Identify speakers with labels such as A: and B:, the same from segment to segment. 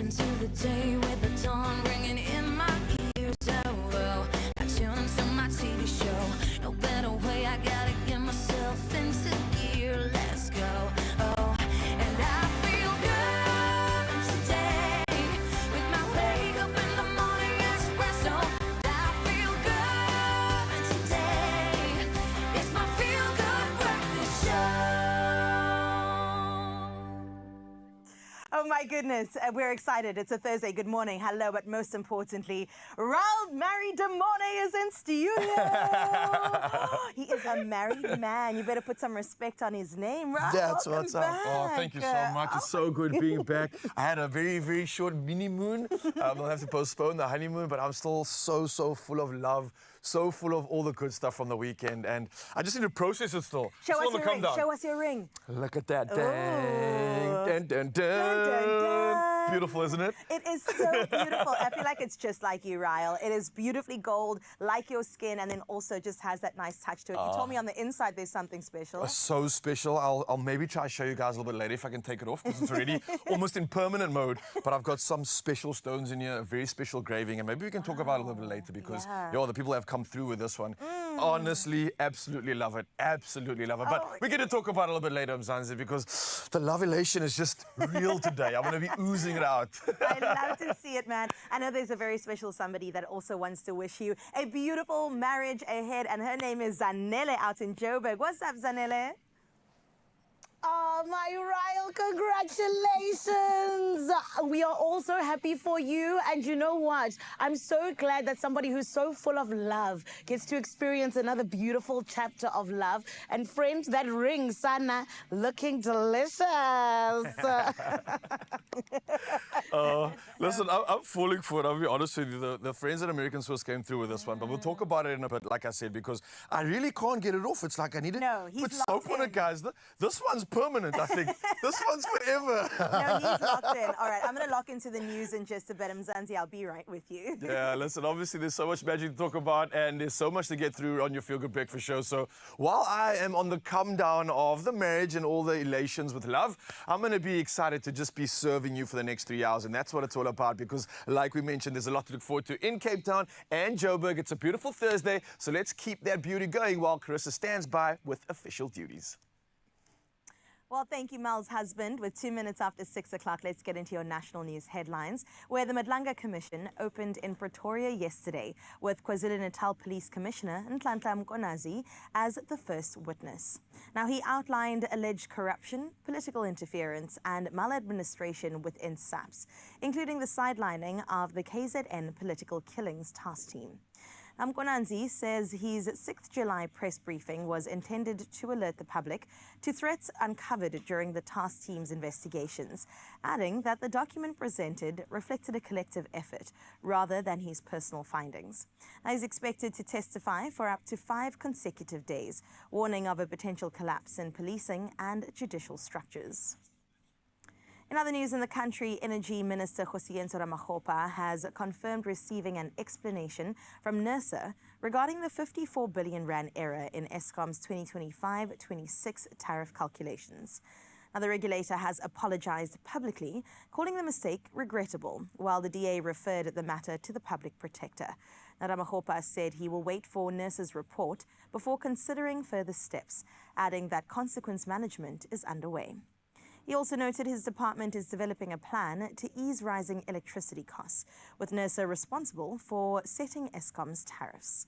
A: into the day with the dawn ringing in my ears. Oh, I tune into my TV show. No better way, I gotta get myself into gear. Let's go. Oh, and I feel good today with my wake up in the morning espresso. I feel good today. It's my feel good breakfast show.
B: Oh my goodness, we're excited. It's a Thursday. Good morning. Hello, but most importantly, Raul Mary Demone is in studio. He is a married man. You better put some respect on his name, Raul.
C: That's
B: Welcome
C: what's up.
B: back.
C: Oh, thank you so much. It's so good being back. I had a very, very short mini moon. I'll have to postpone the honeymoon, but I'm still so full of love, so full of all the good stuff from the weekend, and I just need to process it still.
B: Show us your ring. Show us your ring.
C: Look at that.
B: Ooh.
C: Dang, dun, dun, dun.
B: Dun, dun, dun.
C: Beautiful, isn't it?
B: It is so beautiful. I feel like it's just like you, Raul. It is beautifully gold, like your skin, and then also just has that nice touch to it. You told me on the inside there's something special.
C: So special. I'll maybe try to show you guys a little bit later if I can take it off, because it's already almost in permanent mode. But I've got some special stones in here, a very special engraving, and maybe we can talk about it a little bit later, because the people have come through with this one. Honestly, absolutely love it. Absolutely love it. But we're going to talk about it a little bit later, Mzansi, because the love elation is just real today. I'm going to be oozing it out.
B: I love to see it, man. I know there's a very special somebody that also wants to wish you a beautiful marriage ahead, and her name is Zanele out in Joburg. What's up, Zanele?
D: Oh, my Raul, congratulations. We are all so happy for you. And you know what? I'm so glad that somebody who's so full of love gets to experience another beautiful chapter of love. And friend, that ring, Sana, looking delicious.
C: Listen, I'm falling for it. I'll be honest with you. The Friends and American Swiss came through with this one, but we'll talk about it in a bit, like I said, because I really can't get it off. It's like I need to put soap on it, guys. This one's permanent, I think. This one's forever.
B: No, he's locked in. All right, I'm going to lock into the news in just a bit. Mzansi, I'll be right with you.
C: Yeah, listen, obviously there's so much magic to talk about, and there's so much to get through on your Feel Good Breakfast show. So while I am on the come down of the marriage and all the elations with love, I'm going to be excited to just be serving you for the next 3 hours. And that's what it's all about, because like we mentioned, there's a lot to look forward to in Cape Town and Joburg. It's a beautiful Thursday, so let's keep that beauty going while Carissa stands by with official duties.
B: Well, thank you, Mel's husband. With 2 minutes after 6 o'clock, let's get into your national news headlines, where the Madlanga Commission opened in Pretoria yesterday with KwaZulu-Natal Police Commissioner Nhlanhla Mkonazi as the first witness. Now, he outlined alleged corruption, political interference and maladministration within SAPS, including the sidelining of the KZN Political Killings Task Team. Mkonazi says his 6th July press briefing was intended to alert the public to threats uncovered during the task team's investigations, adding that the document presented reflected a collective effort rather than his personal findings. Now, he's expected to testify for up to 5 consecutive days, warning of a potential collapse in policing and judicial structures. In other news in the country, Energy Minister Kgosientsho Ramokgopa has confirmed receiving an explanation from NERSA regarding the 54 billion rand error in Eskom's 2025-26 tariff calculations. Now, the regulator has apologized publicly, calling the mistake regrettable, while the DA referred the matter to the public protector. Now, Ramokgopa said he will wait for NERSA's report before considering further steps, adding that consequence management is underway. He also noted his department is developing a plan to ease rising electricity costs, with NERSA responsible for setting Eskom's tariffs.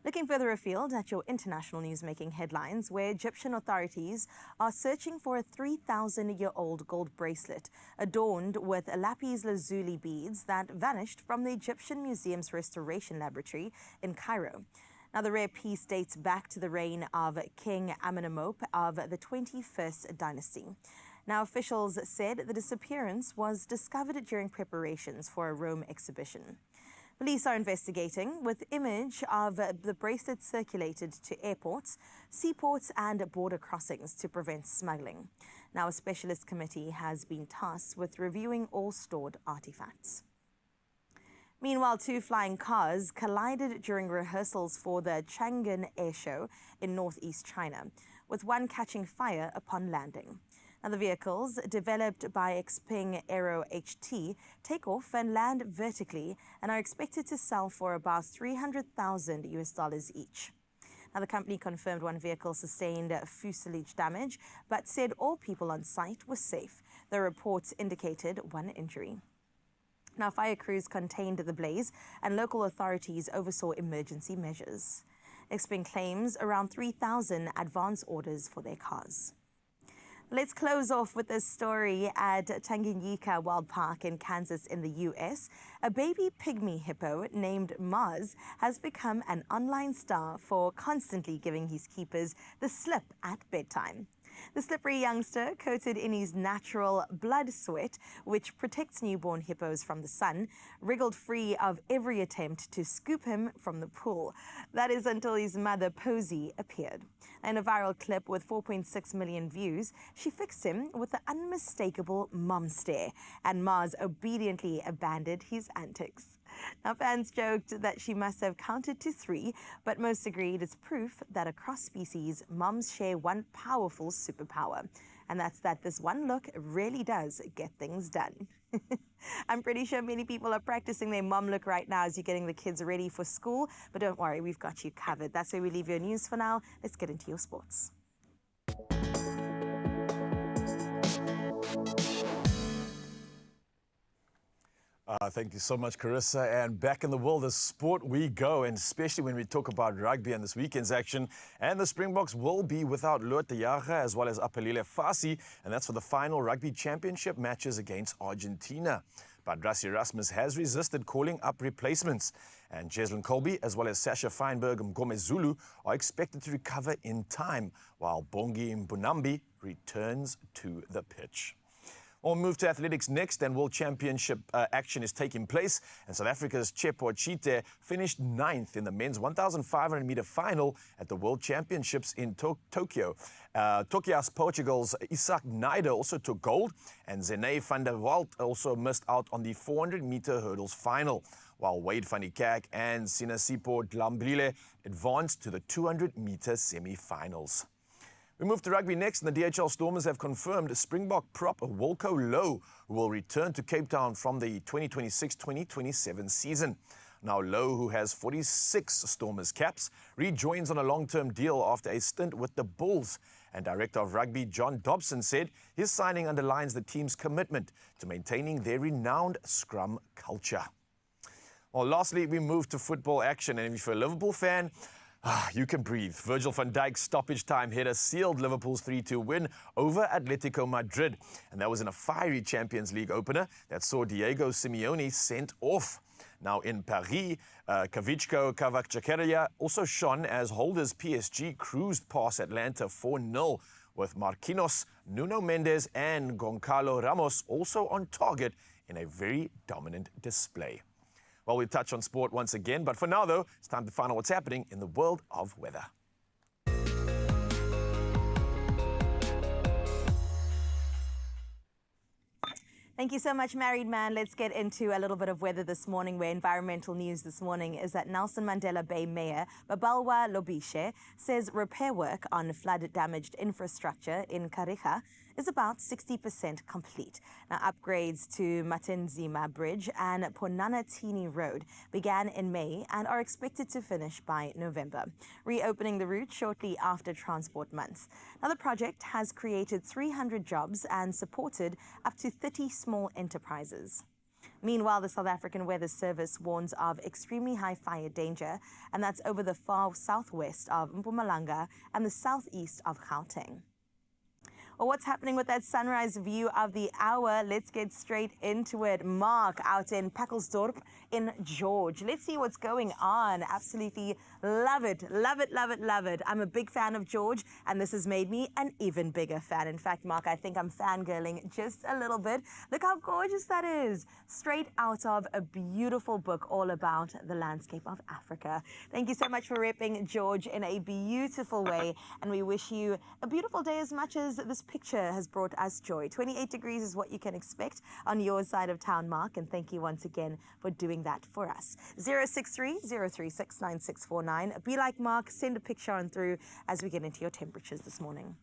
B: Looking further afield at your international news-making headlines, where Egyptian authorities are searching for a 3,000-year-old gold bracelet adorned with lapis lazuli beads that vanished from the Egyptian Museum's Restoration Laboratory in Cairo. Now, the rare piece dates back to the reign of King Amenhotep of the 21st dynasty. Now, officials said the disappearance was discovered during preparations for a Rome exhibition. Police are investigating, with image of the bracelet circulated to airports, seaports and border crossings to prevent smuggling. Now, a specialist committee has been tasked with reviewing all stored artifacts. Meanwhile, 2 flying cars collided during rehearsals for the Chang'an Air Show in northeast China, with one catching fire upon landing. Now, the vehicles, developed by Xpeng Aero HT, take off and land vertically and are expected to sell for about $300,000 each. Now, the company confirmed one vehicle sustained fuselage damage, but said all people on site were safe. The reports indicated one injury. Now, fire crews contained the blaze and local authorities oversaw emergency measures. Xpeng claims around 3,000 advance orders for their cars. Let's close off with this story at Tanganyika Wild Park in Kansas in the U.S. A baby pygmy hippo named Mars has become an online star for constantly giving his keepers the slip at bedtime. The slippery youngster, coated in his natural blood sweat, which protects newborn hippos from the sun, wriggled free of every attempt to scoop him from the pool. That is until his mother, Posey, appeared. In a viral clip with 4.6 million views, she fixed him with the unmistakable mom stare, and Mars obediently abandoned his antics. Now, fans joked that she must have counted to 3, but most agreed it's proof that across species, moms share one powerful superpower, and that's that this one look really does get things done. I'm pretty sure many people are practicing their mom look right now as you're getting the kids ready for school, but don't worry, we've got you covered. That's where we leave your news for now. Let's get into your sports.
C: Thank you so much, Carissa. And back in the world of sport we go, and especially when we talk about rugby and this weekend's action. And the Springboks will be without Lotto as well as Apelile Fasi, and that's for the final rugby championship matches against Argentina. But Rassie Erasmus has resisted calling up replacements. And Jeslyn Colby, as well as Sasha Feinberg and Gomez Zulu, are expected to recover in time, while Bongi Mbunambi returns to the pitch. We'll move to athletics next, and World Championship action is taking place. And South Africa's Chepo Chite finished 9th in the men's 1,500-meter final at the World Championships in Tokyo. Tokias Portugal's Isaac Naider also took gold, and Zene van der Walt also missed out on the 400-meter hurdles final, while Wade van Niekerk and Sinasipo Dlamblile advanced to the 200-meter semi-finals. We move to rugby next, and the DHL Stormers have confirmed Springbok prop Wilco Low will return to Cape Town from the 2026-2027 season. Now, Low, who has 46 Stormers caps, rejoins on a long-term deal after a stint with the Bulls. And Director of Rugby John Dobson said his signing underlines the team's commitment to maintaining their renowned scrum culture. Well, lastly, we move to football action, and if you're a Liverpool fan, you can breathe. Virgil van Dijk's stoppage time header sealed Liverpool's 3-2 win over Atletico Madrid. And that was in a fiery Champions League opener that saw Diego Simeone sent off. Now in Paris, Kavichko Kvaratskhelia also shone as holders PSG cruised past Atlanta 4-0, with Marquinhos, Nuno Mendes and Goncalo Ramos also on target in a very dominant display. Well, we'll touch on sport once again, but for now, though, it's time to find out what's happening in the world of weather.
B: Thank you so much, Married Man. Let's get into a little bit of weather this morning, where environmental news this morning is that Nelson Mandela Bay Mayor Babalwa Lobishe says repair work on flood-damaged infrastructure in Kariga is about 60% complete. Now, upgrades to Matenzima Bridge and Ponanatini Road began in May and are expected to finish by November, reopening the route shortly after Transport Month. Now, the project has created 300 jobs and supported up to 30 small enterprises. Meanwhile, the South African Weather Service warns of extremely high fire danger, and that's over the far southwest of Mpumalanga and the southeast of Gauteng. Well, what's happening with that sunrise view of the hour? Let's get straight into it. Mark out in Packelsdorp in George. Let's see what's going on. Absolutely love it. Love it, love it, love it. I'm a big fan of George, and this has made me an even bigger fan. In fact, Mark, I think I'm fangirling just a little bit. Look how gorgeous that is. Straight out of a beautiful book all about the landscape of Africa. Thank you so much for repping George in a beautiful way, and we wish you a beautiful day as much as this picture has brought us joy. 28 degrees is what you can expect on your side of town, Mark, and thank you once again for doing that for us. 063-036-9649. Be like Mark, send a picture on through as we get into your temperatures this morning.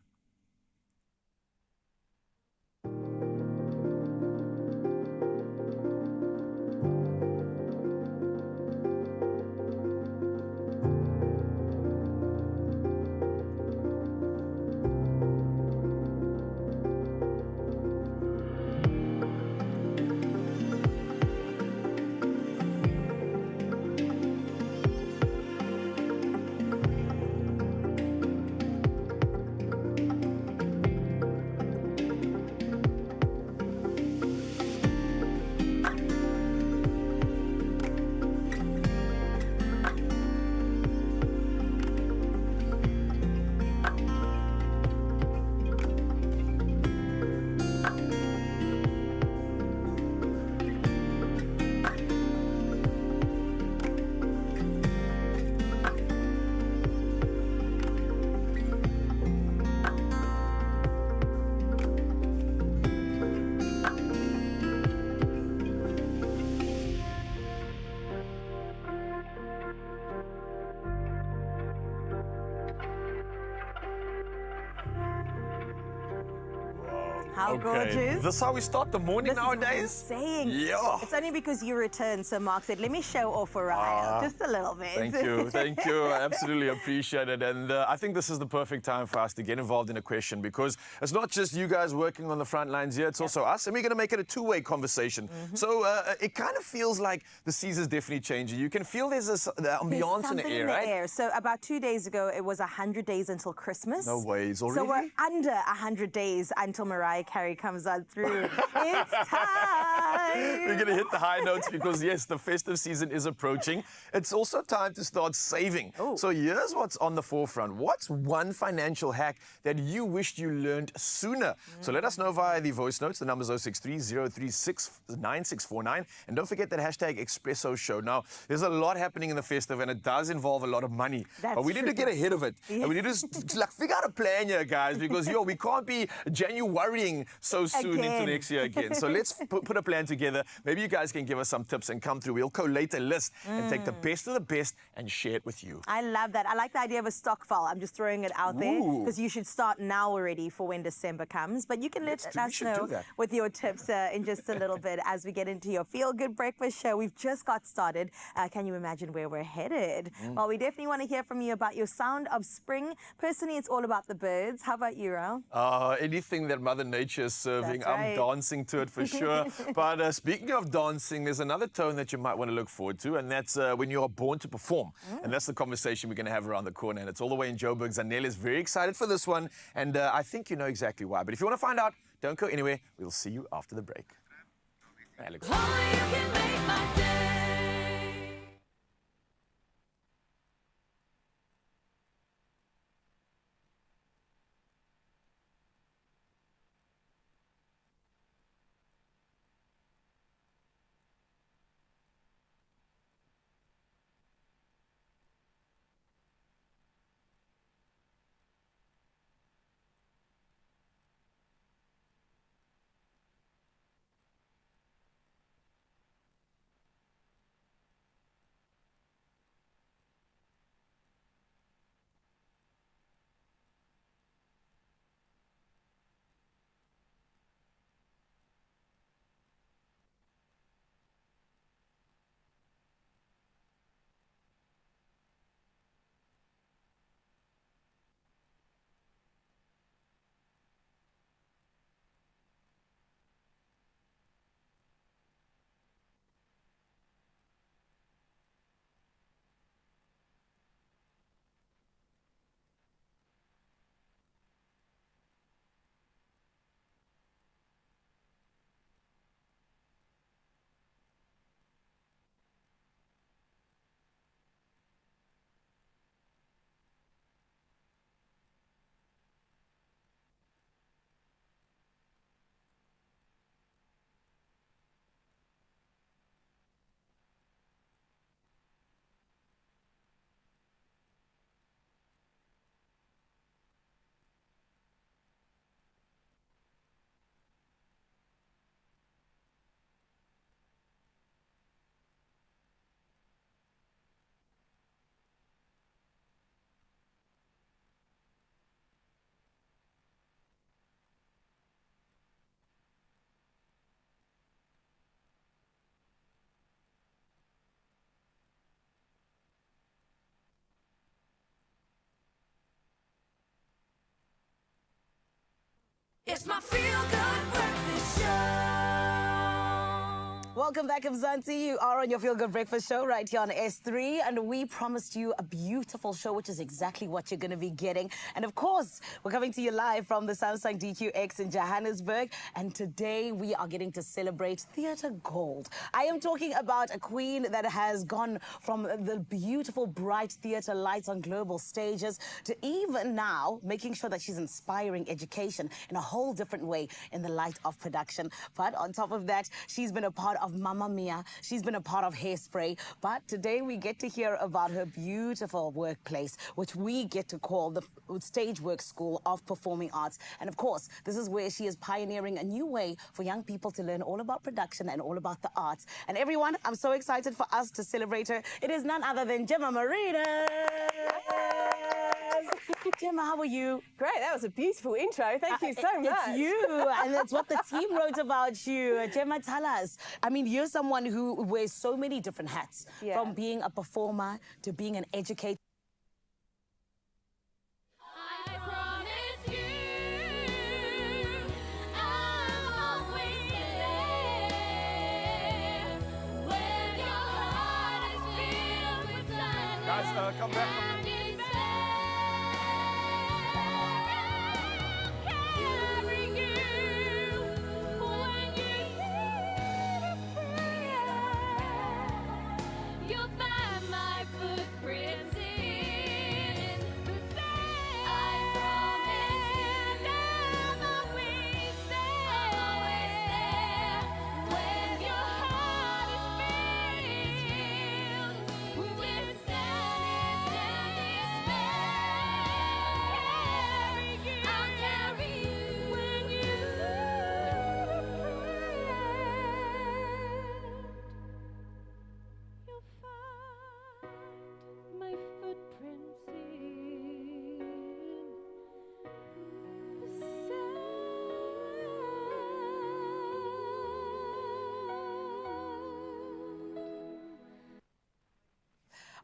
B: How gorgeous.
C: This is how we start the morning
B: This is what I'm
C: nowadays?
B: saying.
C: Yeah.
B: It's only because you returned, so Mark said, let me show off Oriah just a little bit.
C: Thank you. I absolutely appreciate it. And I think this is the perfect time for us to get involved in a question, because it's not just you guys working on the front lines here, it's also us, and we're going to make it a two-way conversation. So it kind of feels like the season's definitely changing. You can feel there's this the ambiance in the air, right?
B: So about 2 days ago, it was 100 days until Christmas.
C: No ways, already?
B: So we're under 100 days until Mariah Carey comes on through. It's time.
C: We're going to hit the high notes because, yes, the festive season is approaching. It's also time to start saving.
B: Ooh.
C: So here's what's on the forefront. What's one financial hack that you wished you learned sooner? So let us know via the voice notes. The number's 063-036-9649. And don't forget that hashtag Expresso show. Now, there's a lot happening in the festive, and it does involve a lot of money. But we need to get ahead of it. And we need to like figure out a plan here, guys, because, we can't be Januarying so soon into next year again. So let's put a plan together. Maybe you guys can give us some tips and come through. We'll collate a list and take the best of the best and share it with you.
B: I love that. I like the idea of a stock file. I'm just throwing it out there because you should start now already for when December comes. But you can let us know with your tips in just a little bit as we get into your Feel Good Breakfast show. We've just got started. Can you imagine where we're headed? Well, we definitely want to hear from you about your sound of spring. Personally, it's all about the birds. How about you, Ral?
C: Anything that Mother Nature is serving,
B: That's right.
C: I'm dancing to it for sure. But speaking of dancing, there's another tone that you might want to look forward to, and that's when you are born to perform. And that's the conversation we're going to have around the corner, and it's all the way in Joburg. Zanelle is very excited for this one, and I think you know exactly why. But if you want to find out, don't go anywhere. We'll see you after the break. Alex.
A: Only you can make my day. It's my Feel Good Breakfast Show.
D: Welcome back, Mzansi. You are on your Feel Good Breakfast show right here on S3, and we promised you a beautiful show, which is exactly what you're going to be getting. And of course, we're coming to you live from the Samsung DQX in Johannesburg, and today we are getting to celebrate Theatre Gold. I am talking about a queen that has gone from the beautiful, bright theatre lights on global stages to even now making sure that she's inspiring education in a whole different way in the light of production. But on top of that, she's been a part of Mamma Mia. She's been a part of Hairspray. But today we get to hear about her beautiful workplace, which we get to call the Stage Work School of Performing Arts. And of course, this is where she is pioneering a new way for young people to learn all about production and all about the arts. And everyone, I'm so excited for us to celebrate her. It is none other than Gemma Marina. Gemma, how are you?
E: Great, that was a beautiful intro. Thank you so much.
D: It's you, and it's what the team wrote about you. Gemma, tell us. I mean, you're someone who wears so many different hats, from being a performer to being an educator.
A: I promise you, I'll always there when your heart is filled with sadness.
C: Guys, come back.
A: And I'll carry you when you need a friend. You'll find my footprints in the sand. I promise you, I'm always there when your heart is filled with sadness and despair. I'll carry you when you need a friend. You'll find my footprints in the sand.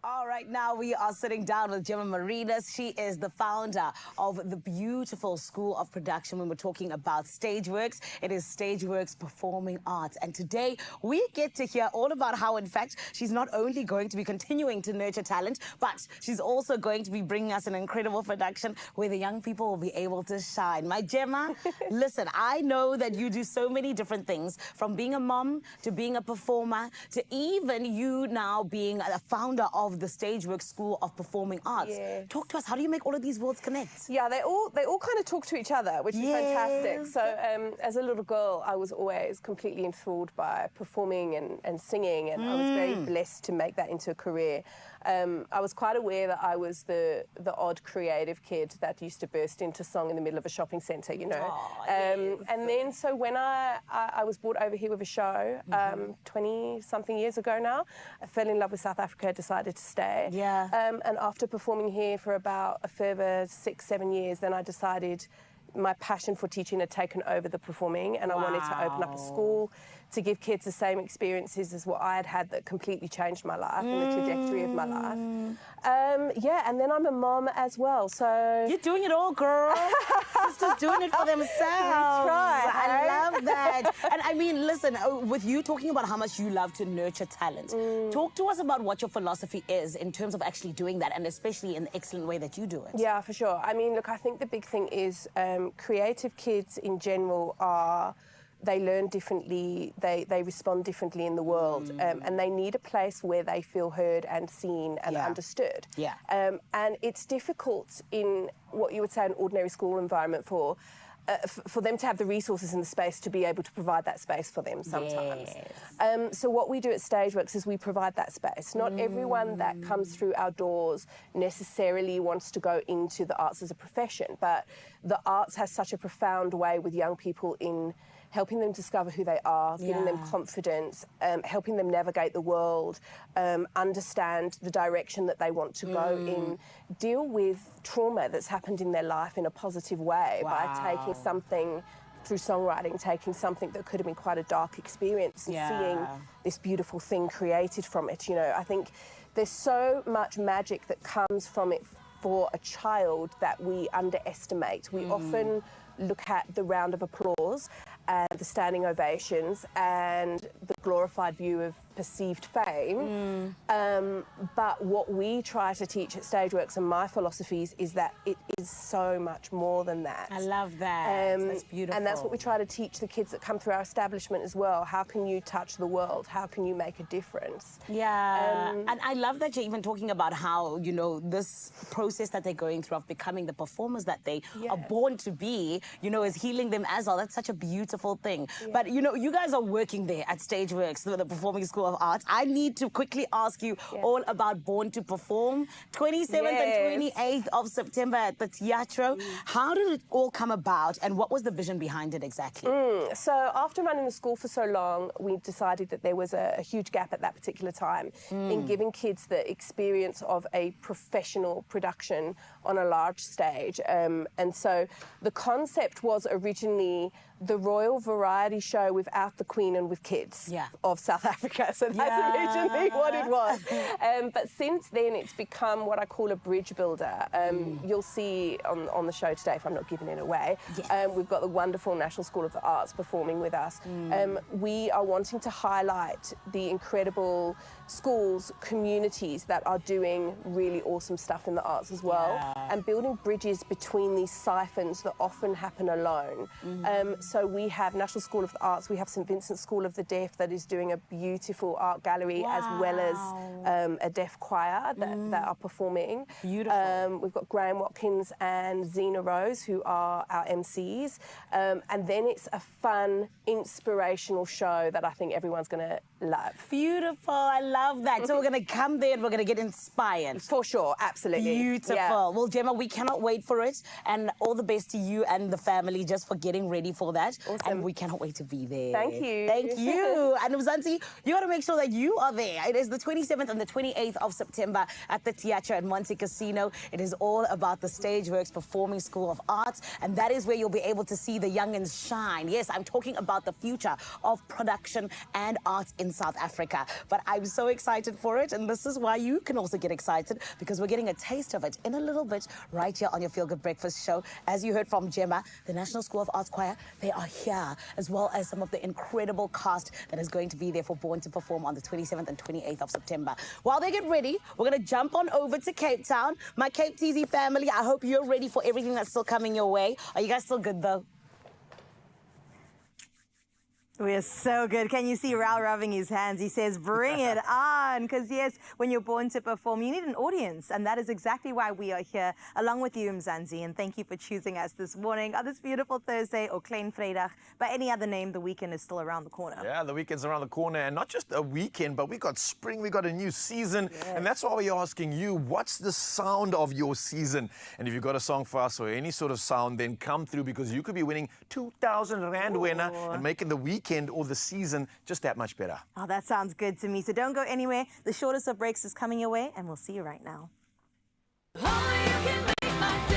D: All right, now we are sitting down with Gemma Marinas. She is the founder of the beautiful School of Production when we're talking about StageWorks. It is StageWorks Performing Arts. And today we get to hear all about how, in fact, she's not only going to be continuing to nurture talent, but she's also going to be bringing us an incredible production where the young people will be able to shine. My Gemma, listen, I know that you do so many different things, from being a mom to being a performer to even you now being a founder of the StageWorks School of Performing Arts.
E: Yes.
D: Talk to us. How do you make all of these worlds connect?
E: Yeah, they all kind of talk to each other, which is fantastic.
D: Yes.
E: So as a little girl, I was always completely enthralled by performing and singing, and I was very blessed to make that into a career. I was quite aware that I was the odd creative kid that used to burst into song in the middle of a shopping centre, you know. And then so when I was brought over here with a show 20-something years ago now, I fell in love with South Africa, decided to stay.
D: Yeah.
E: And after performing here for about a further 6-7 years, then I decided my passion for teaching had taken over the performing, and I wanted to open up a school to give kids the same experiences as what I had had that completely changed my life and the trajectory of my life. Yeah, and then I'm a mom as well, so...
D: You're doing it all, girl. Sisters doing it for themselves.
E: try,
D: I
E: hey?
D: love that. And I mean, listen, with you talking about how much you love to nurture talent, talk to us about what your philosophy is in terms of actually doing that, and especially in the excellent way that you do it.
E: Yeah, for sure. I mean, look, I think the big thing is creative kids in general they learn differently, they respond differently in the world, and they need a place where they feel heard and seen and understood.
D: Yeah.
E: And it's difficult in what you would say an ordinary school environment for them to have the resources and the space to be able to provide that space for them sometimes.
D: Yes.
E: So what we do at StageWorks is we provide that space. Not everyone that comes through our doors necessarily wants to go into the arts as a profession, but the arts has such a profound way with young people in helping them discover who they are, giving them confidence, helping them navigate the world, understand the direction that they want to go in, deal with trauma that's happened in their life in a positive way by taking something through songwriting, taking something that could have been quite a dark experience and seeing this beautiful thing created from it. You know, I think there's so much magic that comes from it for a child that we underestimate. We often look at the round of applause and the standing ovations and the glorified view of perceived fame. But what we try to teach at StageWorks and my philosophies is that it is so much more than that.
D: I love that. That's beautiful.
E: And that's what we try to teach the kids that come through our establishment as well. How can you touch the world? How can you make a difference?
D: Yeah, and I love that you're even talking about how, you know, this process that they're going through of becoming the performers that they are born to be, you know, is healing them as well. That's such a beautiful beautiful thing. But you know, you guys are working there at Stageworks, the Performing School of Arts. I need to quickly ask you all about Born to Perform, 27th and 28th of September at the Teatro. How did it all come about, and what was the vision behind it exactly?
E: So after running the school for so long, we decided that there was a huge gap at that particular time in giving kids the experience of a professional production on a large stage. And so the concept was originally the Royal Variety Show without the Queen and with kids of South Africa. So that's originally what it was. But since then, it's become what I call a bridge builder. You'll see on the show today, if I'm not giving it away, we've got the wonderful National School of the Arts performing with us. We are wanting to highlight the incredible schools, communities that are doing really awesome stuff in the arts as well, and building bridges between these siphons that often happen alone. So we have National School of the Arts, we have St Vincent's School of the Deaf that is doing a beautiful art gallery, as well as a deaf choir that are performing.
D: Beautiful.
E: We've got Graham Watkins and Zena Rose, who are our MCs. And then it's a fun, inspirational show that I think everyone's going to love.
D: Beautiful. I love that. So we're going to come there and we're going to get inspired.
E: For sure. Absolutely.
D: Beautiful.
E: Yeah.
D: Well, Gemma, we cannot wait for it. And all the best to you and the family just for getting ready for that.
E: Awesome.
D: And we cannot wait to be there.
E: Thank you.
D: Thank you. And Mzansi, you got to make sure that you are there. It is the 27th and the 28th of September at the Teatro at Monte Casino. It is all about the Stageworks Performing School of Arts. And that is where you'll be able to see the youngins shine. Yes, I'm talking about the future of production and arts in South Africa. But I'm so excited for it. And this is why you can also get excited, because we're getting a taste of it in a little bit right here on your Feel Good Breakfast show. As you heard from Gemma, the National School of Arts Choir, they are here, as well as some of the incredible cast that is going to be there for Born to Perform on the 27th and 28th of September. While they get ready, we're going to jump on over to Cape Town. My Cape TZ family, I hope you're ready for everything that's still coming your way. Are you guys still good, though?
B: We're so good. Can you see Raul rubbing his hands? He says, bring it on. Because yes, when you're born to perform, you need an audience. And that is exactly why we are here, along with you, Mzansi. And thank you for choosing us this morning on this beautiful Thursday, or Klein Vrydag. By any other name, the weekend is still around the corner.
C: Yeah, the weekend's around the corner. And not just a weekend, but we got spring, we got a new season. And that's why we're asking you, what's the sound of your season? And if you've got a song for us or any sort of sound, then come through, because you could be winning 2,000 Rand winner and making the weekend or the season just that much better.
B: Oh, that sounds good to me. So don't go anywhere. The shortest of breaks is coming your way, and we'll see you right now.
A: Only you can make my day.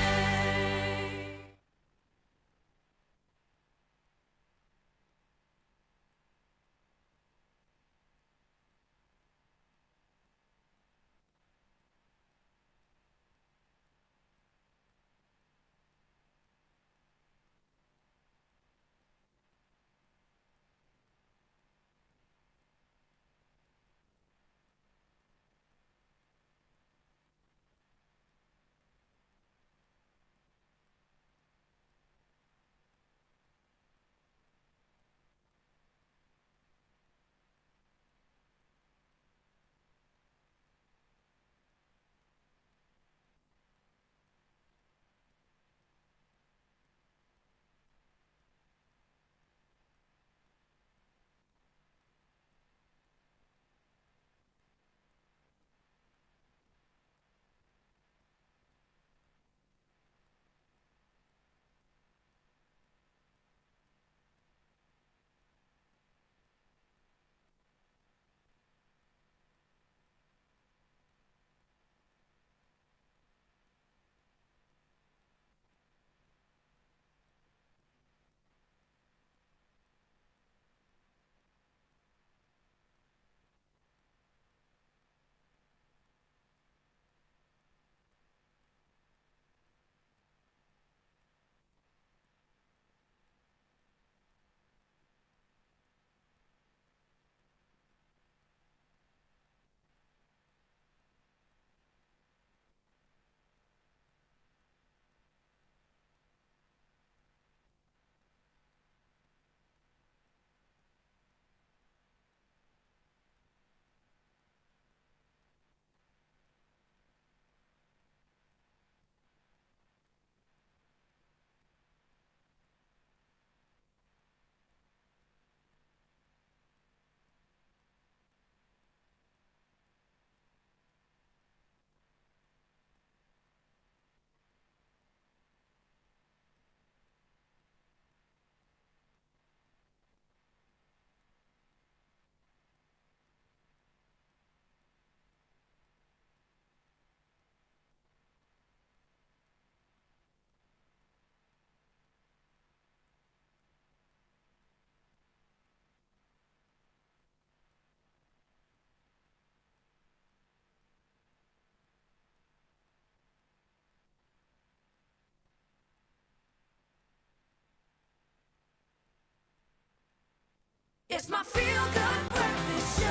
A: It's my feel-good breakfast show.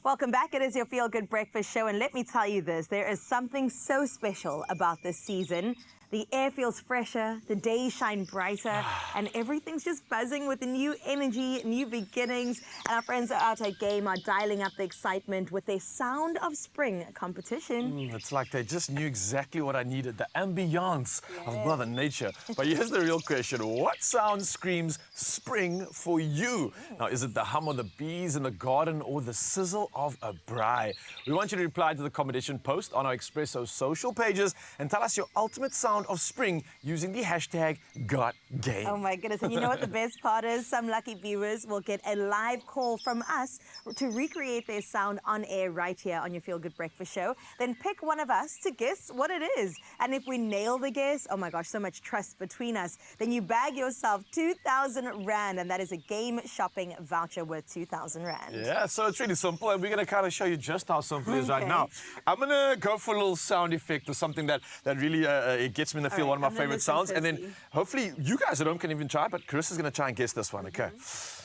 B: Welcome back. It is your Feel Good Breakfast Show, and let me tell you this, there is something so special about this season. The air feels fresher, the days shine brighter, and everything's just buzzing with new energy, new beginnings. And our friends are out at Game are dialing up the excitement with their Sound of Spring competition.
C: It's like they just knew exactly what I needed, the ambiance of Mother Nature. But here's the real question. What sound screams spring for you? Now, is it the hum of the bees in the garden or the sizzle of a braai? We want you to reply to the competition post on our Expresso social pages and tell us your ultimate sound of spring using the hashtag #GotGame.
B: Oh my goodness, and you know what the best part is? Some lucky viewers will get a live call from us to recreate their sound on air right here on your Feel Good Breakfast Show. Then pick one of us to guess what it is. And if we nail the guess, oh my gosh, so much trust between us, then you bag yourself 2,000 Rand, and that is a game shopping voucher worth 2,000 Rand.
C: Yeah, so it's really simple, and we're going to kind of show you just how simple it is right
B: Okay.
C: now. I'm going to go for a little sound effect or something that really it gets me in the feel,
B: All right,
C: one of my
B: I'm gonna
C: favorite
B: listen
C: sounds. And then
B: firstly.
C: hopefully you guys at home can even try, but Chris is going to try and guess this one, okay?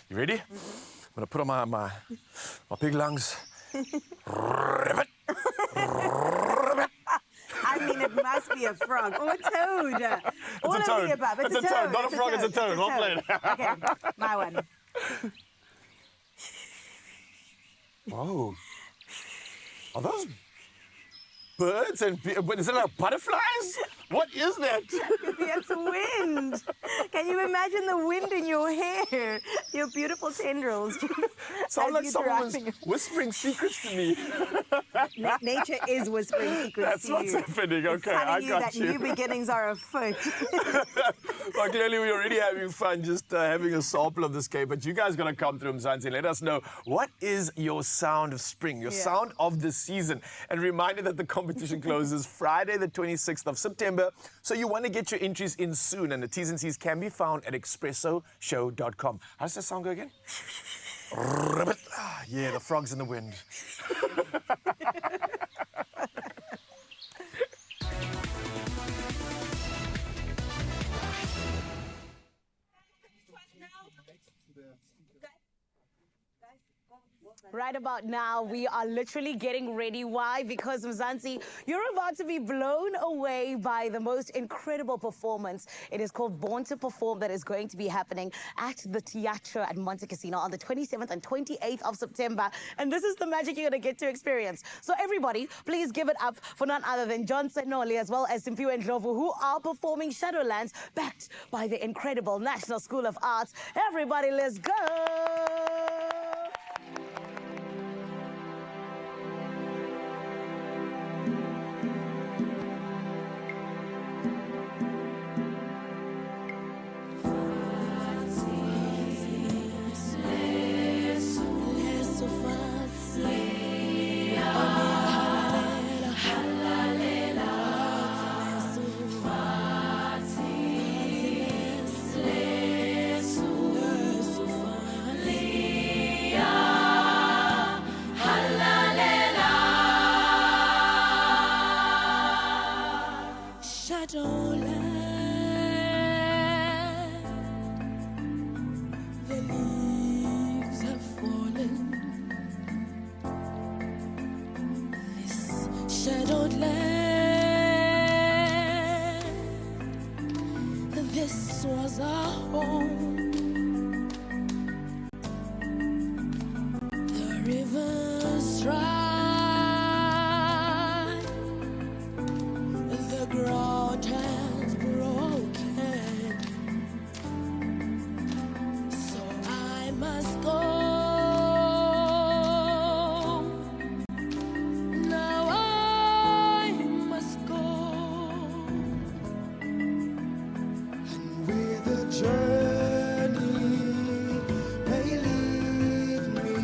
C: You ready? I'm going to put on my big lungs. Ribbit. Ribbit.
B: I mean, it must be a frog or a toad. All
C: a
B: of
C: toad.
B: the above.
C: It's a toad, not a frog, it's a toad.
B: It's
C: Well played.
B: Okay, my one.
C: Whoa. Are those birds and is it like butterflies? What is that?
B: It's wind. Can you imagine the wind in your hair? Your beautiful tendrils.
C: Sound
B: as
C: like
B: you
C: someone was
B: driving.
C: whispering secrets to me.
B: Nature is whispering secrets
C: That's
B: to
C: what's
B: you.
C: happening.
B: It's
C: Okay, I
B: telling you
C: got
B: that
C: you.
B: new beginnings are afoot.
C: Well, clearly we're already having fun just having a sample of this game, but you guys got to come through, Mzansi, and let us know what is your sound of spring, your sound of the season. And reminder that the competition closes Friday the 26th of September, so you want to get your entries in soon, and the T's and C's can be found at expressoshow.com. How does that sound go again? Ribbit. Ah, yeah, the frogs in the wind.
D: Right about now, we are literally getting ready. Why? Because, Mzansi, you're about to be blown away by the most incredible performance. It is called Born to Perform, that is going to be happening at the Teatro at Monte Casino on the 27th and 28th of September. And this is the magic you're going to get to experience. So everybody, please give it up for none other than John Senoli as well as Simpiwe and Ndlovu, who are performing Shadowlands, backed by the incredible National School of Arts. Everybody, let's go!
A: The leaves have fallen. This shadowed land, this was our home. The rivers dry, the ground has broken, so I must go. Now I must go.
F: With a journey may lead me,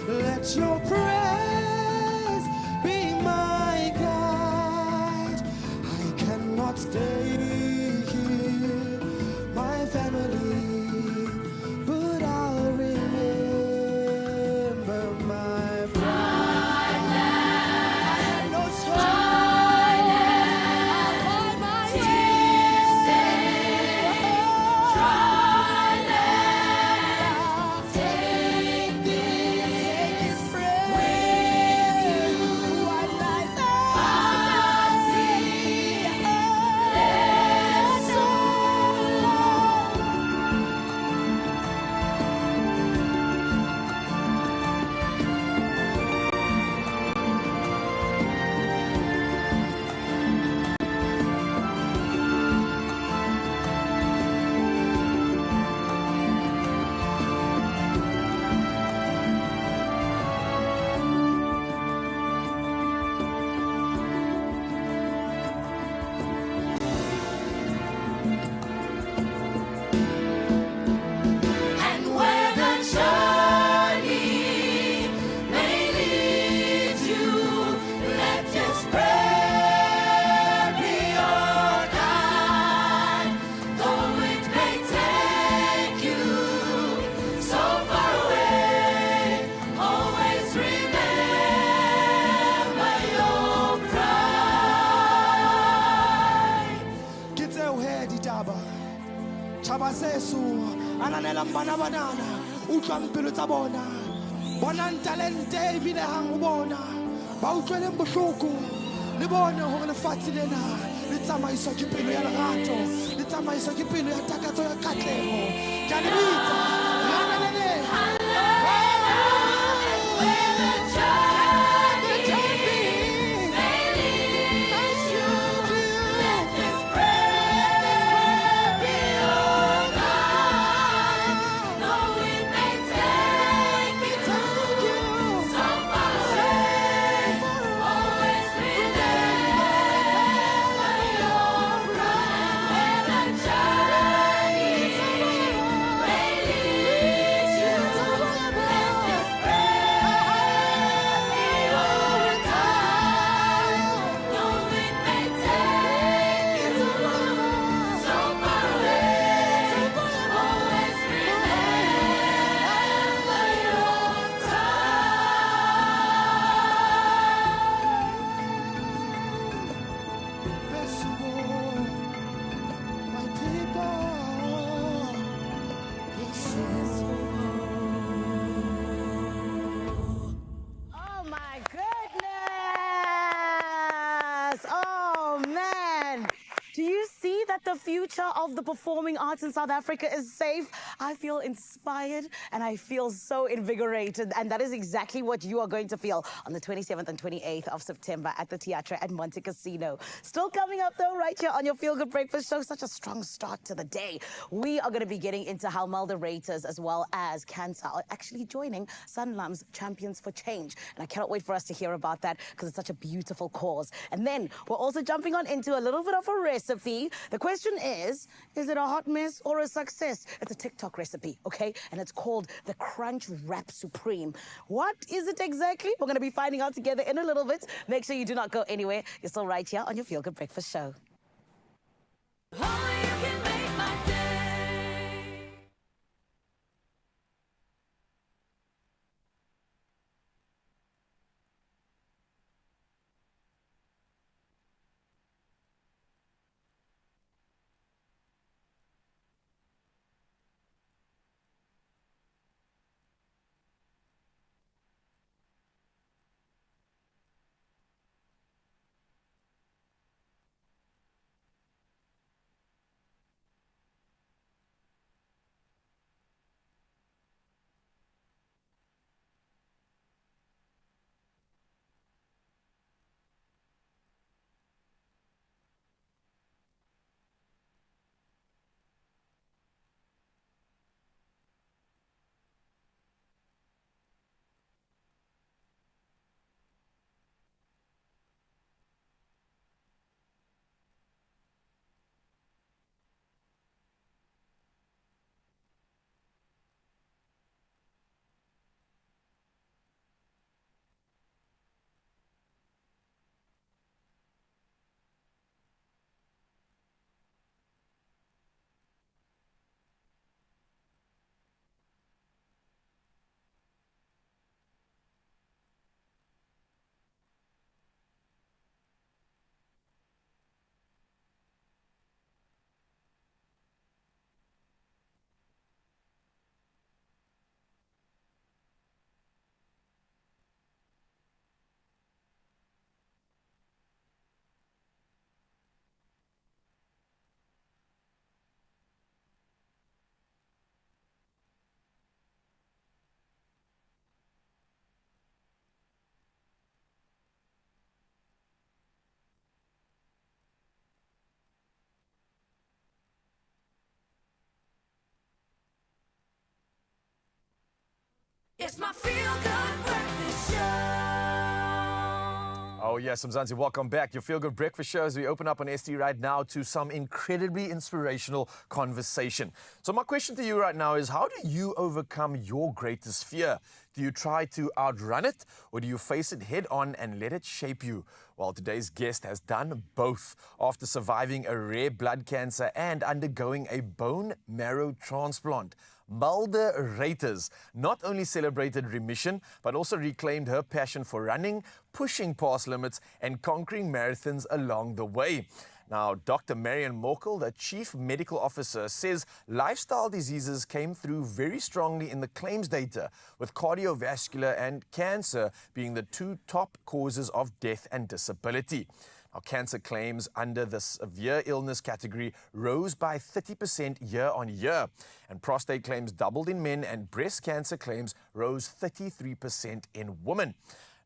F: let your praise be my guide. I cannot stay here, my family, but I'll remember my fatherland. I have no choice. I'll find my way. Expresso ananela bana banana utlwa mpelo tsa bona bonang talente ebile hang o bona ba utlweleng bohloko le bone hore lefatshe lena le tsamaiswa ke pelo ya lerato le tsamaiswa ke pelo ya takatso ya katleho ke a le bitsa
D: Oh my goodness! Oh man! Do you see that the future of the performing arts in South Africa is safe? I feel inspired and I feel so invigorated, and that is exactly what you are going to feel on the 27th and 28th of September at the Theatre at Monte Casino. Still coming up though, right here on your Feel Good Breakfast Show. Such a strong start to the day. We are going to be getting into how moderators as well as cancer are actually joining Sanlam's Champions for Change. And I cannot wait for us to hear about that because it's such a beautiful cause. And then we're also jumping on into a little bit of a recipe. The question is it a hot mess or a success? It's a TikTok recipe, okay? And it's called the Crunch Wrap Supreme. What is it exactly? We're going to be finding out together in a little bit. Make sure you do not go anywhere. You're still right here on your Feel Good Breakfast Show.
A: Only you can make my day. It's my Feel Good Breakfast Show.
C: Oh yes, Mzansi, welcome back. Your Feel Good Breakfast Show as we open up on ST right now to some incredibly inspirational conversation. So my question to you right now is, how do you overcome your greatest fear? Do you try to outrun it, or do you face it head on and let it shape you? Well, today's guest has done both after surviving a rare blood cancer and undergoing a bone marrow transplant. Mulder Reiters not only celebrated remission, but also reclaimed her passion for running, pushing past limits, and conquering marathons along the way. Now, Dr. Marion Morkel, the Chief Medical Officer, says lifestyle diseases came through very strongly in the claims data, with cardiovascular and cancer being the two top causes of death and disability. Now, cancer claims under the severe illness category rose by 30% year on year, and prostate claims doubled in men, and breast cancer claims rose 33% in women.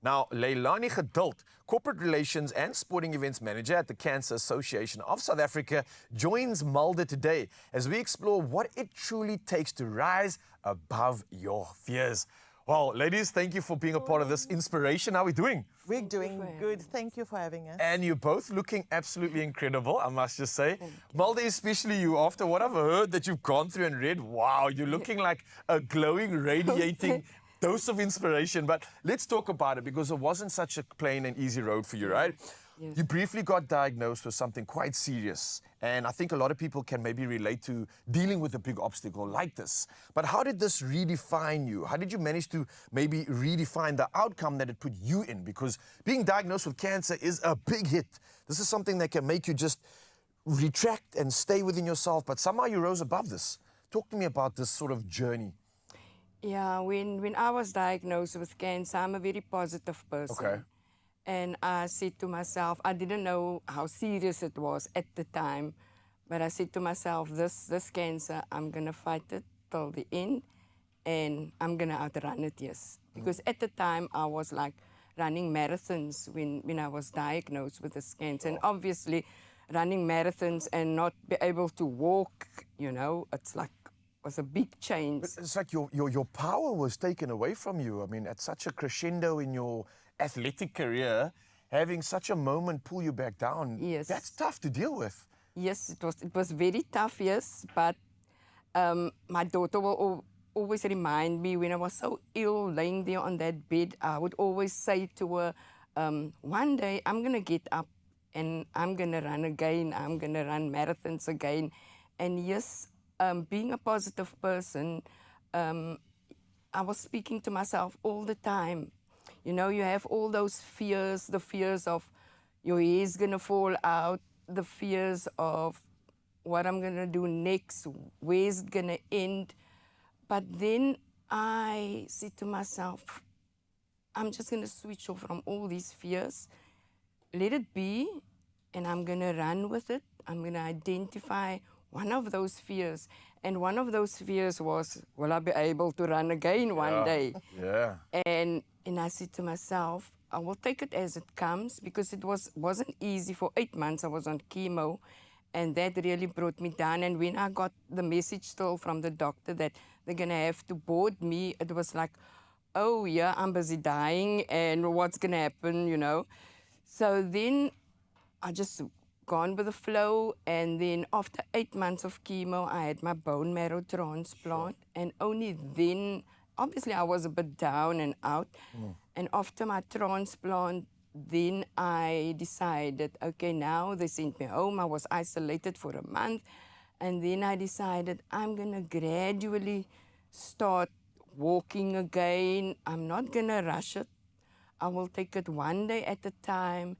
C: Now, Leilani Geduld, Corporate Relations and Sporting Events Manager at the Cancer Association of South Africa, joins Mulder today as we explore what it truly takes to rise above your fears. Well, ladies, thank you for being a part of this inspiration. How are we doing?
G: We're doing good. Thank you for having us.
C: And you're both looking absolutely incredible, I must just say. Mulder, especially you, after what I've heard that you've gone through and read, wow, you're looking like a glowing, radiating dose of inspiration. But let's talk about it, because it wasn't such a plain and easy road for you, right?
E: Yes.
C: You briefly got diagnosed with something quite serious. And I think a lot of people can maybe relate to dealing with a big obstacle like this. But how did this redefine you? How did you manage to maybe redefine the outcome that it put you in? Because being diagnosed with cancer is a big hit. This is something that can make you just retract and stay within yourself. But somehow you rose above this. Talk to me about this sort of journey.
H: Yeah, when I was diagnosed with cancer, I'm a very positive person.
C: Okay.
H: And I said to myself, I didn't know how serious it was at the time, but I said to myself, this cancer, I'm going to fight it till the end, and I'm going to outrun it, yes. Because at the time, I was like running marathons when I was diagnosed with this cancer. And obviously, running marathons and not be able to walk, you know, it's like, was a big change.
C: But it's like your power was taken away from you. I mean, at such a crescendo in your athletic career, having such a moment pull you back down,
H: Yes.
C: that's tough to deal with.
H: Yes, it was very tough, yes, but my daughter will always remind me when I was so ill, laying there on that bed, I would always say to her, one day I'm going to get up and I'm going to run again, I'm going to run marathons again. And yes, being a positive person, I was speaking to myself all the time. You know, you have all those fears, the fears of your hair's going to fall out, the fears of what I'm going to do next, where's it going to end. But then I said to myself, I'm just going to switch off from all these fears, let it be, and I'm going to run with it. I'm going to identify one of those fears. And one of those fears was, will I be able to run again one day?
C: Yeah.
H: And I said to myself, I will take it as it comes, because it wasn't easy. For 8 months I was on chemo, and that really brought me down. And when I got the message still from the doctor that they're going to have to board me, it was like, oh yeah, I'm busy dying, and what's going to happen, you know? So then I just gone with the flow, and then after 8 months of chemo, I had my bone marrow transplant, and only then, obviously I was a bit down and out, and after my transplant, then I decided, okay, now they sent me home. I was isolated for a month, and then I decided I'm gonna gradually start walking again. I'm not gonna rush it. I will take it one day at a time,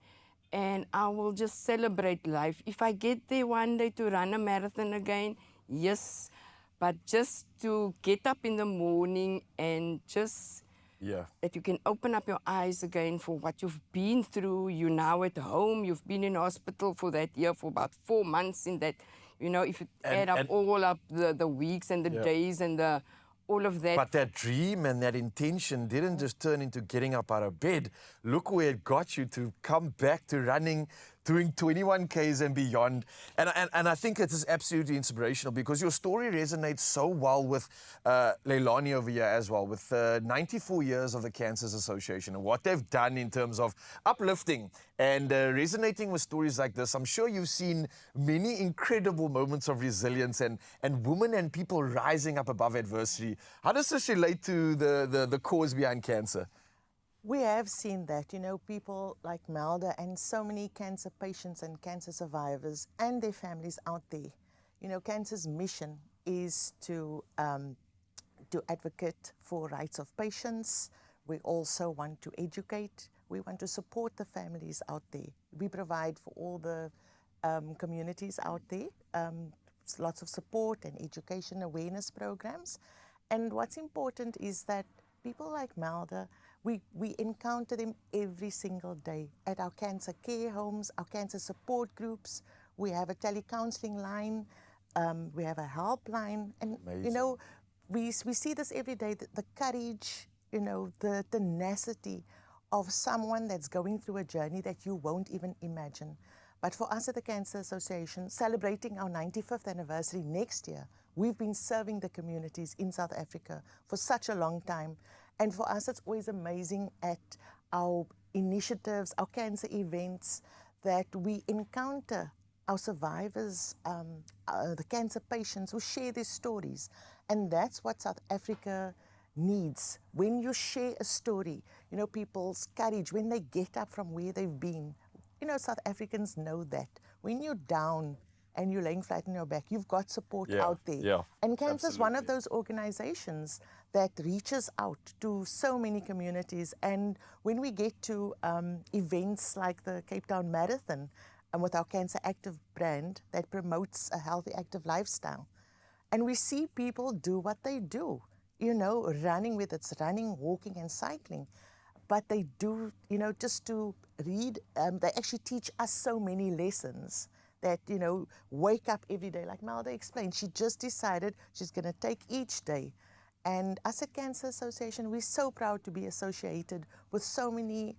H: and I will just celebrate life. If I get there one day to run a marathon again, yes, but just to get up in the morning and just that you can open up your eyes again for what you've been through. You're now at home, you've been in hospital for that year for about 4 months in that, you know, if you add up all up the weeks and the days and all of that.
C: But that dream and that intention didn't just turn into getting up out of bed. Look where it got you to come back to running, doing 21 Ks and beyond. And I think it is absolutely inspirational, because your story resonates so well with Leilani over here as well, with 94 years of the Cancers Association and what they've done in terms of uplifting and resonating with stories like this. I'm sure you've seen many incredible moments of resilience and women and people rising up above adversity. How does this relate to the cause behind cancer?
G: We have seen that, you know, people like Melda and so many cancer patients and cancer survivors and their families out there. You know, cancer's mission is to advocate for rights of patients. We also want to educate. We want to support the families out there. We provide for all the communities out there, lots of support and education awareness programs. And what's important is that people like Melda, we encounter them every single day at our cancer care homes, our cancer support groups. We have a telecounseling line, we have a helpline, and you know, we see this every day, the courage, you know, the tenacity of someone that's going through a journey that you won't even imagine. But for us at the Cancer Association, celebrating our 95th anniversary next year, we've been serving the communities in South Africa for such a long time. And for us, it's always amazing at our initiatives, our cancer events, that we encounter our survivors, the cancer patients who share their stories. And that's what South Africa needs. When you share a story, you know, people's courage, when they get up from where they've been, you know, South Africans know that. When you're down and you're laying flat on your back, you've got support out there. And cancer is one of those organizations that reaches out to so many communities. And when we get to events like the Cape Town Marathon, and with our Cancer Active brand that promotes a healthy, active lifestyle, and we see people do what they do, you know, running, whether it's running, walking, and cycling. But they do, you know, just to read, they actually teach us so many lessons that, you know, wake up every day. Like Melda explained, she just decided she's going to take each day. And us at Cancer Association, we're so proud to be associated with so many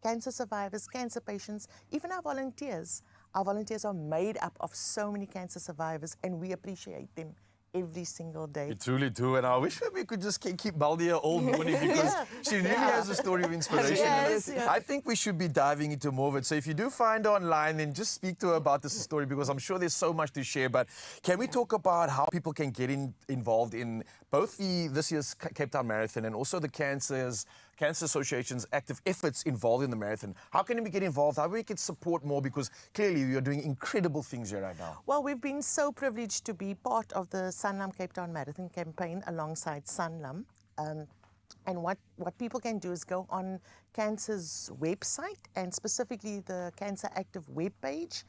G: cancer survivors, cancer patients, even our volunteers. Our volunteers are made up of so many cancer survivors, and we appreciate them every single day.
C: You truly do, and I wish we could just keep Melda here all morning because she really has a story of inspiration. I think we should be diving into more of it. So if you do find her online, then just speak to her about this story, because I'm sure there's so much to share. But can we talk about how people can get involved in both this year's Cape Town Marathon and also the Cancer Association's active efforts involved in the marathon? How can we get involved? How we can support more? Because clearly you're doing incredible things here right now.
G: Well, we've been so privileged to be part of the Sanlam Cape Town Marathon campaign alongside Sanlam. And what people can do is go on Cancer's website, and specifically the Cancer Active webpage,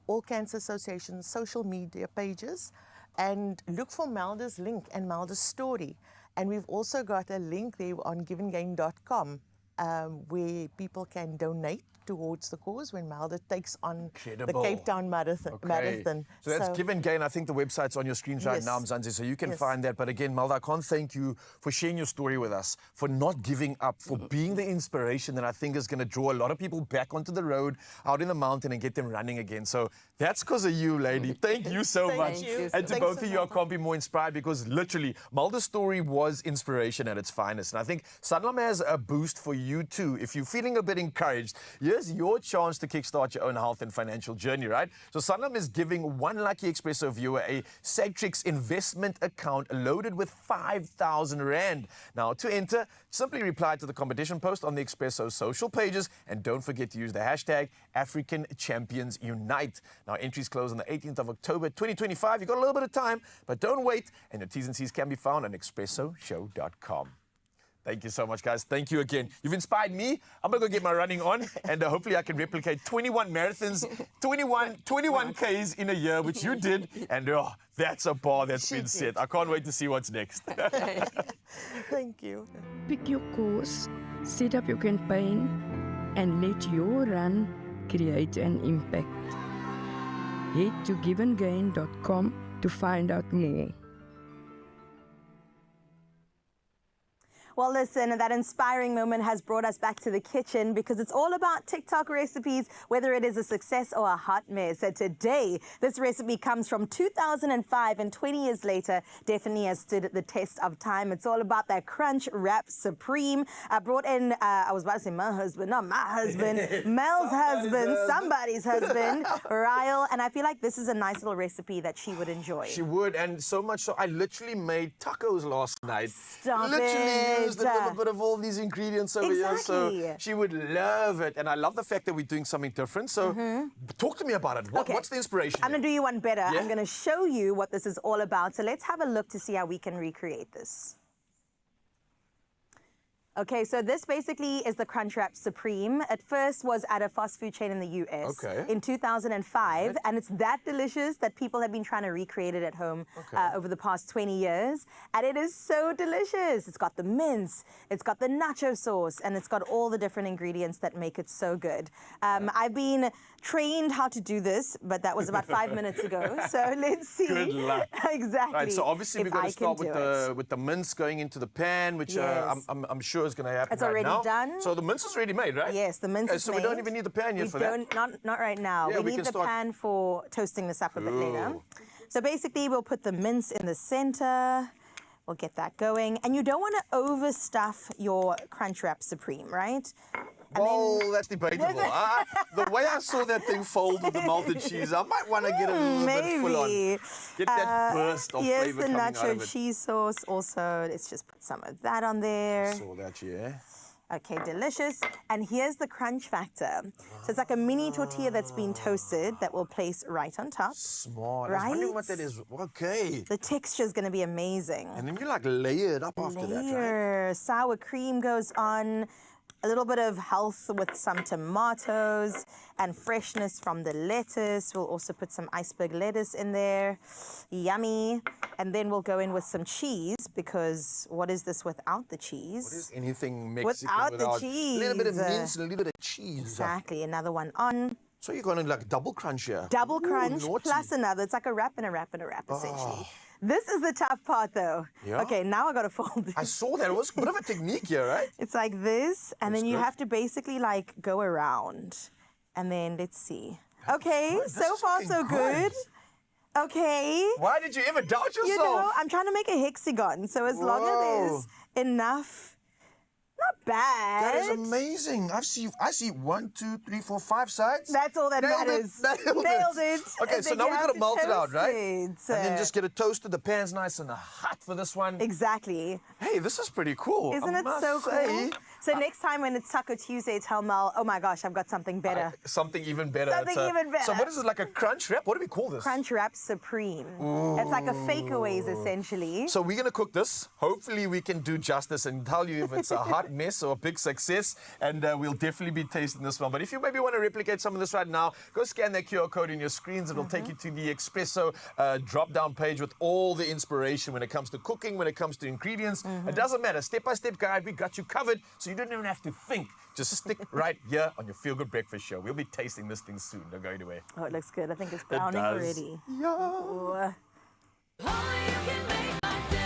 G: all Cancer Association's social media pages, and look for Melda's link and Melda's story. And we've also got a link there on giveandgain.com where people can donate towards the cause when Melda takes on the Cape Town Marathon.
C: So that's Give and Gain. I think the website's on your screens right now, Mzansi, so you can find that. But again, Melda, I can't thank you for sharing your story with us, for not giving up, for being the inspiration that I think is going to draw a lot of people back onto the road, out in the mountain, and get them running again. So that's because of you, lady. Thank you so much. And to both of you, I can't be more inspired, because literally, Melda's story was inspiration at its finest. And I think Sanlam has a boost for you too. If you're feeling a bit encouraged, here's your chance to kickstart your own health and financial journey, right? So Sanlam is giving one lucky Expresso viewer a Satrix investment account loaded with 5,000 Rand. Now, to enter, simply reply to the competition post on the Expresso social pages, and don't forget to use the hashtag #AfricanChampionsUnite. Now, entries close on the 18th of October 2025. You've got a little bit of time, but don't wait, and the T's and C's can be found on expressoshow.com. Thank you so much, guys. Thank you again. You've inspired me. I'm going to go get my running on, and hopefully I can replicate 21 marathons, 21 Ks in a year, which you did. And that's a bar that's been set. I can't wait to see what's next.
G: Thank you.
H: Pick your course, set up your campaign, and let your run create an impact. Head to giveandgain.com to find out more.
B: Well, listen, that inspiring moment has brought us back to the kitchen, because it's all about TikTok recipes, whether it is a success or a hot mess. So today, this recipe comes from 2005, and 20 years later, definitely has stood the test of time. It's all about that Crunch Wrap Supreme. I brought in, I was about to say my husband, not my husband, Mel's husband, somebody's husband, Ryle. And I feel like this is a nice little recipe that she would enjoy.
C: She would, and so much so, I literally made tacos last night.
B: Stop
C: literally
B: it.
C: used a little bit of all these ingredients over here, so she would love it. And I love the fact that we're doing something different. So talk to me about it. What's the inspiration?
B: I'm going to do you one better. I'm going to show you what this is all about. So let's have a look to see how we can recreate this. Okay, so this basically is the Crunchwrap Supreme. It first was at a fast food chain in the US in 2005, and it's that delicious that people have been trying to recreate it at home over the past 20 years. And it is so delicious. It's got the mince, it's got the nacho sauce, and it's got all the different ingredients that make it so good. I've been trained how to do this, but that was about 5 minutes ago. So let's see.
C: Good luck.
B: Exactly.
C: Right, so obviously we've got to start
B: it.
C: with the mince going into the pan, which I'm sure is going to happen.
B: It's already done.
C: So the mince is already made, right?
B: Yes, the mince is
C: so
B: made.
C: we don't even need the pan yet for that?
B: Not right now.
C: Yeah,
B: we need the pan for toasting this up a bit later. So basically, we'll put the mince in the center. We'll get that going. And you don't want to overstuff your Crunchwrap Supreme, right?
C: Well, that's debatable. The way I saw that thing fold with the melted cheese, I might want to get a little bit full on. Get that burst of
B: here's
C: flavor
B: the
C: coming out of
B: nacho
C: it.
B: cheese sauce also. Let's just put some of that on there.
C: Saw that, yeah.
B: Okay, delicious. And here's the crunch factor. So it's like a mini tortilla that's been toasted that we'll place right on top.
C: Smart.
B: Right?
C: I was wondering what that is. Okay.
B: The texture is going to be amazing.
C: And then you like layer it up after that, right?
B: Sour cream goes on. A little bit of health with some tomatoes and freshness from the lettuce. We'll also put some iceberg lettuce in there. Yummy. And then we'll go in with some cheese, because what is this without the cheese?
C: What is anything Mexican
B: Without the cheese.
C: A little bit of mince and a little bit of cheese.
B: Exactly. Another one on.
C: So you're going to like double crunch here.
B: Double crunch
C: naughty.
B: plus another. It's like a wrap and a wrap and a wrap, essentially. This is the tough part, though.
C: Yeah.
B: Okay, now I got to fold it.
C: I saw that. It was a bit of a technique here, right?
B: It's like this, and then you
C: good.
B: have to basically like go around. And then let's see. Okay,
C: good. This
B: so
C: is
B: far
C: looking
B: so good. Okay.
C: Why did you ever doubt yourself?
B: You know, I'm trying to make a hexagon, so as long as there's enough, not bad.
C: That is amazing. I see 1, 2, 3, 4, 5 sides.
B: That's all that
C: Nailed
B: matters.
C: it.
B: Nailed it.
C: Okay,
B: And
C: so
B: then
C: now
B: you
C: we're
B: have
C: going to melt it out,
B: toast
C: right?
B: it.
C: And then just get it toasted. The pan's nice and hot for this one.
B: Exactly.
C: Hey, this is pretty cool.
B: Isn't
C: I
B: it
C: must
B: so
C: say.
B: cool? So next time when it's Taco Tuesday, tell Mel, oh my gosh, I've got something better.
C: Something even better.
B: Something even better.
C: So what is it, like a crunch wrap? What do we call this?
B: Crunch Wrap Supreme. It's like a fakeaways, essentially.
C: So we're going to cook this. Hopefully we can do justice and tell you if it's a hot mess or a big success. And we'll definitely be tasting this one. But if you maybe want to replicate some of this right now, go scan that QR code in your screens. It'll take you to the Expresso drop-down page with all the inspiration when it comes to cooking, when it comes to ingredients. It doesn't matter. Step-by-step guide. We got you covered. So you don't even have to think. Just stick right here on your Feel Good Breakfast Show. We'll be tasting this thing soon. Don't go anywhere.
B: Oh, it looks good. I think it's browning
C: does.
B: already.
C: Yeah.
B: Ooh.
A: Only you can make my day.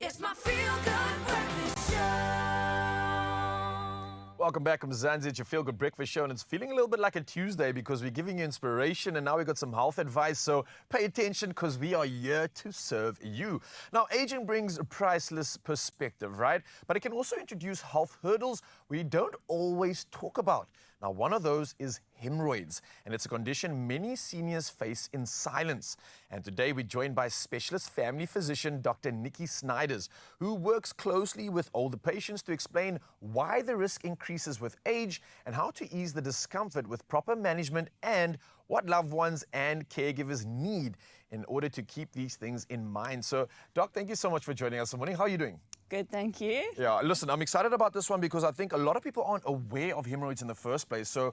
A: It's my Feel Good Breakfast Show.
C: Welcome back. I'm Zanzi. It's your Feel Good Breakfast Show, and it's feeling a little bit like a Tuesday because we're giving you inspiration, and now we've got some health advice. So pay attention because we are here to serve you. Now, aging brings a priceless perspective, right? But it can also introduce health hurdles we don't always talk about. Now, one of those is hemorrhoids, and it's a condition many seniors face in silence. And today we're joined by specialist family physician Dr. Nikki Snyders, who works closely with older patients to explain why the risk increases with age and how to ease the discomfort with proper management and what loved ones and caregivers need in order to keep these things in mind. So, Doc, thank you so much for joining us this morning. How are you doing?
I: Good, thank you.
C: Yeah, listen, I'm excited about this one because I think a lot of people aren't aware of hemorrhoids in the first place. So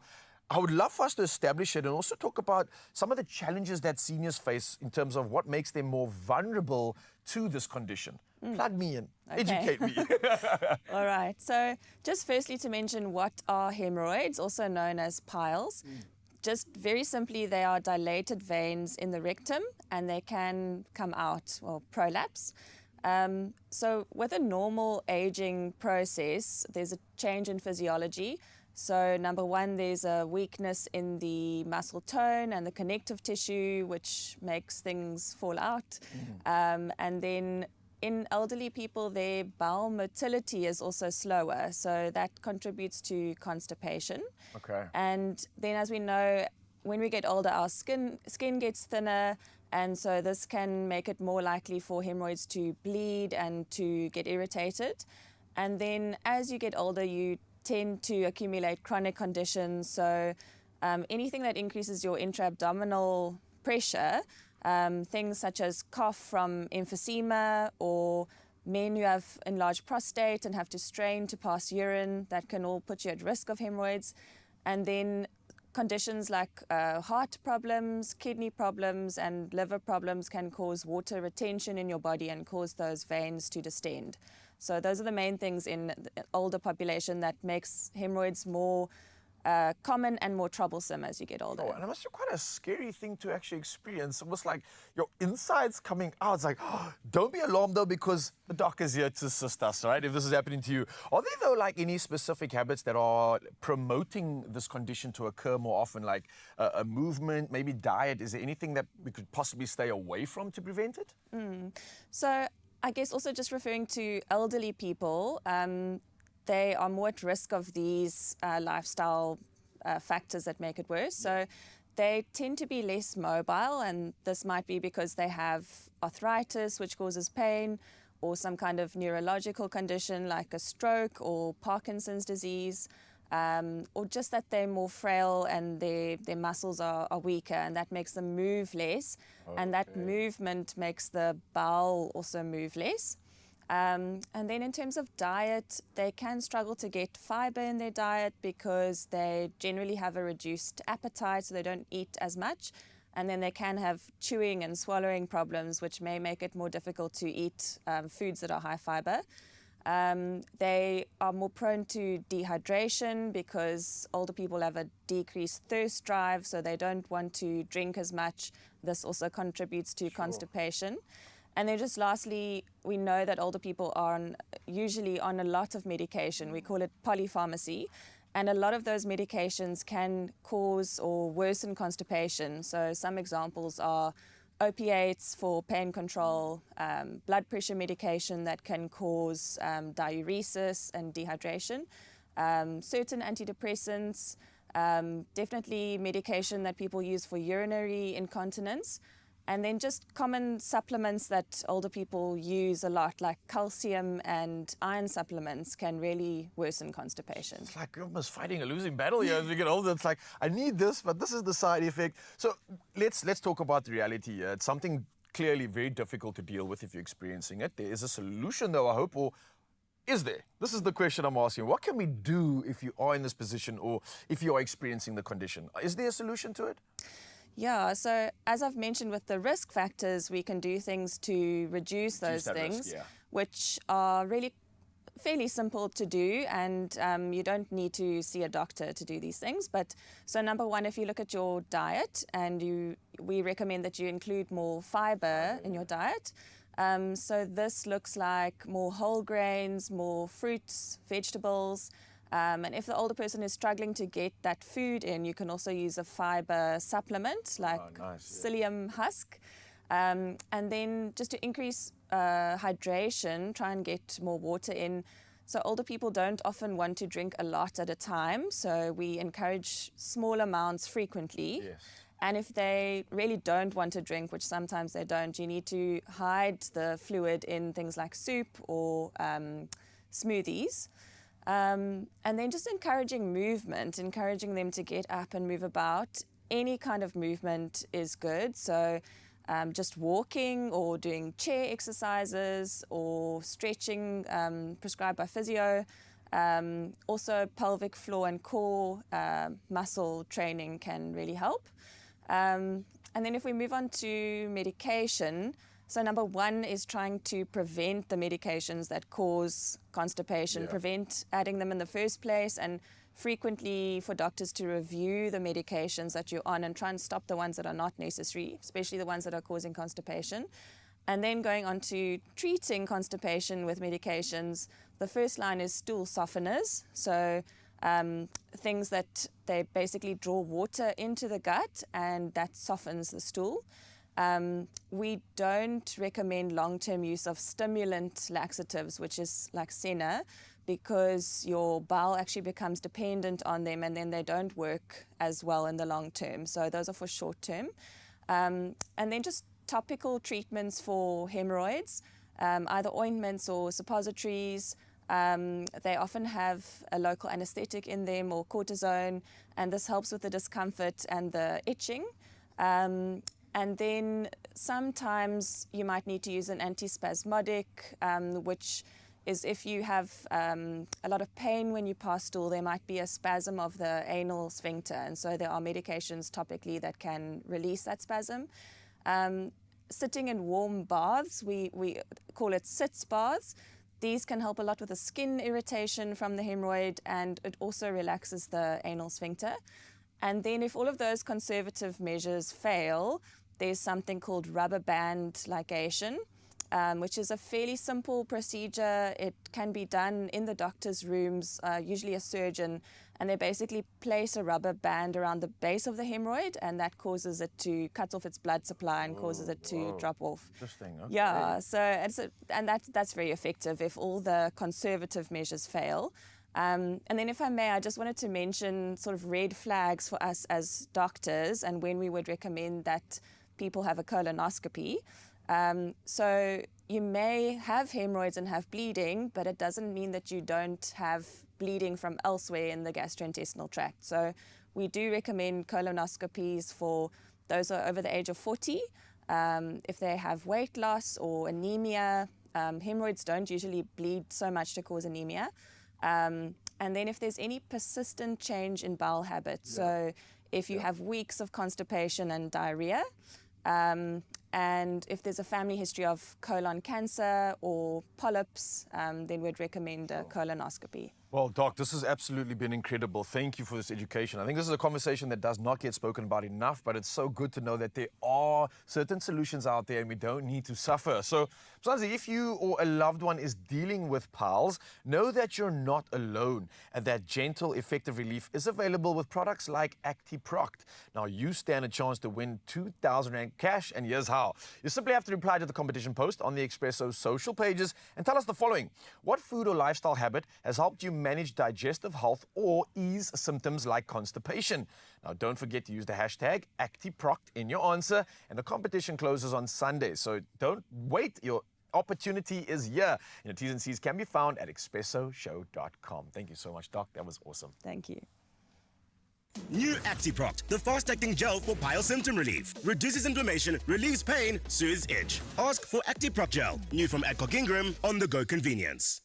C: I would love for us to establish it and also talk about some of the challenges that seniors face in terms of what makes them more vulnerable to this condition. Plug me in, educate me.
I: All right, so just firstly to mention what are hemorrhoids, also known as piles. Just very simply, they are dilated veins in the rectum and they can come out or prolapse. So with a normal aging process, there's a change in physiology. So number one, there's a weakness in the muscle tone and the connective tissue, which makes things fall out. And then in elderly people, their bowel motility is also slower. So that contributes to constipation.
C: Okay.
I: And then as we know, when we get older, our skin gets thinner. And so this can make it more likely for hemorrhoids to bleed and to get irritated. And then as you get older, you tend to accumulate chronic conditions. So anything that increases your intra-abdominal pressure, things such as cough from emphysema, or men who have enlarged prostate and have to strain to pass urine, that can all put you at risk of hemorrhoids. And then conditions like heart problems, kidney problems, and liver problems can cause water retention in your body and cause those veins to distend. So those are the main things in the older population that makes hemorrhoids more common and more troublesome as you get older.
C: Oh, and it must be quite a scary thing to actually experience. Almost like your insides coming out. It's like, oh, don't be alarmed though, because the doc is here to assist us, right? If this is happening to you. Are there though like any specific habits that are promoting this condition to occur more often, like a movement, maybe diet? Is there anything that we could possibly stay away from to prevent it?
I: So I guess also just referring to elderly people, they are more at risk of these lifestyle factors that make it worse. So they tend to be less mobile, and this might be because they have arthritis, which causes pain, or some kind of neurological condition like a stroke or Parkinson's disease, or just that they're more frail and their muscles are weaker, and that makes them move less. Okay. And that movement makes the bowel also move less. And then in terms of diet, they can struggle to get fiber in their diet because they generally have a reduced appetite, so they don't eat as much. And then they can have chewing and swallowing problems, which may make it more difficult to eat foods that are high fiber. They are more prone to dehydration because older people have a decreased thirst drive, so they don't want to drink as much. This also contributes to constipation. And then just lastly, we know that older people are usually on a lot of medication. We call it polypharmacy. And a lot of those medications can cause or worsen constipation. So some examples are opiates for pain control, blood pressure medication that can cause diuresis and dehydration, certain antidepressants, definitely medication that people use for urinary incontinence. And then just common supplements that older people use a lot, like calcium and iron supplements, can really worsen constipation.
C: It's like you're almost fighting a losing battle here as we get older. It's like, I need this, but this is the side effect. So let's talk about the reality here. It's something clearly very difficult to deal with if you're experiencing it. There is a solution though, I hope, or is there? This is the question I'm asking. What can we do if you are in this position or if you are experiencing the condition? Is there a solution to it?
I: Yeah, so as I've mentioned with the risk factors, we can do things to reduce those things, which are really fairly simple to do, and you don't need to see a doctor to do these things. But so number one, if you look at your diet, and we recommend that you include more fiber in your diet. So this looks like more whole grains, more fruits, vegetables, And if the older person is struggling to get that food in, you can also use a fiber supplement like psyllium husk. And then just to increase hydration, try and get more water in. So older people don't often want to drink a lot at a time, so we encourage small amounts frequently.
C: Yes.
I: And if they really don't want to drink, which sometimes they don't, you need to hide the fluid in things like soup or smoothies. And then just encouraging movement, encouraging them to get up and move about. Any kind of movement is good. So just walking or doing chair exercises or stretching prescribed by physio. Also pelvic floor and core muscle training can really help. And then if we move on to medication, so number one is trying to prevent the medications that cause constipation, prevent adding them in the first place, and frequently for doctors to review the medications that you're on and try and stop the ones that are not necessary, especially the ones that are causing constipation. And then going on to treating constipation with medications, the first line is stool softeners. So things that they basically draw water into the gut and that softens the stool. We don't recommend long-term use of stimulant laxatives, which is like senna, because your bowel actually becomes dependent on them and then they don't work as well in the long term. So those are for short term. And then just topical treatments for hemorrhoids, either ointments or suppositories. They often have a local anesthetic in them or cortisone, and this helps with the discomfort and the itching. And then sometimes you might need to use an antispasmodic, which is if you have a lot of pain when you pass stool, there might be a spasm of the anal sphincter. And so there are medications topically that can release that spasm. Sitting in warm baths, we call it sitz baths. These can help a lot with the skin irritation from the hemorrhoid, and it also relaxes the anal sphincter. And then if all of those conservative measures fail, there's something called rubber band ligation, which is a fairly simple procedure. It can be done in the doctor's rooms, usually a surgeon, and they basically place a rubber band around the base of the hemorrhoid, and that causes it to cut off its blood supply and causes it to drop off.
C: Interesting. Okay.
I: Yeah, so and that's very effective if all the conservative measures fail. And then if I may, I just wanted to mention sort of red flags for us as doctors and when we would recommend that people have a colonoscopy. So you may have hemorrhoids and have bleeding, but it doesn't mean that you don't have bleeding from elsewhere in the gastrointestinal tract. So we do recommend colonoscopies for those who are over the age of 40. If they have weight loss or anemia, hemorrhoids don't usually bleed so much to cause anemia. And then if there's any persistent change in bowel habits, so if you have weeks of constipation and diarrhea, and if there's a family history of colon cancer or polyps, then we'd recommend a colonoscopy.
C: Well, Doc, this has absolutely been incredible. Thank you for this education. I think this is a conversation that does not get spoken about enough, but it's so good to know that there are certain solutions out there and we don't need to suffer. So, Mzansi, if you or a loved one is dealing with piles, know that you're not alone and that gentle, effective relief is available with products like ActiProct. Now, you stand a chance to win 2,000 Rand cash, and here's how. You simply have to reply to the competition post on the Expresso social pages and tell us the following. What food or lifestyle habit has helped you manage digestive health or ease symptoms like constipation? Now, don't forget to use the hashtag ActiProct in your answer, and the competition closes on Sunday, so don't wait. Your opportunity is here. T's and C's can be found at expressoshow.com. Thank you so much, Doc. That was awesome.
I: Thank you.
J: New ActiProct, the fast-acting gel for pile symptom relief. Reduces inflammation, relieves pain, soothes itch. Ask for ActiProct gel. New from Adcock Ingram, on-the-go convenience.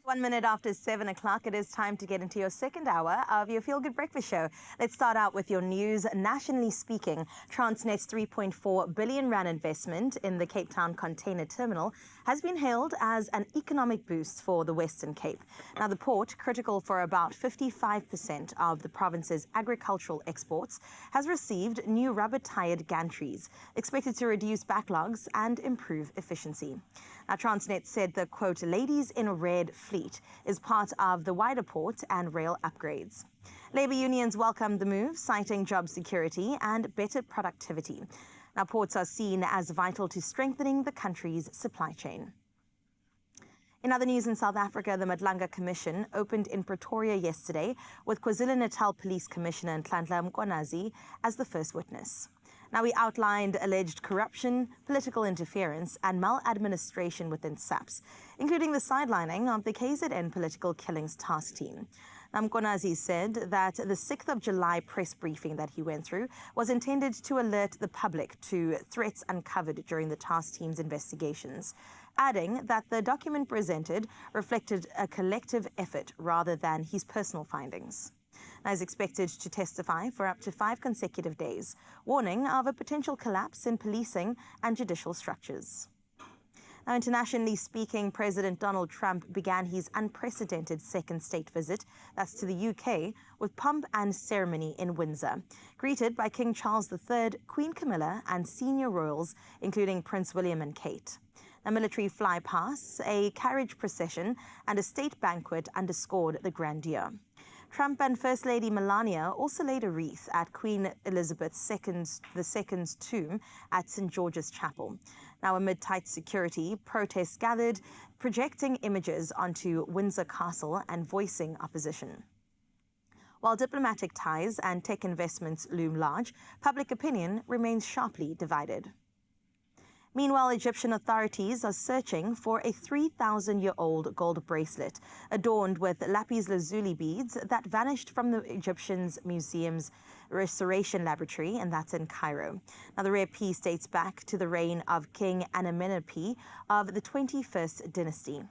B: 1 minute after 7 o'clock, it is time to get into your second hour of your Feel Good Breakfast Show. Let's start out with your news. Nationally speaking, Transnet's 3.4 billion rand investment in the Cape Town container terminal has been hailed as an economic boost for the Western Cape. Now, the port, critical for about 55% of the province's agricultural exports, has received new rubber-tired gantries, expected to reduce backlogs and improve efficiency. Now, Transnet said the, quote, ladies in red fleet fleet is part of the wider port and rail upgrades. Labour unions welcomed the move, citing job security and better productivity. Now, ports are seen as vital to strengthening the country's supply chain. In other news in South Africa, the Madlanga Commission opened in Pretoria yesterday with KwaZulu-Natal Police Commissioner Nhlanhla Mkhwanazi as the first witness. Now, he outlined alleged corruption, political interference and maladministration within SAPS, including the sidelining of the KZN Political Killings Task Team. Mkhwanazi said that the 6th of July press briefing that he went through was intended to alert the public to threats uncovered during the task team's investigations, adding that the document presented reflected a collective effort rather than his personal findings. Now, is expected to testify for up to 5 consecutive days, warning of a potential collapse in policing and judicial structures. Now, internationally speaking, President Donald Trump began his unprecedented second state visit, that's to the UK, with pomp and ceremony in Windsor, greeted by King Charles III, Queen Camilla, and senior royals, including Prince William and Kate. A military flypast, a carriage procession, and a state banquet underscored the grandeur. Trump and First Lady Melania also laid a wreath at Queen Elizabeth II's tomb at St. George's Chapel. Now, amid tight security, protests gathered, projecting images onto Windsor Castle and voicing opposition. While diplomatic ties and tech investments loom large, public opinion remains sharply divided. Meanwhile, Egyptian authorities are searching for a 3,000-year-old gold bracelet adorned with lapis lazuli beads that vanished from the Egyptian Museum's Restoration Laboratory, and that's in Cairo. Now, the rare piece dates back to the reign of King Amenemope of the 21st dynasty.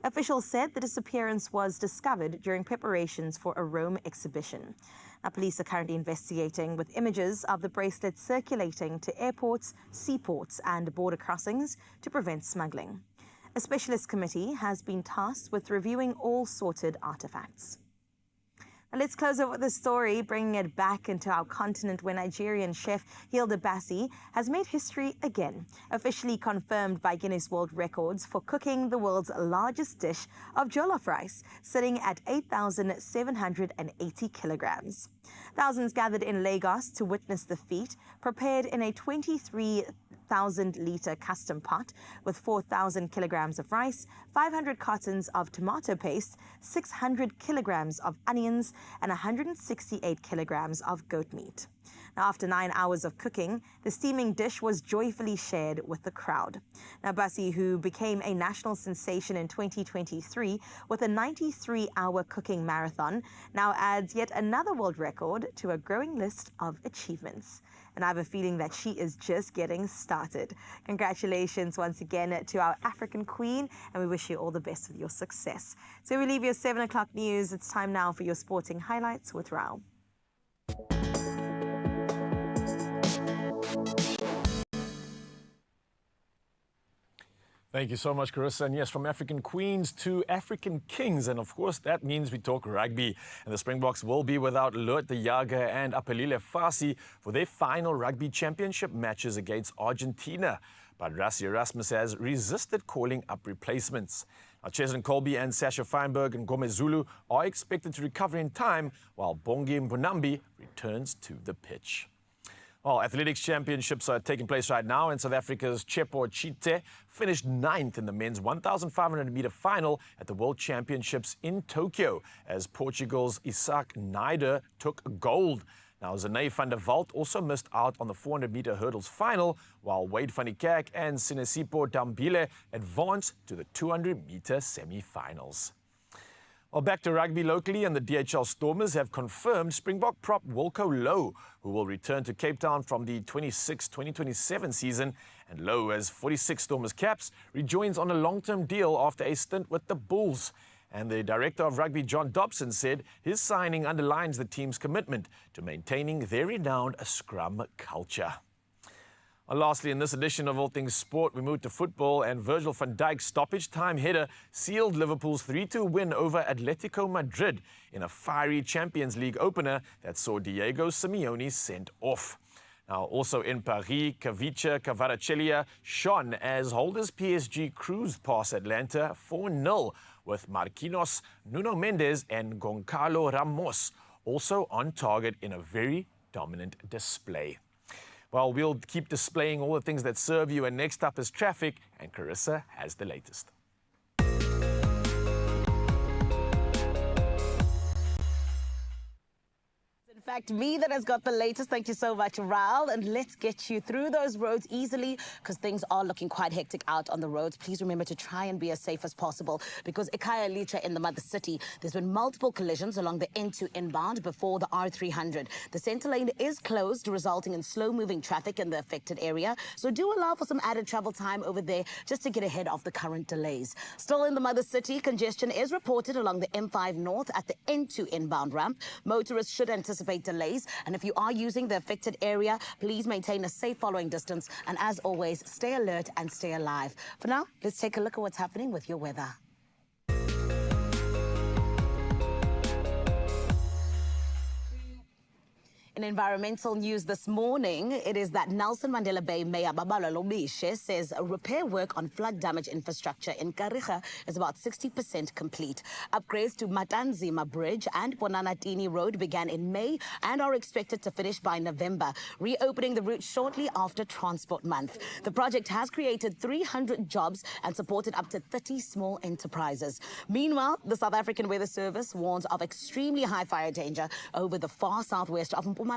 B: Officials said the disappearance was discovered during preparations for a Rome exhibition. Now, police are currently investigating, with images of the bracelet circulating to airports, seaports and border crossings to prevent smuggling. A specialist committee has been tasked with reviewing all sorted artifacts. Now, let's close up with the story, bringing it back into our continent, where Nigerian chef Hilda Bassi has made history again, officially confirmed by Guinness World Records for cooking the world's largest dish of jollof rice, sitting at 8,780 kilograms. Thousands gathered in Lagos to witness the feat, prepared in a 23,000-litre custom pot with 4,000 kilograms of rice, 500 cartons of tomato paste, 600 kilograms of onions, and 168 kilograms of goat meat. Now, after 9 hours of cooking, the steaming dish was joyfully shared with the crowd. Now, Bassi, who became a national sensation in 2023 with a 93-hour cooking marathon, now adds yet another world record to a growing list of achievements. And I have a feeling that she is just getting started. Congratulations once again to our African queen, and we wish you all the best with your success. So we leave your 7 o'clock news. It's time now for your sporting highlights with Rao.
C: Thank you so much, Carissa. And yes, from African queens to African kings. And of course, that means we talk rugby. And the Springboks will be without Lotto Jager and Apelile Fasi for their final rugby championship matches against Argentina. But Rassie Erasmus has resisted calling up replacements. Now, Cheslin Colby and Sasha Feinberg and Gomez Zulu are expected to recover in time, while Bongi Mbonambi returns to the pitch. Well, athletics championships are taking place right now, and South Africa's Chepo Chite finished 9th in the men's 1,500-meter final at the World Championships in Tokyo, as Portugal's Isaac Neider took gold. Now, Zane van der Walt also missed out on the 400-meter hurdles final, while Wade van Niekerk and Sinesipo Dambile advanced to the 200-meter semi-finals. Well, back to rugby locally, and the DHL Stormers have confirmed Springbok prop Wilco Low, who will return to Cape Town from the 26-2027 season. And Low, as 46 Stormers caps, rejoins on a long-term deal after a stint with the Bulls. And the director of rugby, John Dobson, said his signing underlines the team's commitment to maintaining their renowned scrum culture. Well, lastly, in this edition of All Things Sport, we move to football, and Virgil van Dijk's stoppage-time header sealed Liverpool's 3-2 win over Atletico Madrid in a fiery Champions League opener that saw Diego Simeone sent off. Now, also in Paris, Kavica Kvaratskhelia shone as holders PSG cruised past Atlanta 4-0, with Marquinhos, Nuno Mendes and Goncalo Ramos also on target in a very dominant display. Well, we'll keep displaying all the things that serve you, and next up is traffic, and Carissa has the latest.
D: In fact, me that has got the latest. Thank you so much, Raul. And let's get you through those roads easily, because things are looking quite hectic out on the roads. Please remember to try and be as safe as possible, because Ekaya Litra in the mother city, there's been multiple collisions along the N2 inbound before the R300. The centre lane is closed, resulting in slow-moving traffic in the affected area. So do allow for some added travel time over there just to get ahead of the current delays. Still in the mother city, congestion is reported along the M5 North at the N2 inbound ramp. Motorists should anticipate delays, and if you are using the affected area, please maintain a safe following distance, and as always, stay alert and stay alive. For now, let's take a look at what's happening with your weather. In environmental news this morning, it is that Nelson Mandela Bay Mayor Babala Lobishe says repair work on flood-damaged infrastructure in Kariga is about 60% complete. Upgrades to Matanzima Bridge and Bonanatini Road began in May and are expected to finish by November, reopening the route shortly after Transport Month. The project has created 300 jobs and supported up to 30 small enterprises. Meanwhile, the South African Weather Service warns of extremely high fire danger over the far southwest of Mpumalanga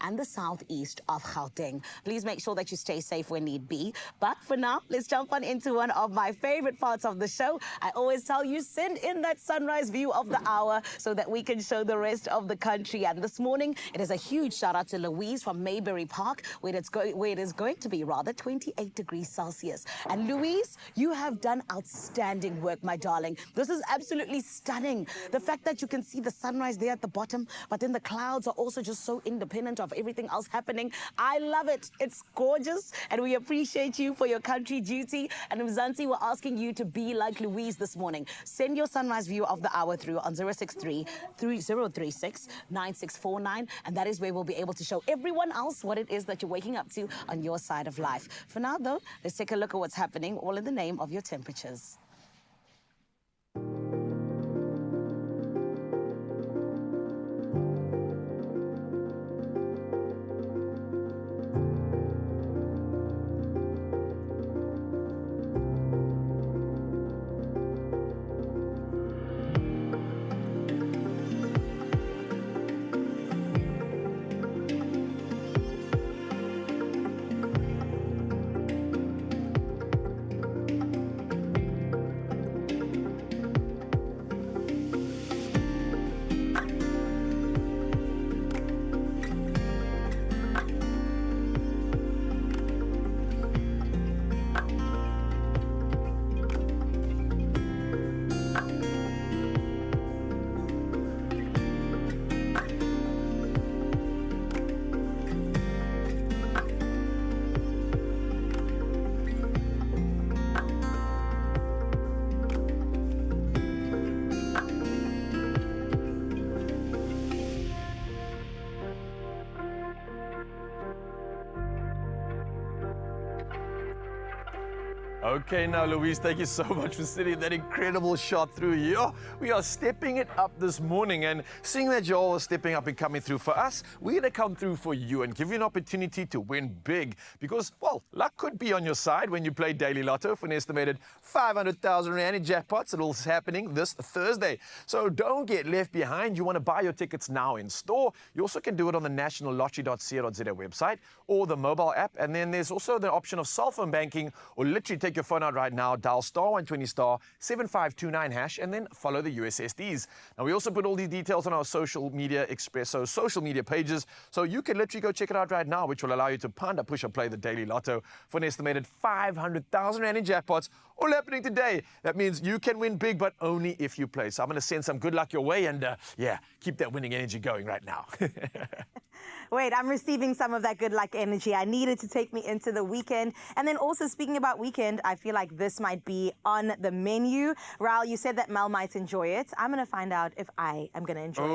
D: and the southeast of Gauteng. Please make sure that you stay safe when need be. But for now, let's jump on into one of my favorite parts of the show. I always tell you, send in that sunrise view of the hour so that we can show the rest of the country. And this morning, it is a huge shout out to Louise from Mayberry Park, where it is going to be 28 degrees Celsius. And Louise, you have done outstanding work, my darling. This is absolutely stunning. The fact that you can see the sunrise there at the bottom, but then the clouds are also just so independent of everything else happening. I love it. It's gorgeous, and we appreciate you for your country duty. And Mzansi, we're asking you to be like Louise this morning. Send your sunrise view of the hour through on 063-3036-9649, and that is where we'll be able to show everyone else what it is that you're waking up to on your side of life. For now, though, let's take a look at what's happening, all in the name of your temperatures.
C: Okay, now, Louise, thank you so much for sending that incredible shot through here. We are stepping it up this morning, and seeing that you're all stepping up and coming through for us, we're going to come through for you and give you an opportunity to win big, because, well, luck could be on your side when you play Daily Lotto for an estimated 500,000 Rand in jackpots. It all happening this Thursday. So don't get left behind. You want to buy your tickets now in store. You also can do it on the nationallottery.co.za website or the mobile app. And then there's also the option of cell phone banking, or literally take your phone out right now, dial *120*7529# and then follow the USSDs. Now, we also put all these details on our social media, Expresso social media pages, so you can literally go check it out right now, which will allow you to panda, push, or play the Daily Lotto for an estimated 500,000 Rand in jackpots, all happening today. That means you can win big, but only if you play. So I'm going to send some good luck your way, and yeah, keep that winning energy going right now.
B: Wait, I'm receiving some of that good luck energy. I needed to take me into the weekend. And then also speaking about weekend, I feel like this might be on the menu. Raul, you said that Mel might enjoy it. I'm going to find out if I am going to enjoy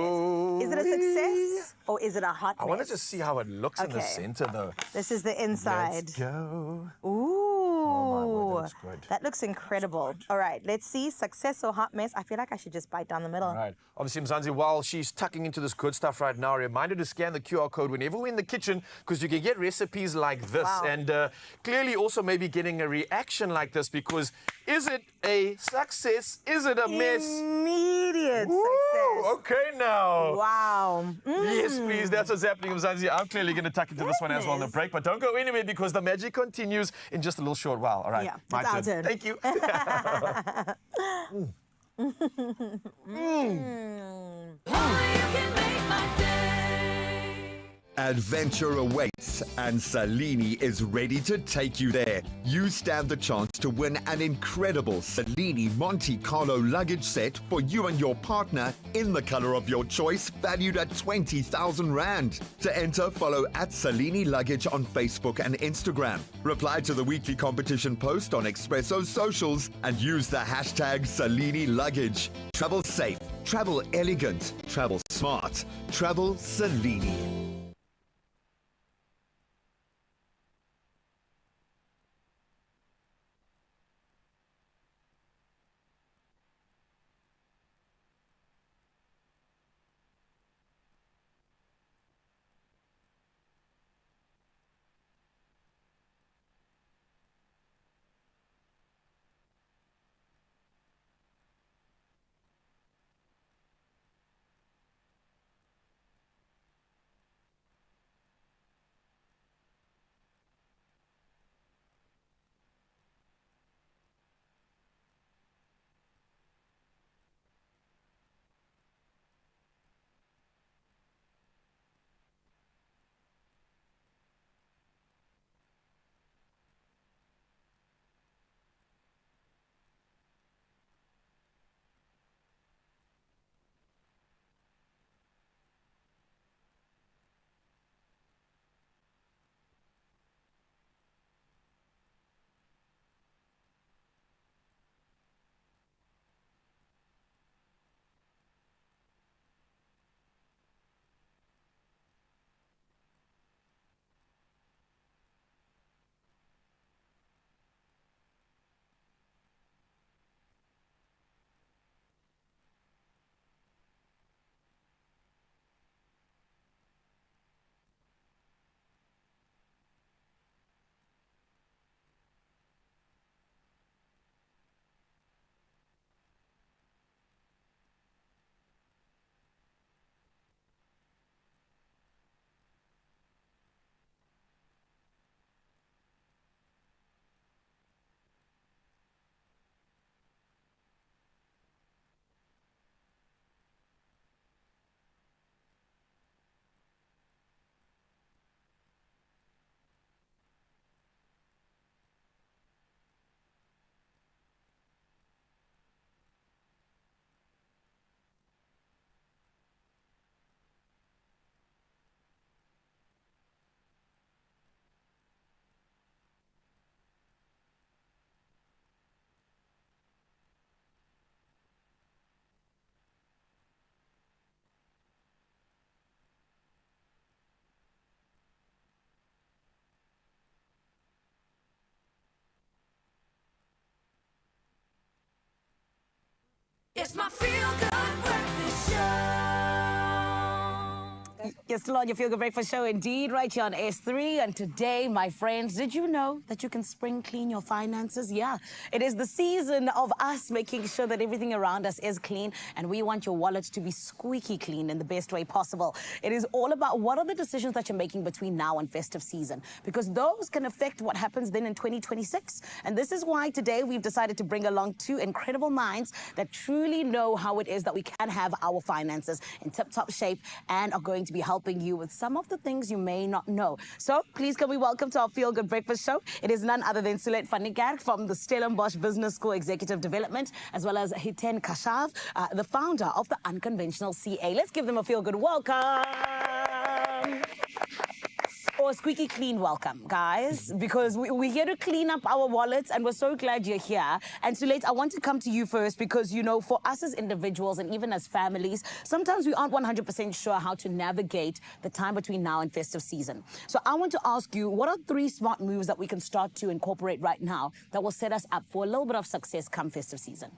B: it. Is it a success or is it a hot mess?
C: I want to just see how it looks in the center, though.
B: This is the inside.
C: Let's go.
B: Ooh.
C: Oh, my word, that looks good.
B: That looks incredible. All right, let's see. Success or hot mess? I feel like I should just bite down the middle.
C: All right. Obviously, Mzansi, while she's tucking into this good stuff right now, a reminder to scan the QR code whenever we're in the kitchen, because you can get recipes like this.
B: Wow.
C: And clearly also maybe getting a reaction like this, because is it a success? Is it a mess?
B: Immediate
C: Woo,
B: success.
C: okay now.
B: Wow.
C: Yes, please. That's what's happening, Mzansi. I'm clearly going to tuck into this one as well on the
B: Goodness.
C: break. But don't go anywhere, because the magic continues in just a little short while. All right.
B: Yeah,
C: My
B: it's our
C: turn.
B: turn.
C: Thank you.
K: Adventure awaits, and Salini is ready to take you there. You stand the chance to win an incredible Salini Monte Carlo luggage set for you and your partner in the color of your choice, valued at 20,000 Rand. To enter, follow at Salini Luggage on Facebook and Instagram. Reply to the weekly competition post on Expresso socials and use the hashtag Salini Luggage. Travel safe, travel elegant, travel smart, travel Salini.
A: It's my feel-good breakfast show.
D: You're still on your Feel Good Breakfast show, indeed, right here on S3. And today, my friends, did you know that you can spring clean your finances? Yeah, it is the season of us making sure that everything around us is clean, and we want your wallet to be squeaky clean in the best way possible. It is all about what are the decisions that you're making between now and festive season, because those can affect what happens then in 2026. And this is why today we've decided to bring along two incredible minds that truly know how it is that we can have our finances in tip-top shape and are going to be helping you with some of the things you may not know. So please can we welcome to our Feel Good Breakfast show. It is none other than Sulet van Niekerk from the Stellenbosch Business School Executive Development, as well as Hiten Kashav, the founder of the Unconventional CA. Let's give them a feel good welcome. or a squeaky clean welcome, guys, because we're here to clean up our wallets, and we're so glad you're here. And Sulate, I want to come to you first because, you know, for us as individuals and even as families, sometimes we aren't 100% sure how to navigate the time between now and festive season. So I want to ask you, what are 3 smart moves that we can start to incorporate right now that will set us up for a little bit of success come festive season?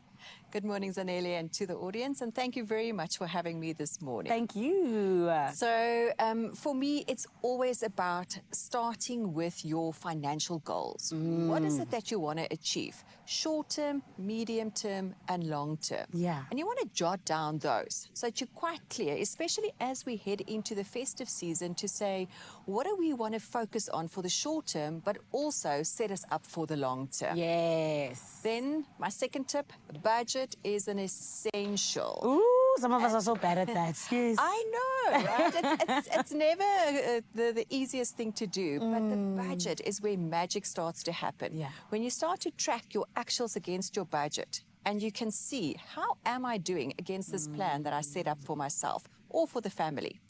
L: Good morning, Zanele, and to the audience, and thank you very much for having me this morning.
D: Thank you.
L: So, for me, it's always about starting with your financial goals. What is it that you want to achieve? Short term, medium term, and long term.
D: Yeah.
L: And you want to jot down those so that you're quite clear, especially as we head into the festive season, to say, what do we want to focus on for the short term, but also set us up for the long term?
D: Yes.
L: Then, my second tip, budget is an essential.
D: Ooh, some of us are so bad at that. Yes.
L: I know, right? It's never the easiest thing to do, but the budget is where magic starts to happen.
D: Yeah.
L: When you start to track your actuals against your budget, and you can see, how am I doing against this plan that I set up for myself or for the family?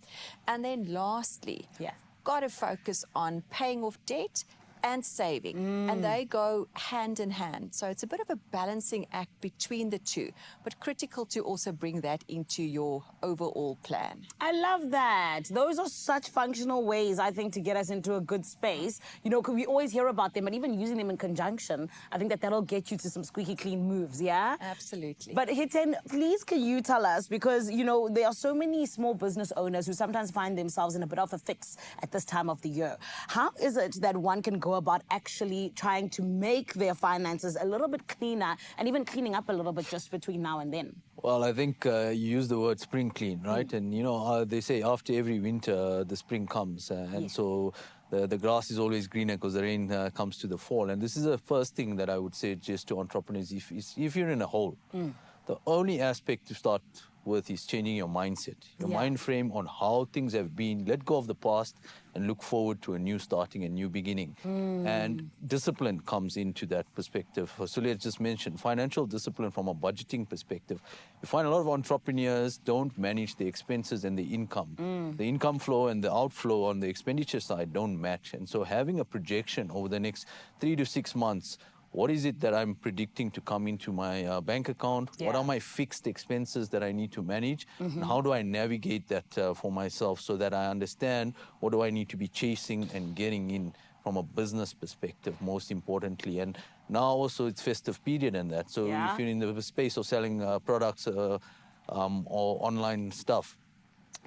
L: And then lastly, got to focus on paying off debt and saving, and they go hand in hand. So it's a bit of a balancing act between the two, but critical to also bring that into your overall plan.
D: I love that. Those are such functional ways, I think, to get us into a good space. You know, 'cause we always hear about them, and even using them in conjunction, I think that'll get you to some squeaky clean moves, yeah?
L: Absolutely.
D: But Hiten, please can you tell us, because, you know, there are so many small business owners who sometimes find themselves in a bit of a fix at this time of the year. How is it that one can go about actually trying to make their finances a little bit cleaner and even cleaning up a little bit just between now and then?
M: Well, I think you use the word spring clean, right? And, you know, they say after every winter, the spring comes. And so the grass is always greener because the rain comes to the fall. And this is the first thing that I would say just to entrepreneurs. If you're in a hole, the only aspect to start with is changing your mindset, your mind frame on how things have been. Let go of the past and look forward to a new starting, a new beginning. And discipline comes into that perspective. So let's just mention financial discipline from a budgeting perspective. You find a lot of entrepreneurs don't manage the expenses and the income. The income flow and the outflow on the expenditure side don't match. And so having a projection over the next 3 to 6 months, what is it that I'm predicting to come into my bank account? What are my fixed expenses that I need to manage? And how do I navigate that for myself so that I understand what do I need to be chasing and getting in from a business perspective, most importantly. And now also it's festive period and that. So if you're in the space of selling products or online stuff,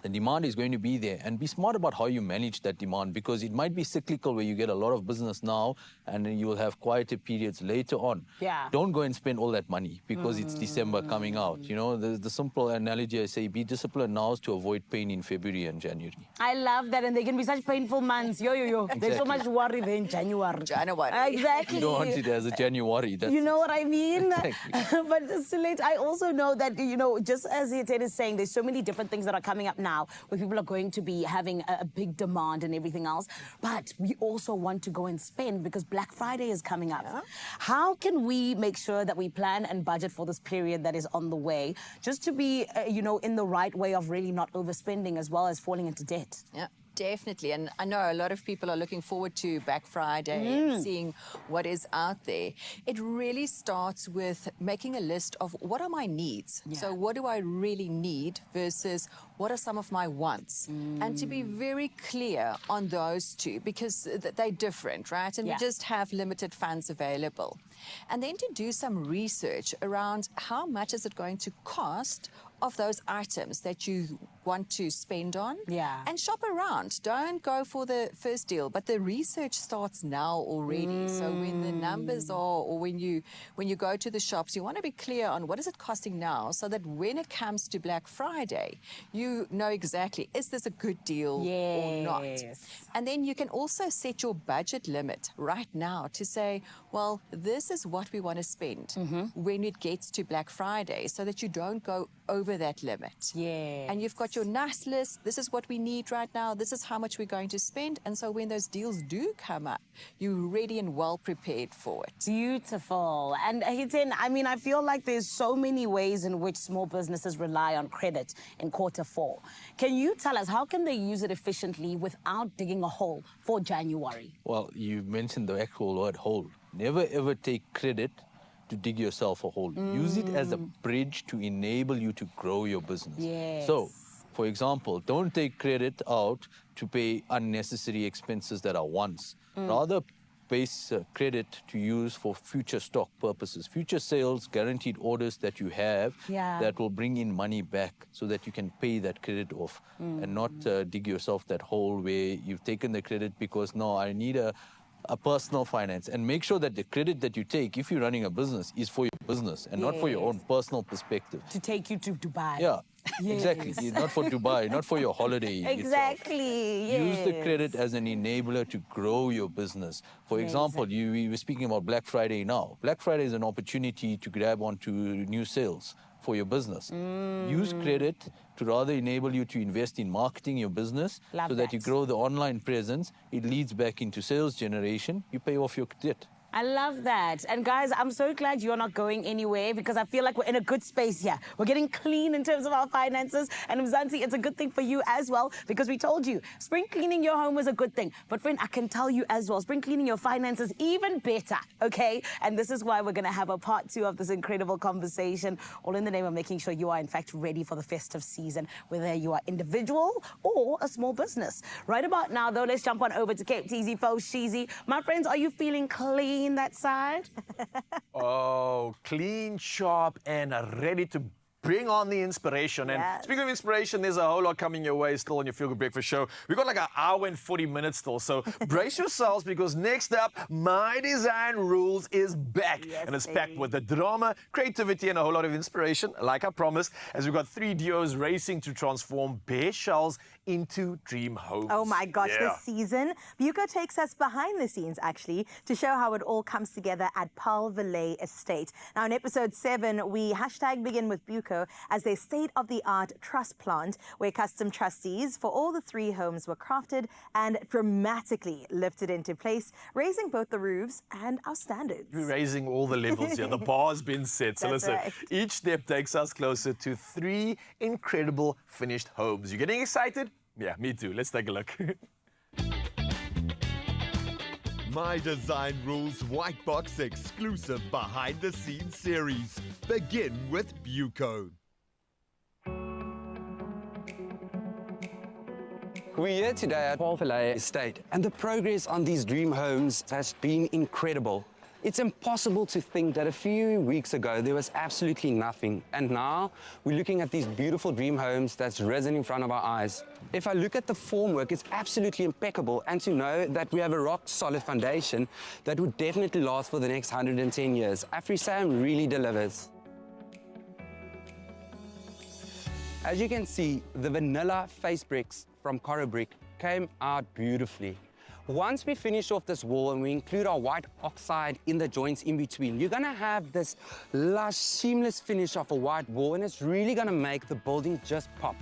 M: the demand is going to be there, and be smart about how you manage that demand, because it might be cyclical where you get a lot of business now and then you will have quieter periods later on. Don't go and spend all that money because it's December coming out. You know, the simple analogy I say, be disciplined now to avoid pain in February and January.
D: I love that, and they can be such painful months. There's so much worry there in January. Exactly.
M: You don't want it as a January.
D: You know what I mean?
M: Exactly.
D: But Sulate, I also know that, you know, just as Hiten is saying, there's so many different things that are coming up now where people are going to be having a big demand and everything else. But we also want to go and spend because Black Friday is coming up. How can we make sure that we plan and budget for this period that is on the way, just to be, you know, in the right way of really not overspending as well as falling into debt?
L: Yeah. Definitely, and I know a lot of people are looking forward to Black Friday and seeing what is out there. It really starts with making a list of what are my needs. So what do I really need versus what are some of my wants? And to be very clear on those two, because they're different, right? And we just have limited funds available. And then to do some research around how much is it going to cost of those items that you want to spend on, and shop around. Don't go for the first deal, but the research starts now already. So when the numbers are, or when you go to the shops, you want to be clear on what is it costing now, so that when it comes to Black Friday, you know exactly, is this a good deal or not? And then you can also set your budget limit right now to say, well, this is what we want to spend when it gets to Black Friday, so that you don't go over that limit. And you've got got your nice list. This is what we need right now. This is how much we're going to spend. And so when those deals do come up, you're ready and well prepared for it.
D: Beautiful. And Hiten, I mean, I feel like there's so many ways in which small businesses rely on credit in Q4. Can you tell us, how can they use it efficiently without digging a hole for January?
M: Well, you mentioned the actual word hole. Never ever take credit to dig yourself a hole. Use it as a bridge to enable you to grow your business.
D: Yes.
M: So, for example, don't take credit out to pay unnecessary expenses that are wants. Rather, base credit to use for future stock purposes, future sales, guaranteed orders that you have that will bring in money back so that you can pay that credit off and not dig yourself that hole where you've taken the credit because, no, I need a personal finance. And make sure that the credit that you take, if you're running a business, is for your business and not for your own personal perspective.
D: To take you to Dubai.
M: Yeah, exactly. Not for Dubai, not for your holiday.
D: Exactly,
M: itself. Use the credit as an enabler to grow your business. For example, we were speaking about Black Friday now. Black Friday is an opportunity to grab onto new sales for your business. Use credit to rather enable you to invest in marketing your business so that you grow the online presence. It leads back into sales generation. You pay off your debt.
D: I love that. And guys, I'm so glad you're not going anywhere because I feel like we're in a good space here. We're getting clean in terms of our finances. And Mzansi, it's a good thing for you as well because we told you spring cleaning your home was a good thing. But friend, I can tell you as well, spring cleaning your finances even better, okay? And this is why we're going to have a part 2 of this incredible conversation, all in the name of making sure you are in fact ready for the festive season, whether you are individual or a small business. Right about now, though, let's jump on over to Cape TZ Fo Sheezy. My friends, are you feeling clean that side?
C: Oh, clean, sharp, and ready to bring on the inspiration. And speaking of inspiration, there's a whole lot coming your way still on your Feel Good Breakfast show. We've got like an hour and 40 minutes still, so brace yourselves because next up, My Design Rules is back. And it's packed with the drama, creativity, and a whole lot of inspiration, like I promised, as we've got 3 duos racing to transform bare shells into dream homes.
B: Oh my gosh, this season, Buco takes us behind the scenes, actually, to show how it all comes together at Paarl Valley Estate. Now, in episode 7, we #begin with Buco as their state-of-the-art truss plant, where custom trusses for all the 3 homes were crafted and dramatically lifted into place, raising both the roofs and our standards.
C: We're raising all the levels here. The bar's been set. So
B: That's
C: listen,
B: right.
C: each step takes us closer to 3 incredible finished homes. You getting excited? Yeah, me too. Let's take a look.
K: My Design Rules White Box exclusive behind the scenes series. Begin with Buco.
N: We're here today at Paarl Valley Estate, and the progress on these dream homes has been incredible. It's impossible to think that a few weeks ago there was absolutely nothing, and now we're looking at these beautiful dream homes that's risen in front of our eyes. If I look at the formwork, it's absolutely impeccable, and to know that we have a rock-solid foundation that would definitely last for the next 110 years. AfriSam really delivers. As you can see, the vanilla face bricks from Coro Brick came out beautifully. Once we finish off this wall and we include our white oxide in the joints in between, you're gonna have this lush, seamless finish of a white wall, and it's really gonna make the building just pop.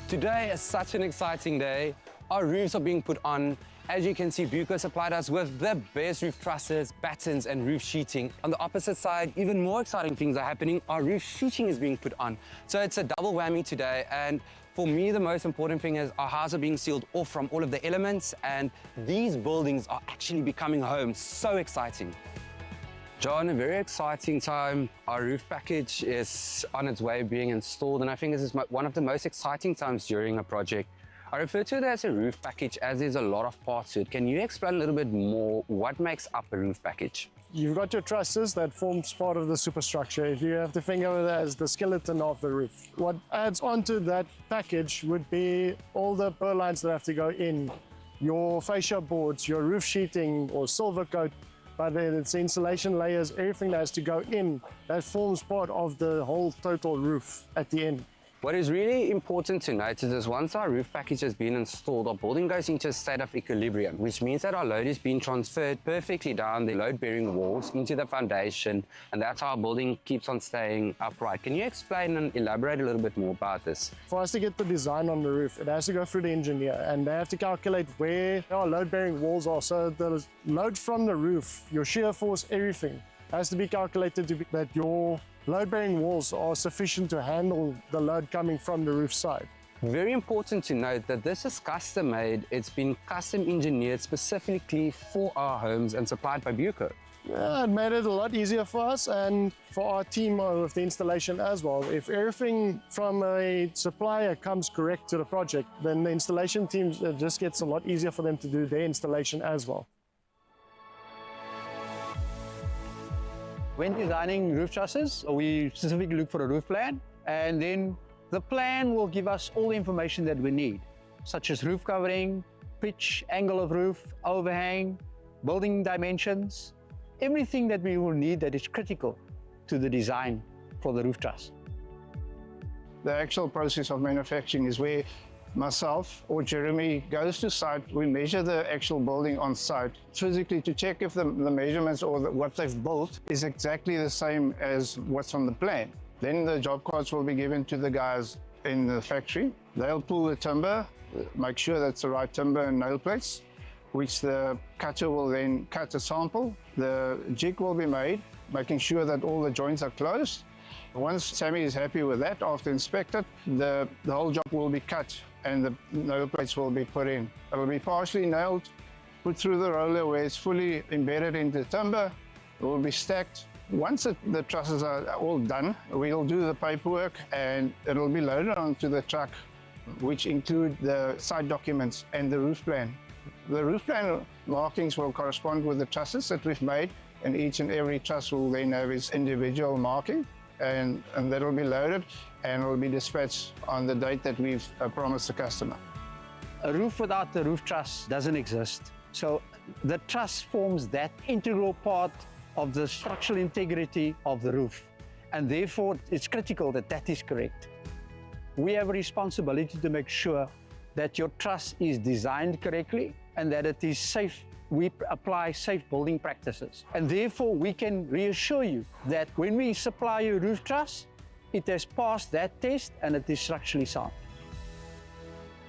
N: Today is such an exciting day. Our roofs are being put on. As you can see, Buco supplied us with the best roof trusses, battens, and roof sheeting. On the opposite side, even more exciting things are happening. Our roof sheeting is being put on. So it's a double whammy today, and for me, the most important thing is our houses are being sealed off from all of the elements, and these buildings are actually becoming homes. So exciting. John, a very exciting time. Our roof package is on its way being installed, and I think this is one of the most exciting times during a project. I refer to it as a roof package as there's a lot of parts to it. Can you explain a little bit more what makes up a roof package?
O: You've got your trusses that forms part of the superstructure. If you have to think of it as the skeleton of the roof. What adds onto that package would be all the purlines that have to go in, your fascia boards, your roof sheeting or silver coat, but then it's insulation layers, everything that has to go in, that forms part of the whole total roof at the end.
N: What is really important to notice is once our roof package has been installed, our building goes into a state of equilibrium, which means that our load is being transferred perfectly down the load-bearing walls into the foundation, and that's how our building keeps on staying upright. Can you explain and elaborate a little bit more about this?
O: For us to get the design on the roof, it has to go through the engineer, and they have to calculate where our load-bearing walls are. So the load from the roof, your shear force, everything has to be calculated to be that your load-bearing walls are sufficient to handle the load coming from the roof side.
N: Very important to note that this is custom made. It's been custom engineered specifically for our homes and supplied by Buco.
O: Yeah, it made it a lot easier for us and for our team with the installation as well. If everything from a supplier comes correct to the project, then the installation team just gets a lot easier for them to do their installation as well.
P: When designing roof trusses, we specifically look for a roof plan, and then the plan will give us all the information that we need, such as roof covering, pitch, angle of roof, overhang, building dimensions, everything that we will need that is critical to the design for the roof truss.
Q: The actual process of manufacturing is where myself or Jeremy goes to site. We measure the actual building on site physically to check if the measurements or what they've built is exactly the same as what's on the plan. Then the job cards will be given to the guys in the factory. They'll pull the timber, make sure that's the right timber and nail plates, which the cutter will then cut a sample. The jig will be made, making sure that all the joints are closed. Once Sammy is happy with that, after inspected, the whole job will be cut and the nail plates will be put in. It'll be partially nailed, put through the roller where it's fully embedded into the timber. It will be stacked. Once the trusses are all done, we'll do the paperwork and it'll be loaded onto the truck, which include the site documents and the roof plan. The roof plan markings will correspond with the trusses that we've made, and each and every truss will then have its individual marking. And that will be loaded and will be dispatched on the date that we've promised the customer.
P: A roof without the roof truss doesn't exist. So the truss forms that integral part of the structural integrity of the roof. And therefore, it's critical that that is correct. We have a responsibility to make sure that your truss is designed correctly and that it is safe. We apply safe building practices. And therefore, we can reassure you that when we supply you a roof truss, it has passed that test and it is structurally sound.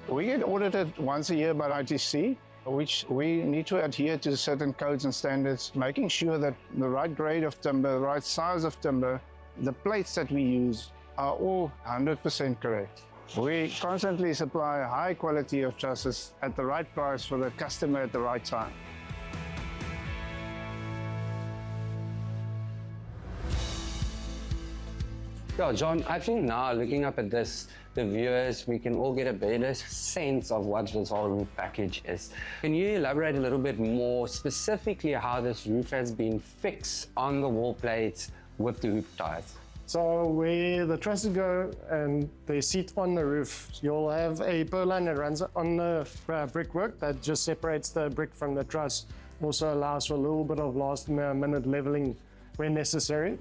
Q: We get audited once a year by ITC, which we need to adhere to certain codes and standards, making sure that the right grade of timber, the right size of timber, the plates that we use are all 100% correct. We constantly supply a high quality of trusses at the right price for the customer at the right time.
N: Yeah, John, I think now looking up at this, the viewers, we can all get a better sense of what this whole roof package is. Can you elaborate a little bit more specifically how this roof has been fixed on the wall plates with the roof ties?
O: So where the trusses go and they sit on the roof, you'll have a purline that runs on the brickwork that just separates the brick from the truss. Also allows for a little bit of last minute leveling when necessary.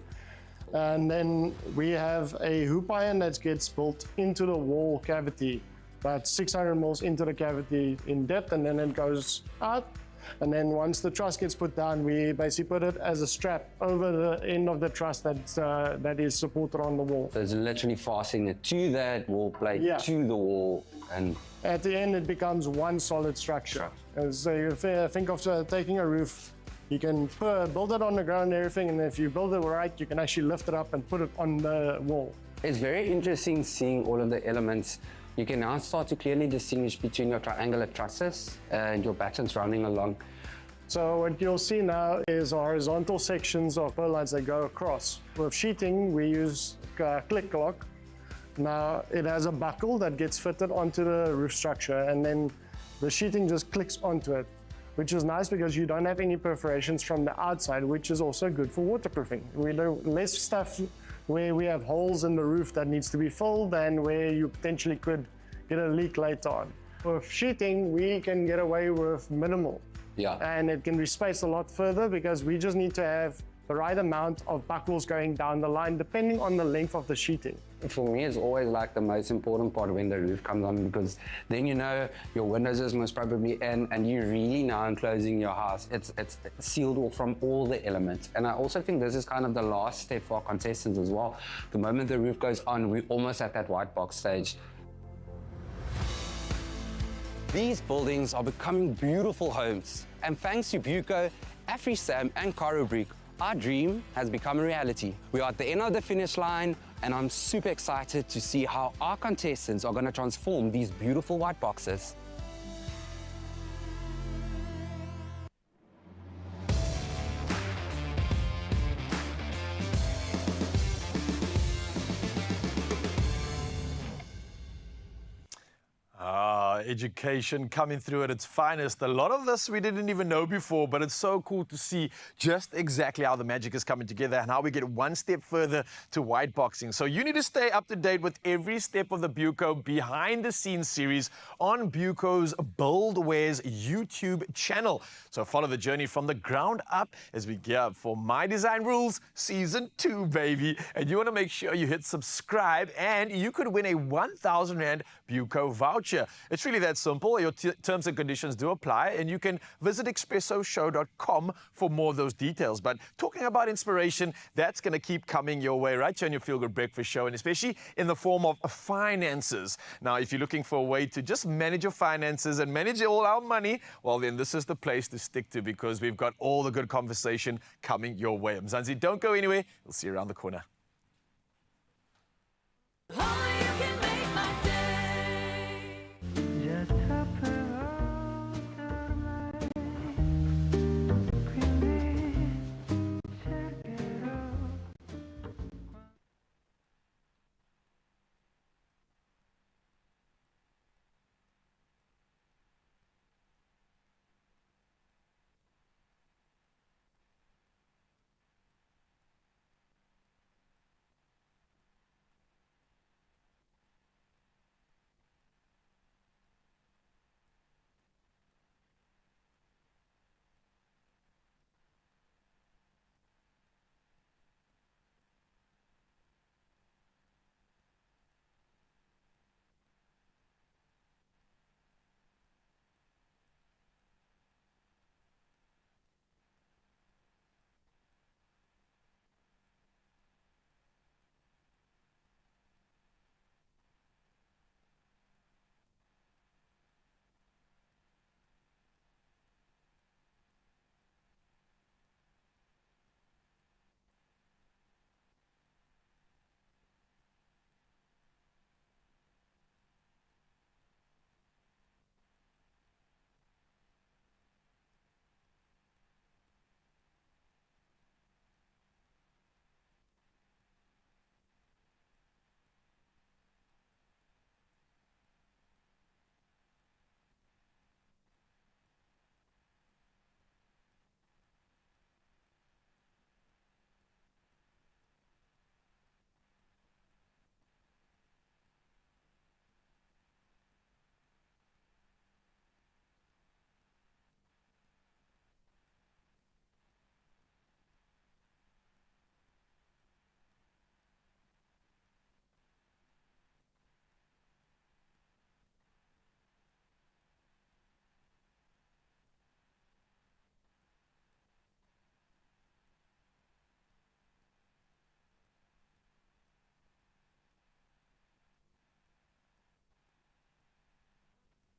O: And then we have a hoop iron that gets built into the wall cavity, about 600 mils into the cavity in depth, and then it goes out. And then once the truss gets put down, we basically put it as a strap over the end of the truss that is supported on the wall.
N: So it's literally fastening it to that wall plate, to the wall, and
O: at the end it becomes one solid structure. So you think of taking a roof, you can build it on the ground and everything, and if you build it right, you can actually lift it up and put it on the wall.
N: It's very interesting seeing all of the elements. You can now start to clearly distinguish between your triangular trusses and your battens running along.
O: So what you'll see now is horizontal sections of purlines that go across. With sheeting, we use click lock. Now it has a buckle that gets fitted onto the roof structure, and then the sheeting just clicks onto it, which is nice because you don't have any perforations from the outside, which is also good for waterproofing. We do less stuff where we have holes in the roof that needs to be filled and where you potentially could get a leak later on. With sheeting, we can get away with minimal.
N: Yeah.
O: And it can be spaced a lot further because we just need to have the right amount of buckles going down the line, depending on the length of the sheeting.
N: For me, it's always like the most important part when the roof comes on, because then you know your windows is most probably in, and you really now enclosing your house. It's sealed off from all the elements. And I also think this is kind of the last step for our contestants as well. The moment the roof goes on, we're almost at that white box stage. These buildings are becoming beautiful homes. And thanks to Buco, AfriSam and Caro Brick, our dream has become a reality. We are at the end of the finish line, and I'm super excited to see how our contestants are going to transform these beautiful white boxes.
C: Education coming through at its finest. A lot of this we didn't even know before, but it's so cool to see just exactly how the magic is coming together and how we get one step further to white boxing. So you need to stay up to date with every step of the Buco behind the scenes series on Buco's Buildwares YouTube channel. So follow the journey from the ground up as we gear up for My Design Rules Season 2, baby. And you want to make sure you hit subscribe, and you could win a 1,000 Rand Buco voucher. It's really that simple. Your terms and conditions do apply, and you can visit expressoshow.com for more of those details. But talking about inspiration, that's going to keep coming your way right here on your Feel Good Breakfast Show, and especially in the form of finances. Now, if you're looking for a way to just manage your finances and manage all our money, well, then this is the place to stick to, because we've got all the good conversation coming your way. Mzansi, don't go anywhere. We'll see you around the corner.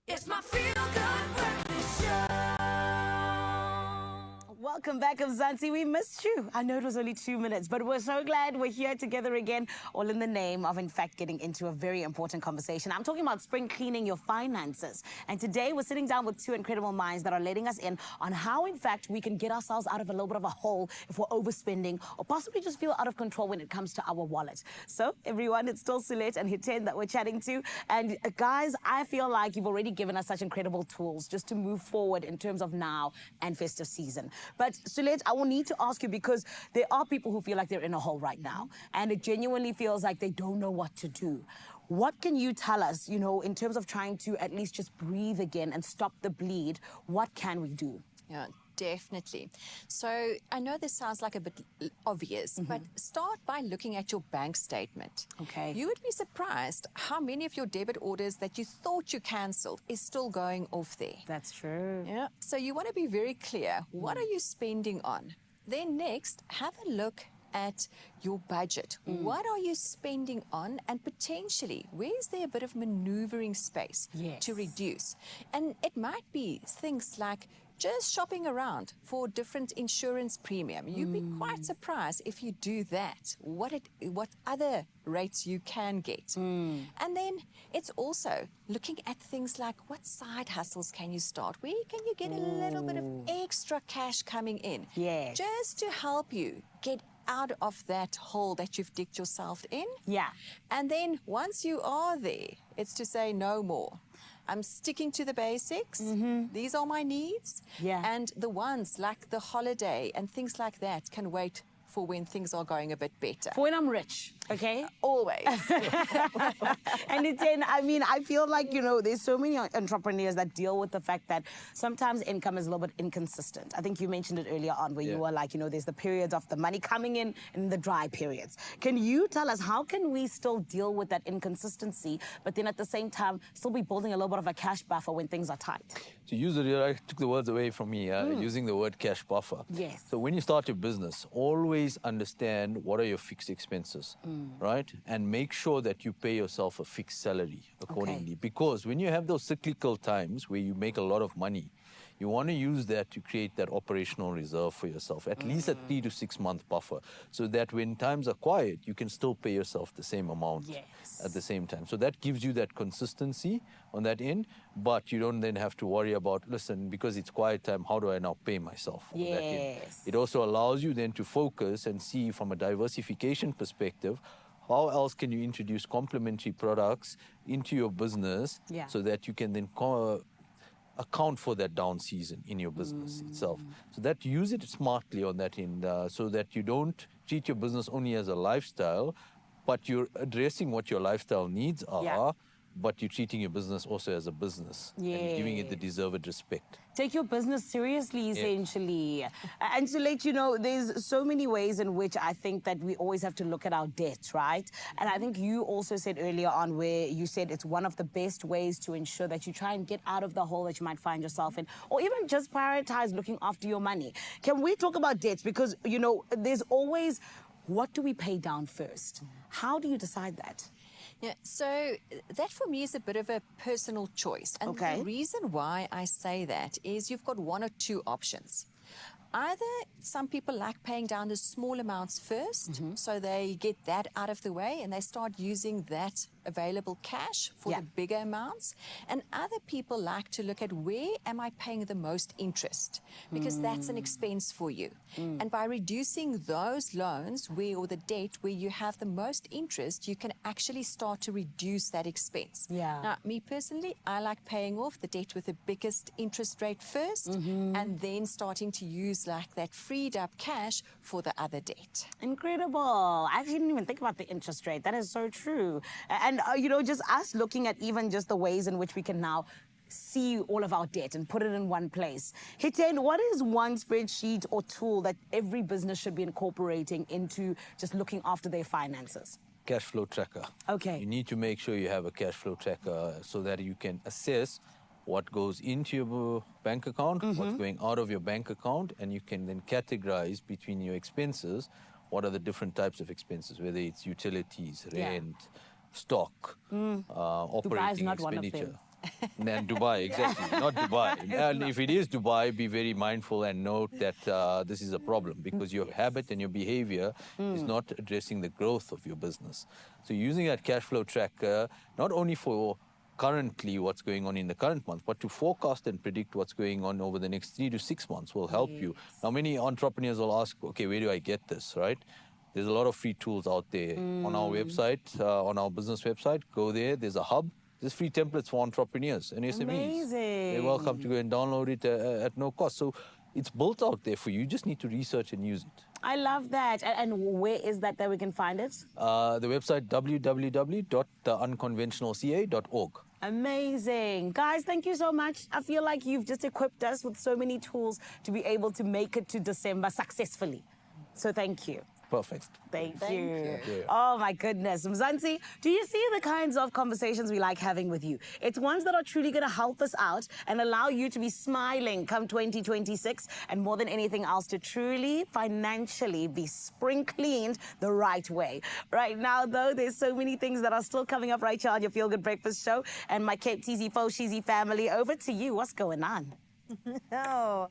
A: It's my Feel Good Breakfast Show.
D: Welcome back, Mzansi. We missed you. I know it was only 2 minutes, but we're so glad we're here together again, all in the name of, in fact, getting into a very important conversation. I'm talking about spring cleaning your finances. And today we're sitting down with two incredible minds that are letting us in on how, in fact, we can get ourselves out of a little bit of a hole if we're overspending or possibly just feel out of control when it comes to our wallet. So, everyone, it's still Sulet and Hiten that we're chatting to. And guys, I feel like you've already given us such incredible tools just to move forward in terms of now and festive season. But Sulet, I will need to ask you, because there are people who feel like they're in a hole right now, and it genuinely feels like they don't know what to do. What can you tell us, you know, in terms of trying to at least just breathe again and stop the bleed? What can we do?
L: Yeah, Definitely. So I know this sounds like a bit obvious, but start by looking at your bank statement.
D: Okay.
L: You would be surprised how many of your debit orders that you thought you cancelled is still going off there.
D: That's true.
L: Yeah. So you want to be very clear. What are you spending on? Then next, have a look at your budget. What are you spending on, and potentially where is there a bit of maneuvering space to reduce? And it might be things like just shopping around for different insurance premium. You'd be quite surprised if you do that, what other rates you can get. And then it's also looking at things like what side hustles can you start? Where can you get a little bit of extra cash coming in?
D: Yes.
L: Just to help you get out of that hole that you've digged yourself in.
D: Yeah.
L: And then once you are there, it's to say no more. I'm sticking to the basics. These are my needs.
D: Yeah.
L: And the ones like the holiday and things like that can wait for when things are going a bit better.
D: For when I'm rich, okay?
L: Always.
D: And it's in, I mean, I feel like, you know, there's so many entrepreneurs that deal with the fact that sometimes income is a little bit inconsistent. I think you mentioned it earlier on where you were like, you know, there's the periods of the money coming in and the dry periods. Can you tell us how can we still deal with that inconsistency, but then at the same time still be building a little bit of a cash buffer when things are tight?
M: To use it, I took the words away from me, using the word cash buffer.
D: Yes.
M: So when you start your business, always understand what are your fixed expenses, right? And make sure that you pay yourself a fixed salary accordingly. Because when you have those cyclical times where you make a lot of money, you want to use that to create that operational reserve for yourself, at least a 3 to 6 month buffer, so that when times are quiet, you can still pay yourself the same amount at the same time. So that gives you that consistency on that end, but you don't then have to worry about, listen, because it's quiet time, how do I now pay myself on that end? It also allows you then to focus and see from a diversification perspective, how else can you introduce complementary products into your business so that you can then account for that down season in your business itself. So that use it smartly on that end, so that you don't treat your business only as a lifestyle, but you're addressing what your lifestyle needs are, but you're treating your business also as a business and you're giving it the deserved respect.
D: Take your business seriously, essentially. And to let you know, there's so many ways in which I think that we always have to look at our debt, right? And I think you also said earlier on where you said it's one of the best ways to ensure that you try and get out of the hole that you might find yourself in, or even just prioritize looking after your money. Can we talk about debts? Because, you know, there's always, what do we pay down first? How do you decide that?
L: Yeah, so that for me is a bit of a personal choice. And the reason why I say that is you've got one or two options. Either some people like paying down the small amounts first, so they get that out of the way and they start using that available cash for the bigger amounts. And other people like to look at where am I paying the most interest, because that's an expense for you. And by reducing those loans or the debt where you have the most interest, you can actually start to reduce that expense. Now, me personally, I like paying off the debt with the biggest interest rate first and then starting to use like that freed up cash for the other debt.
D: Incredible. I actually didn't even think about the interest rate. That is so true. And, you know, just us looking at even just the ways in which we can now see all of our debt and put it in one place. Hiten, what is one spreadsheet or tool that every business should be incorporating into just looking after their finances?
M: Cash flow tracker.
D: Okay.
M: You need to make sure you have a cash flow tracker so that you can assess what goes into your bank account, what's going out of your bank account, and you can then categorize between your expenses, what are the different types of expenses, whether it's utilities, rent, stock, operating expenditure. And Dubai, exactly, not Dubai. And if it is Dubai, be very mindful and note that this is a problem because your habit and your behavior is not addressing the growth of your business. So using that cash flow tracker, not only for currently what's going on in the current month, but to forecast and predict what's going on over the next 3 to 6 months will help you. Now, many entrepreneurs will ask, okay, where do I get this, right? There's a lot of free tools out there on our website, on our business website. Go there, there's a hub. There's free templates for entrepreneurs and SMEs.
D: Amazing.
M: They're welcome to go and download it at no cost. So it's built out there for you. You just need to research and use it.
D: I love that. And where is that we can find it?
M: The website www.unconventionalca.org.
D: Amazing. Guys, thank you so much. I feel like you've just equipped us with so many tools to be able to make it to December successfully. So thank you.
M: Perfect.
D: Thank you. Oh my goodness. Mzansi, do you see the kinds of conversations we like having with you? It's ones that are truly going to help us out and allow you to be smiling come 2026, and more than anything else, to truly financially be spring cleaned the right way. Right now, though, there's so many things that are still coming up right here on your Feel Good Breakfast Show. And my Cape TZ Foshizi family, over to you. What's going on?
B: Oh.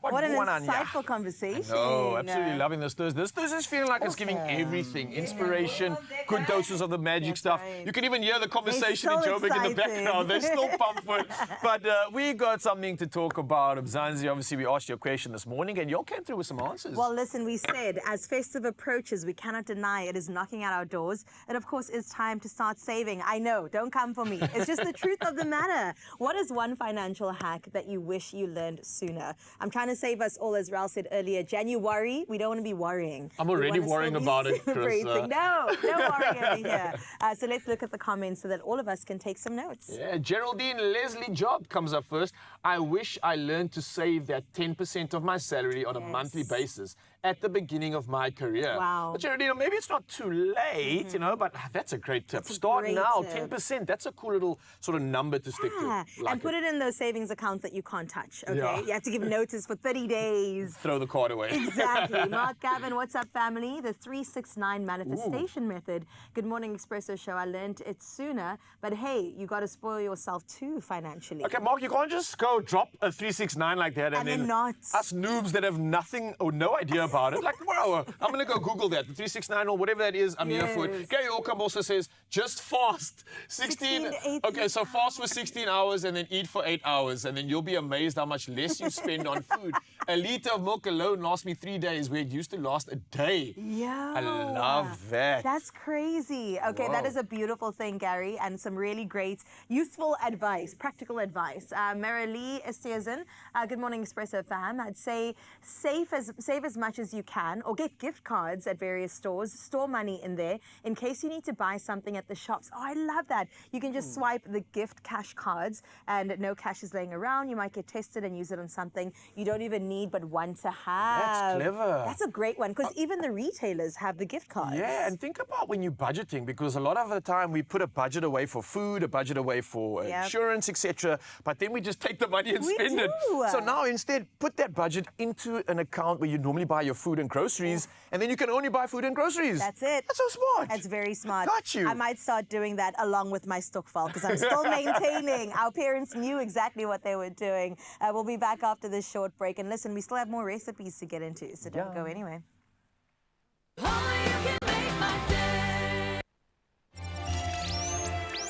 B: What an insightful conversation.
C: No, absolutely loving this Thursday. This Thursday is feeling like it's giving everything. Inspiration, good doses of the magic stuff.
B: right.
C: You can even hear the conversation in
B: so
C: Joburg in the
B: excited.
C: background. They're still pumped for it. But we got something to talk about. Mzansi, obviously we asked you a question this morning and you all came through with some answers.
B: Well, listen, we said as festive approaches, we cannot deny it is knocking at our doors. And of course, it's time to start saving. I know, don't come for me. It's just the truth of the matter. What is one financial hack that you wish you learned sooner? I'm trying to save us all, as Ralph said earlier. January, we don't want to be worrying.
C: I'm already worrying about it, Chris.
B: No worrying over here. So let's look at the comments so that all of us can take some notes.
C: Yeah, Geraldine Leslie Job comes up first. I wish I learned to save that 10% of my salary on a monthly basis at the beginning of my career.
B: Wow.
C: But Geraldine, maybe it's not too late, you know, but that's a great tip. Start
B: great
C: now,
B: tip.
C: 10%. That's a cool little sort of number to stick to.
B: And put it in those savings accounts that you can't touch, okay?
C: Yeah.
B: You have to give notice for 30 days.
C: Throw the card away.
B: Exactly. Mark Gavin, what's up, family? The 369 manifestation method. Good morning, Expresso show. I learned it sooner, but hey, you got to spoil yourself too financially.
C: Okay, Mark, you can't just go drop a 369 like that
B: And
C: then
B: then not.
C: us noobs that have nothing or no idea about it. Like, wow, I'm going to go Google that. The 369 or whatever that is, I'm here for it. Gary Orkham also says, just fast. 16
B: to 18
C: okay, so fast for 16 hours and then eat for 8 hours, and then you'll be amazed how much less you spend on food. A liter of milk alone lasts me 3 days, where it used to last a day.
B: Yeah.
C: I love that.
B: That's crazy. Okay, that
C: Wow.
B: is a beautiful thing, Gary, and some really great, useful advice, practical advice. Marilee Esteazen, good morning, Expresso fam. I'd say save as much as you can, or get gift cards at various stores. Store money in there in case you need to buy something at the shops. Oh, I love that. You can just swipe the gift cash cards, and no cash is laying around. You might get tested and use it on something you don't even need but want to have.
C: That's clever.
B: That's a great one, because even the retailers have the gift cards.
C: Yeah, and think about when you're budgeting, because a lot of the time we put a budget away for food, a budget away for insurance, etc. But then we just take the money and spend it. So now instead, put that budget into an account where you normally buy your food and groceries, and then you can only buy food and groceries.
B: That's it.
C: That's so smart.
B: That's very smart.
C: Got you.
B: I might start doing that along with my stokvel, because I'm still maintaining. Our parents knew exactly what they were doing. We'll be back after this short break. And listen, we still have more recipes to get into, so don't go anywhere.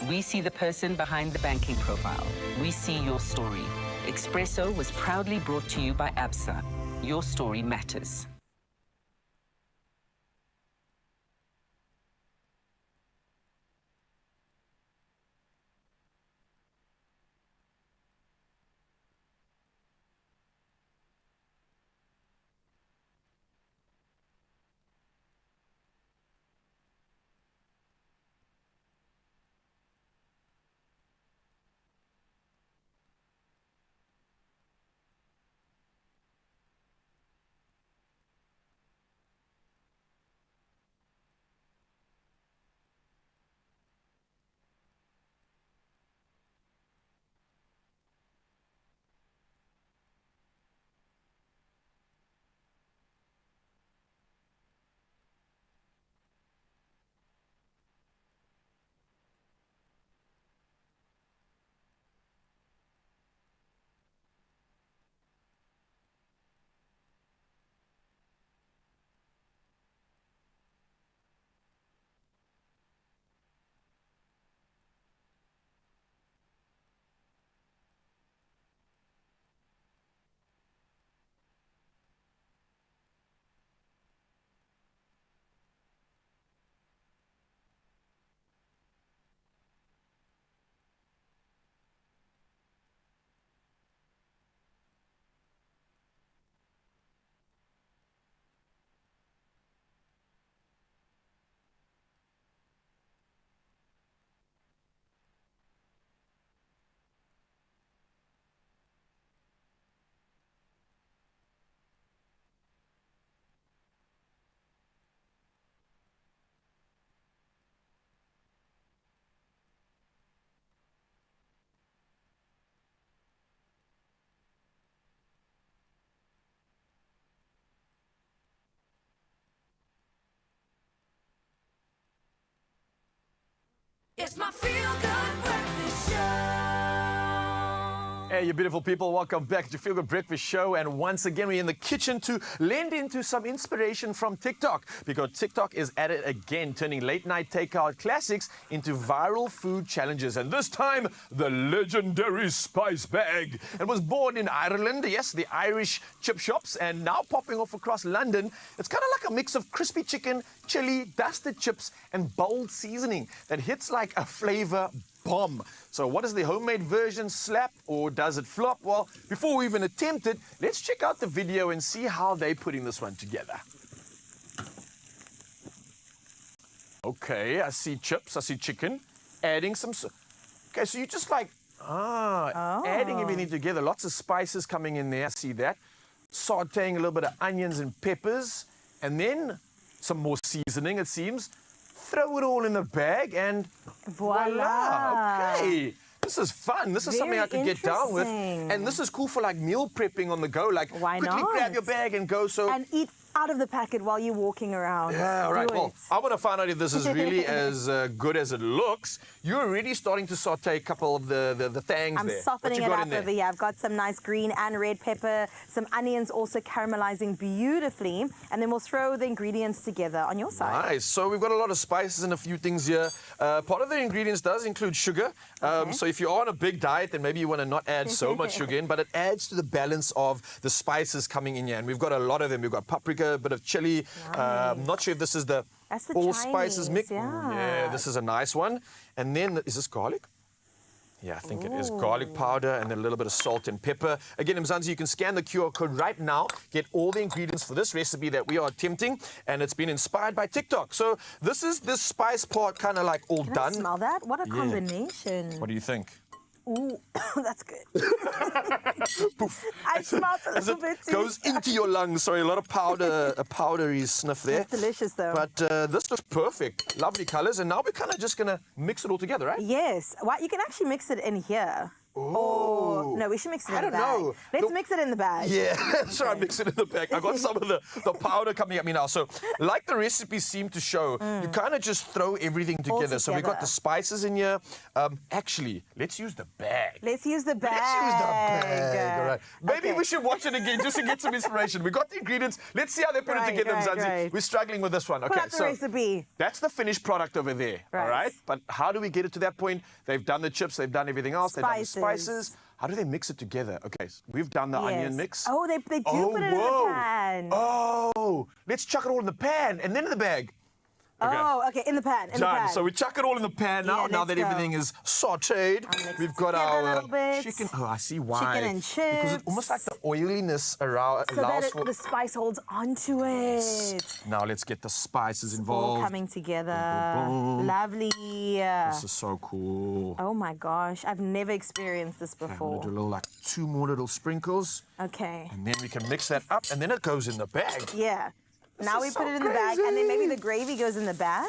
R: We see the person behind the banking profile. We see your story. Expresso was proudly brought to you by ABSA. Your story matters.
A: It's my feel-good breakfast show.
C: Hey, you beautiful people, welcome back to Feel Good Breakfast Show. And once again, we're in the kitchen to lend into some inspiration from TikTok, because TikTok is at it again, turning late night takeout classics into viral food challenges. And this time, the legendary spice bag. It was born in Ireland, yes, the Irish chip shops, and now popping off across London. It's kind of like a mix of crispy chicken, chili, dusted chips, and bold seasoning that hits like a flavor bomb. So what does the homemade version slap, or does it flop? Well, before we even attempt it, let's check out the video and see how they're putting this one together. Okay, I see chips, I see chicken, adding some... Okay, so you just like, adding everything together. Lots of spices coming in there, I see that. Sauteing a little bit of onions and peppers, and then some more seasoning, it seems. Throw it all in the bag and voila. Okay. This is fun. This is something I could get down with. And this is cool for like meal prepping on the go. Like quickly grab your bag and go.
B: And eat out of the packet while you're walking around.
C: Yeah, all right. Well, I want to find out if this is really as good as it looks. You're already starting to saute a couple of the things
B: I'm
C: there.
B: softening it up over here. I've got some nice green and red pepper, some onions also caramelizing beautifully, and then we'll throw the ingredients together on your side.
C: Nice. So we've got a lot of spices and a few things here. Part of the ingredients does include sugar. So if you're on a big diet, then maybe you want to not add so much sugar in, but it adds to the balance of the spices coming in here. And we've got a lot of them. We've got paprika, a bit of chili. I'm not sure if this is the all-spices mix. Yeah, this is a nice one. And then, is this garlic? Yeah, I think it is. Garlic powder and then a little bit of salt and pepper. Again, Mzansi, you can scan the QR code right now, get all the ingredients for this recipe that we are attempting, and it's been inspired by TikTok. So this is this spice part kind of like all done.
B: Can I smell that? What a combination.
C: What do you think?
B: Ooh, that's good.
C: Poof.
B: I smelled a little bit too.
C: Goes into your lungs. Sorry, a lot of powder, a powdery sniff there.
B: It's delicious though.
C: But this looks perfect. Lovely colors. And now we're kind of just going to mix it all together, right?
B: Yes. Well, you can actually mix it in here.
C: Oh.
B: No, we should mix it in the bag.
C: I don't know.
B: Let's mix it in the bag.
C: Yeah, sure, I mix it in the bag. I got some of the powder coming at me now. So, like the recipe seemed to show, you kind of just throw everything together. So, we got the spices in here. Actually, let's use the bag.
B: Let's use the bag.
C: Let's use the bag. All right. Maybe we should watch it again just to get some inspiration. We got the ingredients. Let's see how they put it together, Mzansi. We're struggling with this one. Okay,
B: Pull out the recipe.
C: That's the finished product over there. All right. But how do we get it to that point? They've done the chips. They've done everything else. They've done the spices. How do they mix it together? Okay, so we've done the onion mix.
B: Oh, they do put it in the pan.
C: Oh, let's chuck it all in the pan and then in the bag.
B: Okay. Oh, okay, in the pan, in the pan.
C: So we chuck it all in the pan now. Now that everything is sauteed, we've got our chicken. Oh, I see why.
B: Chicken and chips.
C: Because it's almost like the oiliness around
B: so that the spice holds onto it.
C: Now let's get the spices involved.
B: All coming together.
C: Boom, boom.
B: Lovely.
C: This is so cool.
B: Oh my gosh, I've never experienced this before.
C: I'm gonna do a little, like 2 more little sprinkles.
B: Okay.
C: And then we can mix that up, and then it goes in the bag.
B: Yeah. Now we put it in the bag, and then maybe the gravy goes in the bag?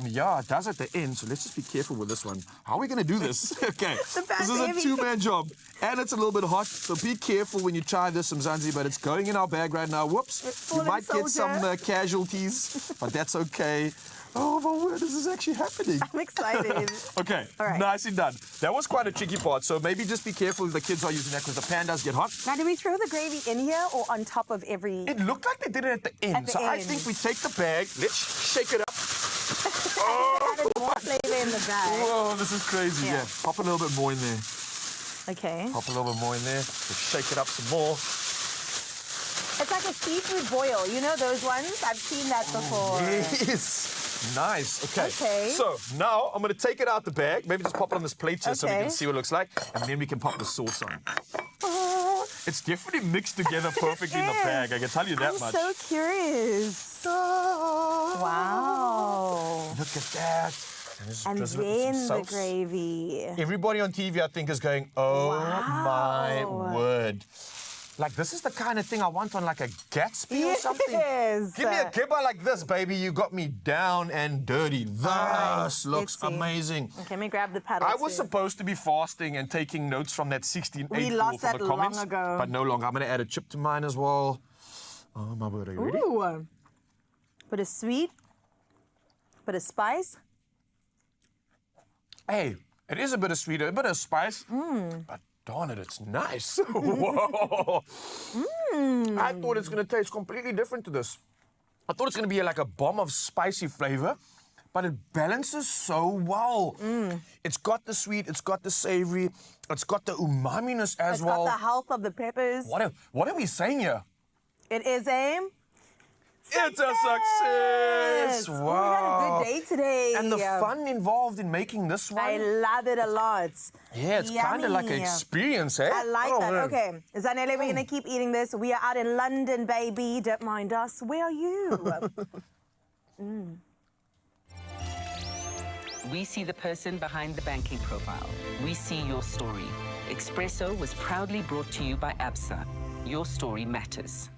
C: Yeah, it does at the end, so let's just be careful with this one. How are we going to do this? Okay, this is
B: heavy.
C: a two-man job, and it's a little bit hot, so be careful when you try this, Mzansi, but it's going in our bag right now. Whoops, you might get some casualties, but that's okay. Oh, my word, this is actually happening.
B: I'm excited.
C: Okay, nicely done. That was quite a tricky part, so maybe just be careful if the kids are using that because the pan does get hot.
B: Now, do we throw the gravy in here or on top of every...
C: It looked like they did it at the end. I think we take the bag, let's shake it up.
B: Added more flavor in the bag.
C: Whoa, this is crazy, yeah. Pop a little bit more in there.
B: Okay.
C: Pop a little bit more in there. Let's shake it up some more.
B: It's like a seafood boil. You know those ones? I've seen that before.
C: Yes. Nice. Okay. So now I'm going to take it out the bag. Maybe just pop it on this plate here so we can see what it looks like. And then we can pop the sauce on. It's definitely mixed together perfectly in the bag. I can tell you that much.
B: I'm so curious. Wow.
C: Look at that.
B: And then the gravy.
C: Everybody on TV, I think, is going, oh my word. Like, this is the kind of thing I want on, like, a Gatsby or something. Give me a kibba like this, baby. You got me down and dirty. This looks amazing.
B: Okay, let me grab the paddle.
C: I was supposed to be fasting and taking notes from that 16-8
B: We
C: rule
B: lost
C: from
B: that
C: the comments.
B: long ago.
C: But no longer. I'm going to add a chip to mine as well. Oh, my word. Are you ready?
B: Ooh. Bit of sweet. Bit of spice.
C: Hey, it is a bit of sweet, a bit of spice, but darn it, it's nice. Whoa. I thought it's going to taste completely different to this. I thought it's going to be like a bomb of spicy flavor, but it balances so well. It's got the sweet, it's got the savory, it's got the umami-ness as well.
B: It's got the health of the peppers.
C: What are we saying here?
B: It is a...
C: It's a success! Wow.
B: We had a good day today.
C: And the fun involved in making this one.
B: I love it a lot.
C: Yeah, it's kind of like an
B: Yummy.
C: experience, eh?
B: I like that.
C: Man.
B: Okay, Zanele, we're going to keep eating this. We are out in London, baby. Don't mind us. Where are you?
R: We see the person behind the banking profile. We see your story. Expresso was proudly brought to you by ABSA. Your story matters.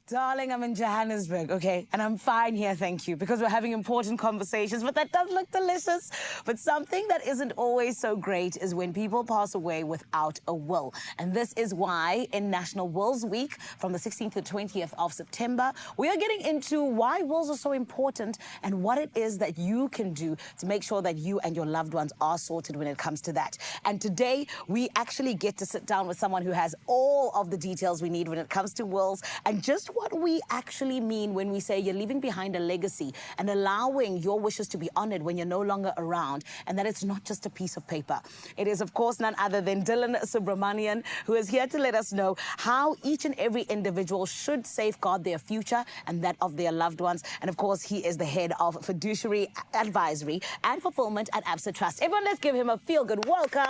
D: Darling, I'm in Johannesburg, okay? And I'm fine here, thank you, because we're having important conversations, but that does look delicious. But something that isn't always so great is when people pass away without a will. And this is why in National Wills Week, from the 16th to 20th of September, we are getting into why wills are so important and what it is that you can do to make sure that you and your loved ones are sorted when it comes to that. And today, we actually get to sit down with someone who has all of the details we need when it comes to wills and just what we actually mean when we say you're leaving behind a legacy and allowing your wishes to be honored when you're no longer around, and that it's not just a piece of paper. It is, of course, none other than Dylan Subramanian, who is here to let us know how each and every individual should safeguard their future and that of their loved ones. And, of course, he is the head of fiduciary advisory and fulfillment at ABSA Trust. Everyone, let's give him a feel-good welcome.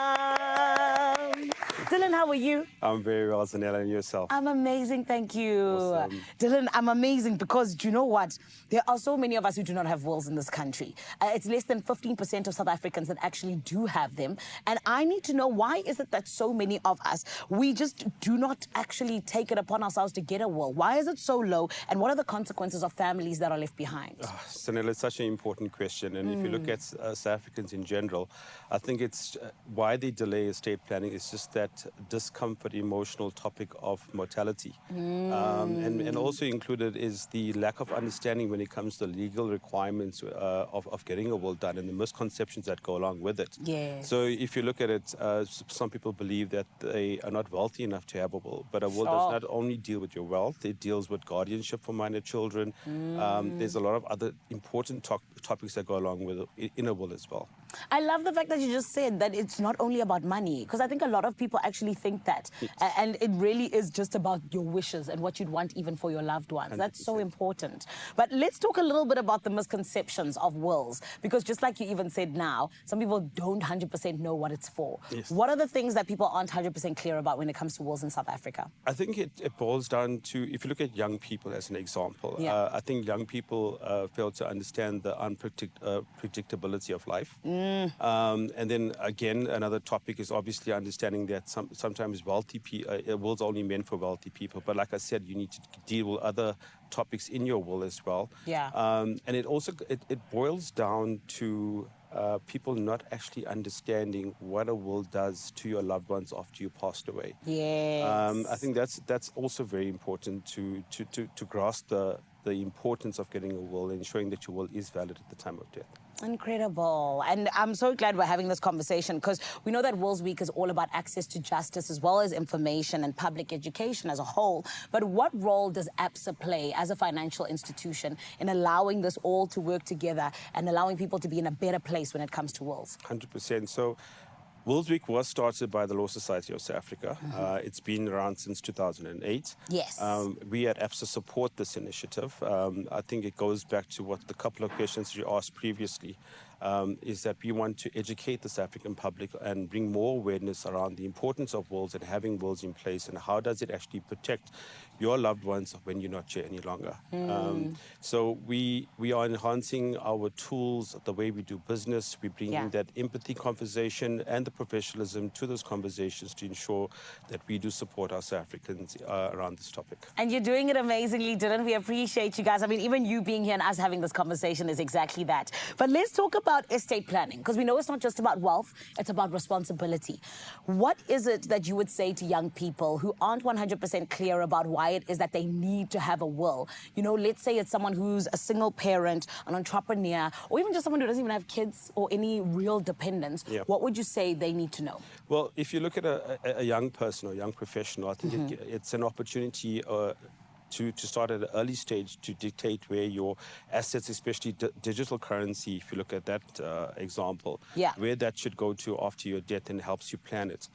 D: Dylan, how are you?
S: I'm very well, Zanella, and yourself?
D: I'm amazing, thank you.
S: Awesome.
D: Dylan, I'm amazing because, do you know what? There are so many of us who do not have wills in this country. It's less than 15% of South Africans that actually do have them. And I need to know, why is it that so many of us, we just do not actually take it upon ourselves to get a will? Why is it so low? And what are the consequences of families that are left behind?
S: Zanella, it's such an important question. And if you look at South Africans in general, I think it's why they delay estate planning is just that discomfort, emotional topic of mortality. And also included is the lack of understanding when it comes to legal requirements of getting a will done and the misconceptions that go along with it.
D: Yes.
S: So if you look at it, some people believe that they are not wealthy enough to have a will, but a will does not only deal with your wealth, it deals with guardianship for minor children. There's a lot of other important topics that go along with it in a will as well.
D: I love the fact that you just said that it's not only about money, because I think a lot of people actually think that.
S: Yes.
D: And it really is just about your wishes and what you'd want even for your loved ones. 100%. That's so important. But let's talk a little bit about the misconceptions of wills, because just like you even said now, some people don't 100% know what it's for.
S: Yes.
D: What are the things that people aren't 100% clear about when it comes to wills in South Africa?
S: I think it boils down to, if you look at young people as an example, I think young people fail to understand the unpredictability of life. And then again, another topic is obviously understanding that sometimes wealthy wills only meant for wealthy people. But like I said, you need to deal with other topics in your will as well.
D: Yeah.
S: And it also it boils down to people not actually understanding what a will does to your loved ones after you passed away.
D: Yes.
S: I think that's also very important to grasp the importance of getting a will and ensuring that your will is valid at the time of death.
D: Incredible. And I'm so glad we're having this conversation, because we know that Wills Week is all about access to justice as well as information and public education as a whole. But what role does ABSA play as a financial institution in allowing this all to work together and allowing people to be in a better place when it comes to wills?
S: 100%. So Wills Week was started by the Law Society of South Africa. It's been around since 2008.
D: Yes.
S: We at ABSA support this initiative. I think it goes back to what the couple of questions you asked previously, is that we want to educate the South African public and bring more awareness around the importance of wills and having wills in place, and how does it actually protect your loved ones when you're not here any longer. So we are enhancing our tools, the way we do business. We bring in that empathy conversation and the professionalism to those conversations to ensure that we do support our South Africans around this topic.
D: And you're doing it amazingly, Dylan. We appreciate you guys. I mean, even you being here and us having this conversation is exactly that. But let's talk about about estate planning, because we know it's not just about wealth, it's about responsibility. What is it that you would say to young people who aren't 100% clear about why it is that they need to have a will? You know, let's say it's someone who's a single parent, an entrepreneur, or even just someone who doesn't even have kids or any real dependents.
S: Yeah.
D: What would you say they need to know?
S: Well, if you look at a young person or young professional, I think it's an opportunity to start at an early stage to dictate where your assets, especially digital currency, if you look at that example, where that should go to after your death, and helps you plan it.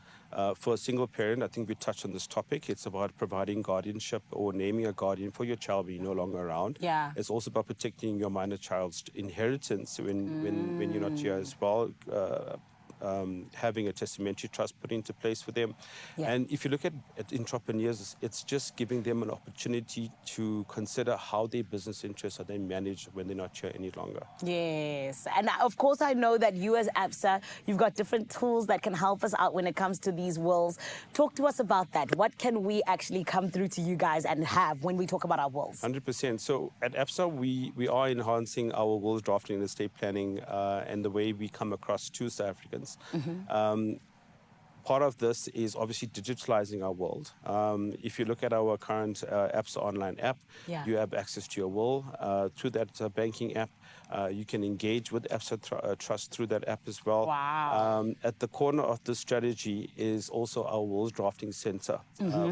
S: For a single parent, I think we touched on this topic. It's about providing guardianship or naming a guardian for your child when you're no longer around.
D: Yeah.
S: It's also about protecting your minor child's inheritance when you're not here as well. Having a testamentary trust put into place for them. And if you look at entrepreneurs, it's just giving them an opportunity to consider how their business interests are then managed when they're not here any longer.
D: Yes, and of course I know that you as ABSA, you've got different tools that can help us out when it comes to these wills. Talk to us about that. What can we actually come through to you guys and have when we talk about our wills?
S: 100%. So at ABSA, we are enhancing our wills drafting and estate planning and the way we come across to South Africans. Part of this is obviously digitalizing our world. If you look at our current ABSA online app, you have access to your will. Through that banking app, you can engage with ABSA Trust through that app as well.
D: Wow.
S: At the corner of this strategy is also our wills drafting center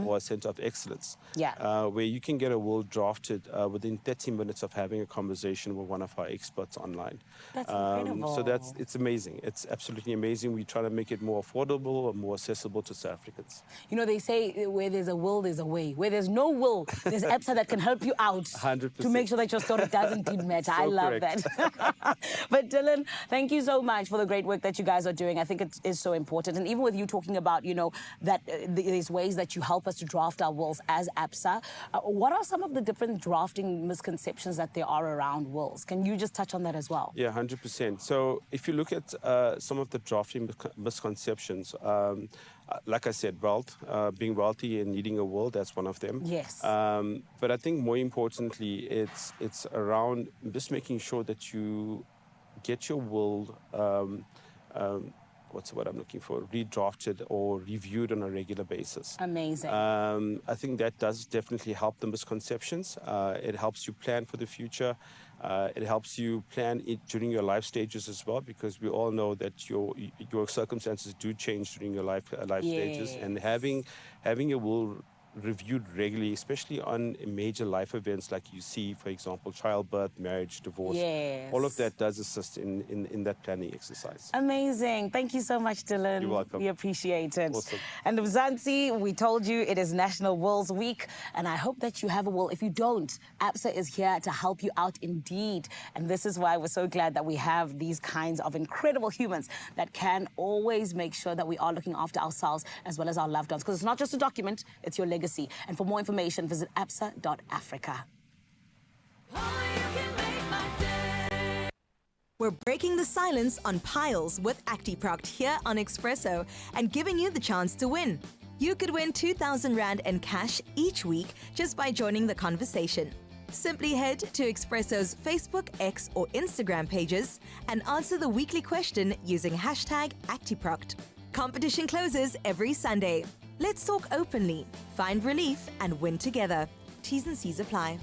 S: or a center of excellence, where you can get a will drafted within 30 minutes of having a conversation with one of our experts online.
D: That's incredible.
S: So it's amazing. It's absolutely amazing. We try to make it more affordable, more accessible to South Africans.
D: You know, they say where there's a will, there's a way. Where there's no will, there's ABSA that can help you out
S: 100%.
D: to make sure that your story does indeed matter. I
S: So
D: love
S: correct.
D: that. But Dylan, thank you so much for the great work that you guys are doing. I think it is so important. And even with you talking about, you know, that there's ways that you help us to draft our wills as ABSA, what are some of the different drafting misconceptions that there are around wills? Can you just touch on that as well?
S: Yeah, 100%. So if you look at some of the drafting misconceptions, like I said, wealth, being wealthy and needing a will, that's one of them.
D: Yes.
S: But I think more importantly, it's around just making sure that you get your will, what's the word I'm looking for, redrafted or reviewed on a regular basis.
D: Amazing.
S: I think that does definitely help the misconceptions. It helps you plan for the future. It helps you plan it during your life stages as well, because we all know that your circumstances do change during your life stages, and having your will reviewed regularly, especially on major life events like you see, for example, childbirth, marriage, divorce.
D: Yes.
S: All of that does assist in that planning exercise.
D: Amazing. Thank you so much, Dylan.
S: You're welcome.
D: We appreciate it.
S: Awesome.
D: And Mzansi, we told you it is National Wills Week, and I hope that you have a will. If you don't, ABSA is here to help you out indeed. And this is why we're so glad that we have these kinds of incredible humans that can always make sure that we are looking after ourselves as well as our loved ones. Because it's not just a document, it's your legacy. And for more information, visit absa.africa.
T: We're breaking the silence on piles with ActiProct here on Expresso and giving you the chance to win. You could win 2,000 Rand in cash each week just by joining the conversation. Simply head to Expresso's Facebook, X or Instagram pages and answer the weekly question using hashtag ActiProct. Competition closes every Sunday. Let's talk openly, find relief and win together. T's and C's apply.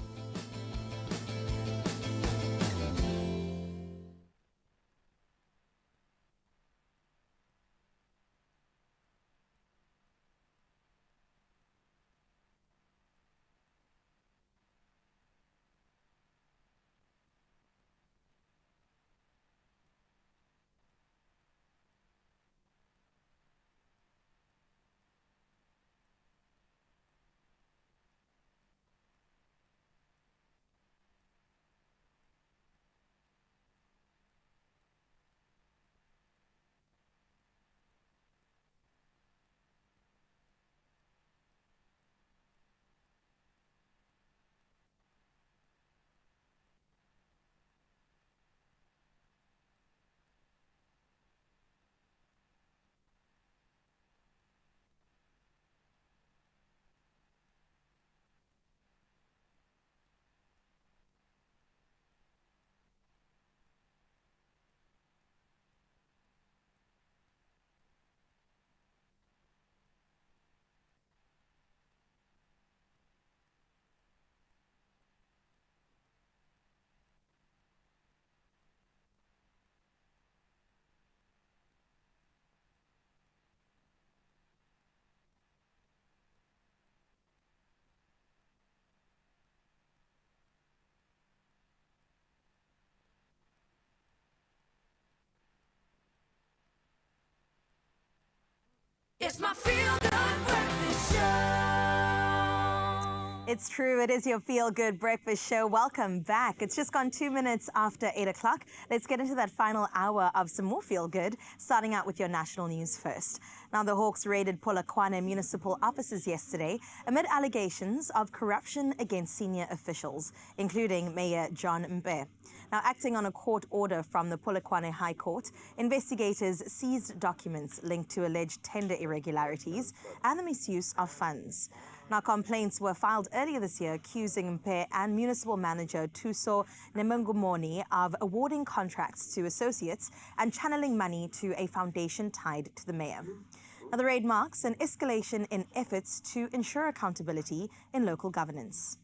A: It's my feel-good breakfast show.
B: It's true, it is your feel-good breakfast show. Welcome back. It's just gone 2 minutes after 8 o'clock. Let's get into that final hour of some more feel-good, starting out with your national news first. Now, the Hawks raided Polokwane municipal offices yesterday amid allegations of corruption against senior officials, including Mayor John Mbe. Now, acting on a court order from the Polokwane High Court, investigators seized documents linked to alleged tender irregularities and the misuse of funds. Now, complaints were filed earlier this year accusing Mpe and municipal manager Thuso Nemengumoni of awarding contracts to associates and channeling money to a foundation tied to the mayor. Now, the raid marks an escalation in efforts to ensure accountability in local governance.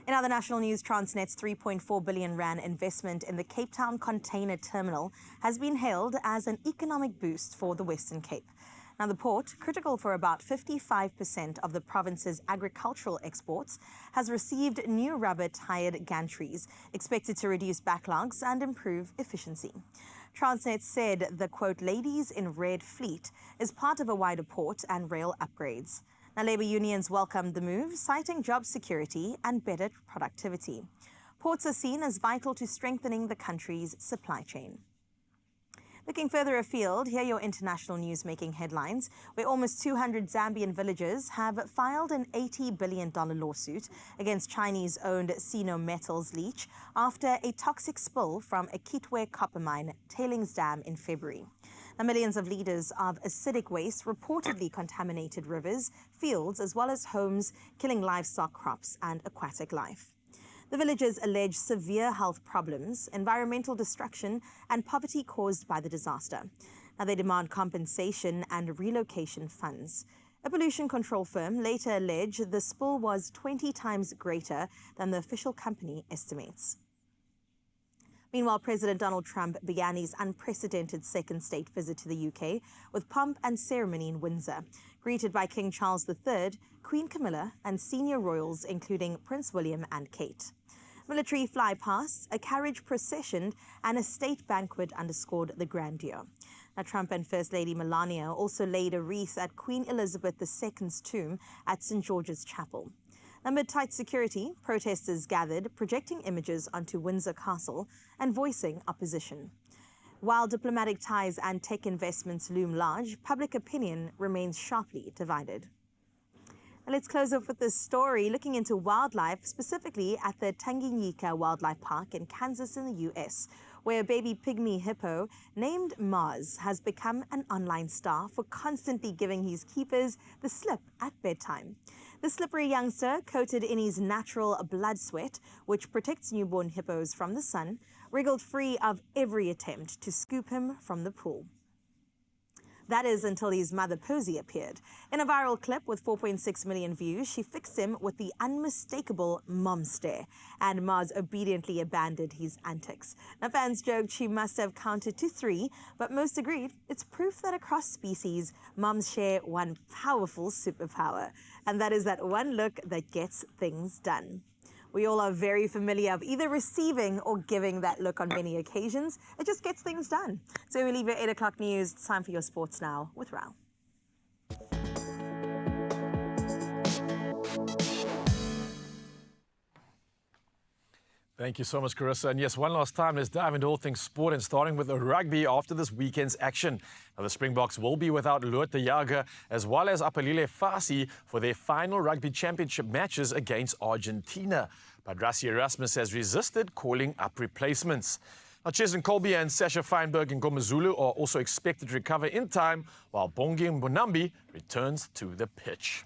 B: In other national news, Transnet's 3.4 billion rand investment in the Cape Town container terminal has been hailed as an economic boost for the Western Cape. Now, the port, critical for about 55% of the province's agricultural exports, has received new rubber-tired gantries, expected to reduce backlogs and improve efficiency. Transnet said the, quote, ladies in red fleet is part of a wider port and rail upgrades. Now, labour unions welcomed the move, citing job security and better productivity. Ports are seen as vital to strengthening the country's supply chain. Looking further afield, here are your international news making headlines, where almost 200 Zambian villagers have filed an $80 billion lawsuit against Chinese-owned Sino Metals leach after a toxic spill from a Kitwe copper mine tailings dam in February. Now, millions of litres of acidic waste reportedly contaminated rivers, fields, as well as homes, killing livestock, crops and aquatic life. The villagers allege severe health problems, environmental destruction and poverty caused by the disaster. Now, they demand compensation and relocation funds. A pollution control firm later alleged the spill was 20 times greater than the official company estimates. Meanwhile, President Donald Trump began his unprecedented second state visit to the UK with pomp and ceremony in Windsor, greeted by King Charles III, Queen Camilla, and senior royals including Prince William and Kate. Military flypasts, a carriage procession, and a state banquet underscored the grandeur. Now, Trump and First Lady Melania also laid a wreath at Queen Elizabeth II's tomb at St. George's Chapel. Amid tight security, protesters gathered, projecting images onto Windsor Castle and voicing opposition. While diplomatic ties and tech investments loom large, public opinion remains sharply divided. Now, let's close off with this story looking into wildlife, specifically at the Tanganyika Wildlife Park in Kansas in the U.S., where a baby pygmy hippo named Mars has become an online star for constantly giving his keepers the slip at bedtime. The slippery youngster, coated in his natural blood sweat, which protects newborn hippos from the sun, wriggled free of every attempt to scoop him from the pool. That is until his mother Posy appeared. In a viral clip with 4.6 million views, she fixed him with the unmistakable mom stare, and Mars obediently abandoned his antics. Now, fans joked she must have counted to 3, but most agreed it's proof that across species, moms share one powerful superpower, and that is that one look that gets things done. We all are very familiar of either receiving or giving that look on many occasions. It just gets things done. So we leave your 8 o'clock news. It's time for your sports now with Rao.
C: Thank you so much, Carissa. And yes, one last time, let's dive into all things sport and starting with the rugby after this weekend's action. Now, the Springboks will be without Lotto Jager as well as Apelile Fasi for their final rugby championship matches against Argentina. But Rassie Erasmus has resisted calling up replacements. Now, Cheslin Colby and Sasha Feinberg and Ngomazulu are also expected to recover in time, while Bongi Mbonambi returns to the pitch.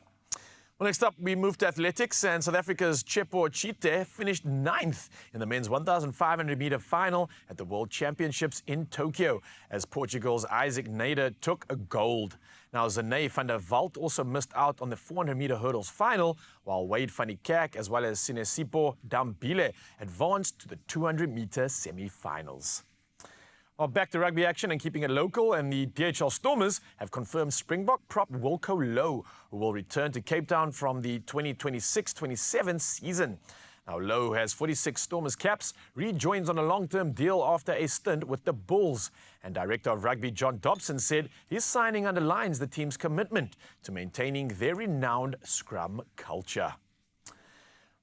C: Well, next up, we move to athletics, and South Africa's Chepo Chite finished 9th in the men's 1,500-meter final at the World Championships in Tokyo, as Portugal's Isaac Nader took a gold. Now, Zane van der Walt also missed out on the 400-meter hurdles final, while Wade van die Kerk as well as Sinesipo Dambile advanced to the 200-meter semi-finals. Well, back to rugby action and keeping it local, and the DHL Stormers have confirmed Springbok prop Wilco Low, who will return to Cape Town from the 2026-27 season. Now, Lowe has 46 Stormers caps, rejoins on a long-term deal after a stint with the Bulls. And Director of Rugby John Dobson said his signing underlines the team's commitment to maintaining their renowned scrum culture.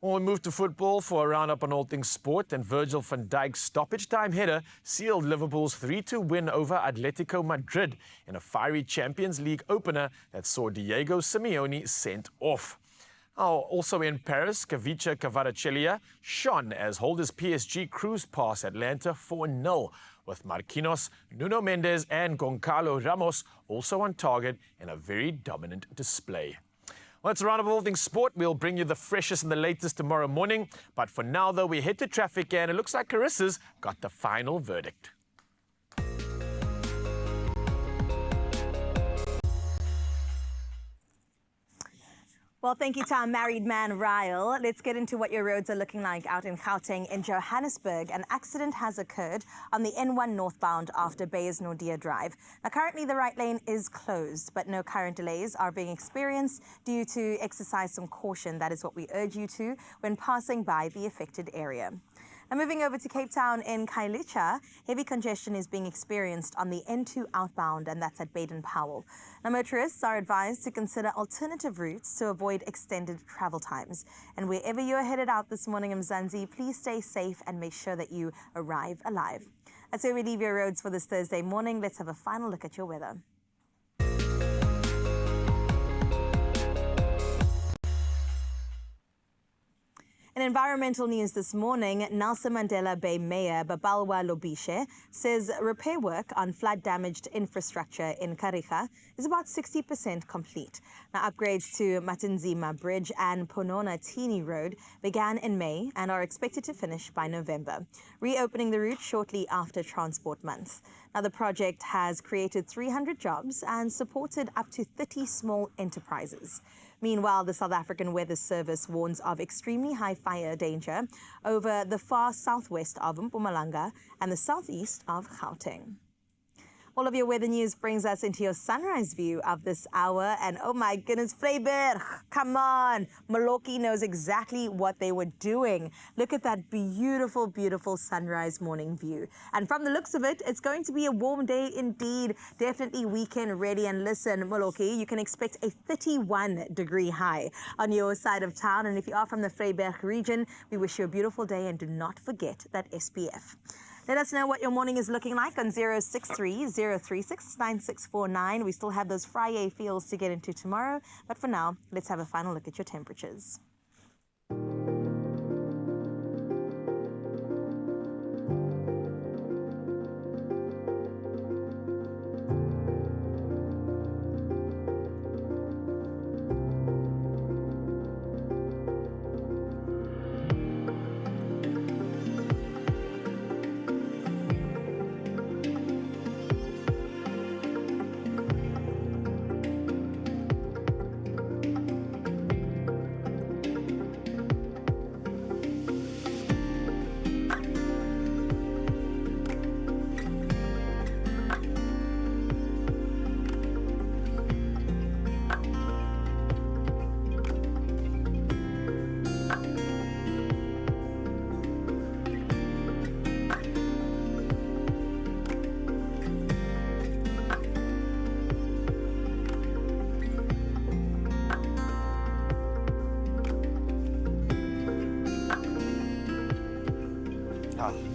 C: Well, we move to football for a roundup on all things sport, and Virgil van Dijk's stoppage time header sealed Liverpool's 3-2 win over Atletico Madrid in a fiery Champions League opener that saw Diego Simeone sent off. Also in Paris, Kavica Kvaratskhelia shone as holders PSG cruised past Atlanta 4-0, with Marquinhos, Nuno Mendes and Goncalo Ramos also on target in a very dominant display. Well, that's a round of all things sport. We'll bring you the freshest and the latest tomorrow morning. But for now, though, we head to traffic, and it looks like Carissa's got the final verdict.
B: Well, thank you to our married man, Ryle. Let's get into what your roads are looking like out in Gauteng. In Johannesburg, an accident has occurred on the N1 northbound after Beyers Nordia Drive. Now, currently, the right lane is closed, but no current delays are being experienced due to exercise some caution. That is what we urge you to when passing by the affected area. Now, moving over to Cape Town in Khayelitsha, heavy congestion is being experienced on the N2 outbound, and that's at Baden-Powell. Now, motorists are advised to consider alternative routes to avoid extended travel times. And wherever you're headed out this morning, Mzansi, please stay safe and make sure that you arrive alive. That's where we leave your roads for this Thursday morning. Let's have a final look at your weather. In environmental news this morning, Nelson Mandela Bay Mayor Babalwa Lobishe says repair work on flood-damaged infrastructure in Kariga is about 60% complete. Now, upgrades to Matanzima Bridge and Ponona Tini Road began in May and are expected to finish by November, reopening the route shortly after Transport Month. Now, the project has created 300 jobs and supported up to 30 small enterprises. Meanwhile, the South African Weather Service warns of extremely high fire danger over the far southwest of Mpumalanga and the southeast of Gauteng. All of your weather news brings us into your sunrise view of this hour. And oh my goodness, Vryburg, come on. Maloki knows exactly what they were doing. Look at that beautiful, beautiful sunrise morning view. And from the looks of it, it's going to be a warm day indeed. Definitely weekend ready. And listen, Maloki, you can expect a 31-degree high on your side of town. And if you are from the Vryburg region, we wish you a beautiful day, and do not forget that SPF. Let us know what your morning is looking like on 063-036-9649. We still have those Friday feels to get into tomorrow. But for now, let's have a final look at your temperatures.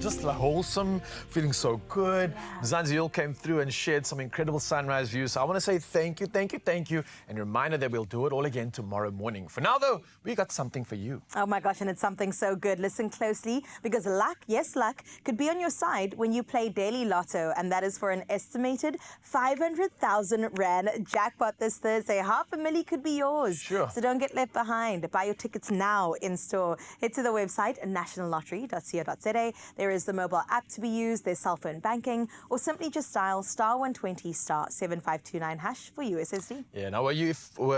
C: Just wholesome, feeling so good. Zanziul came through and shared some incredible sunrise views. So I want to say thank you, thank you, thank you, and a reminder that we'll do it all again tomorrow morning. For now, though, we got something for you.
B: Oh my gosh, and it's something so good. Listen closely, because luck, yes, luck, could be on your side when you play Daily Lotto, and that is for an estimated 500,000 Rand jackpot this Thursday. $500,000 could be yours.
C: Sure.
B: So don't get left behind. Buy your tickets now in store. Head to the website nationallottery.co.za. There There is the mobile app to be used, there's cell phone banking, or simply just dial *120 *7529 hash for USSD.
C: Yeah, now were you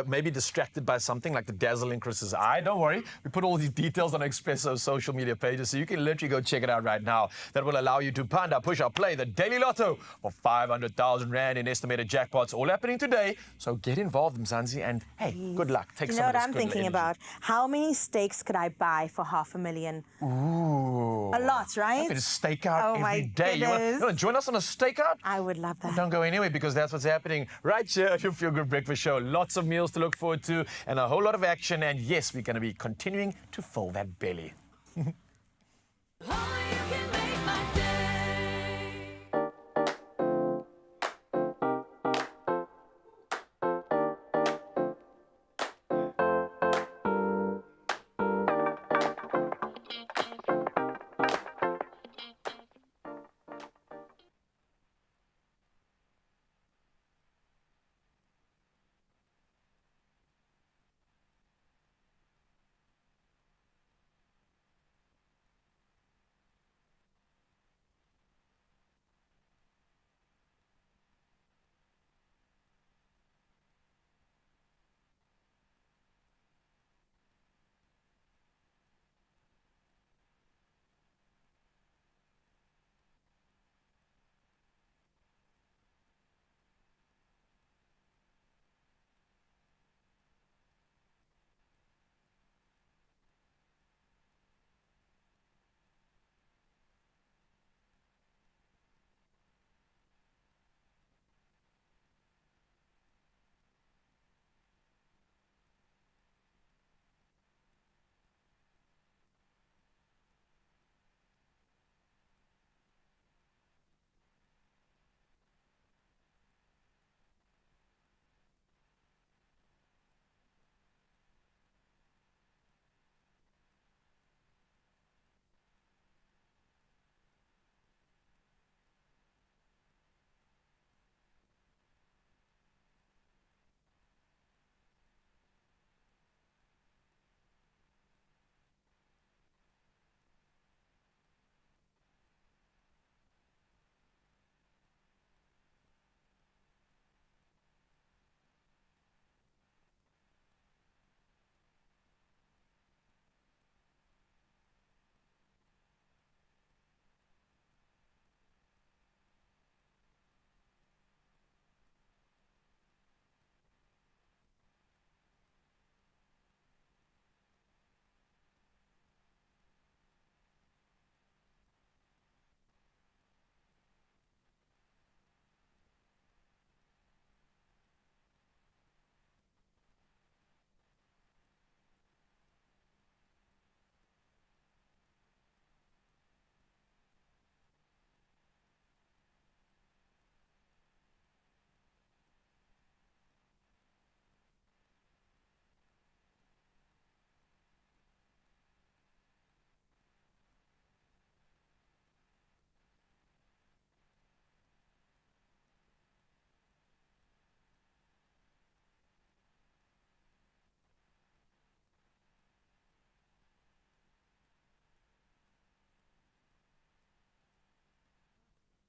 C: maybe distracted by something like the dazzle in Chris's eye? Don't worry, we put all these details on Expresso's social media pages, so you can literally go check it out right now. That will allow you to panda, push, or play the Daily Lotto for 500,000 Rand in estimated jackpots, all happening today. So get involved, Mzansi, and hey, good luck. Take
B: You
C: some
B: know
C: of
B: what
C: this
B: I'm
C: good
B: thinking
C: energy.
B: about? How many steaks could I buy for $500,000?
C: Ooh.
B: A lot, right?
C: A bit of stakeout
B: Oh
C: every
B: my
C: day. You want to join us on a stakeout?
B: I would love that.
C: Don't go anywhere, because that's what's happening right here at your Feel Good Breakfast Show. Lots of meals to look forward to and a whole lot of action. And yes, we're going to be continuing to fill that belly.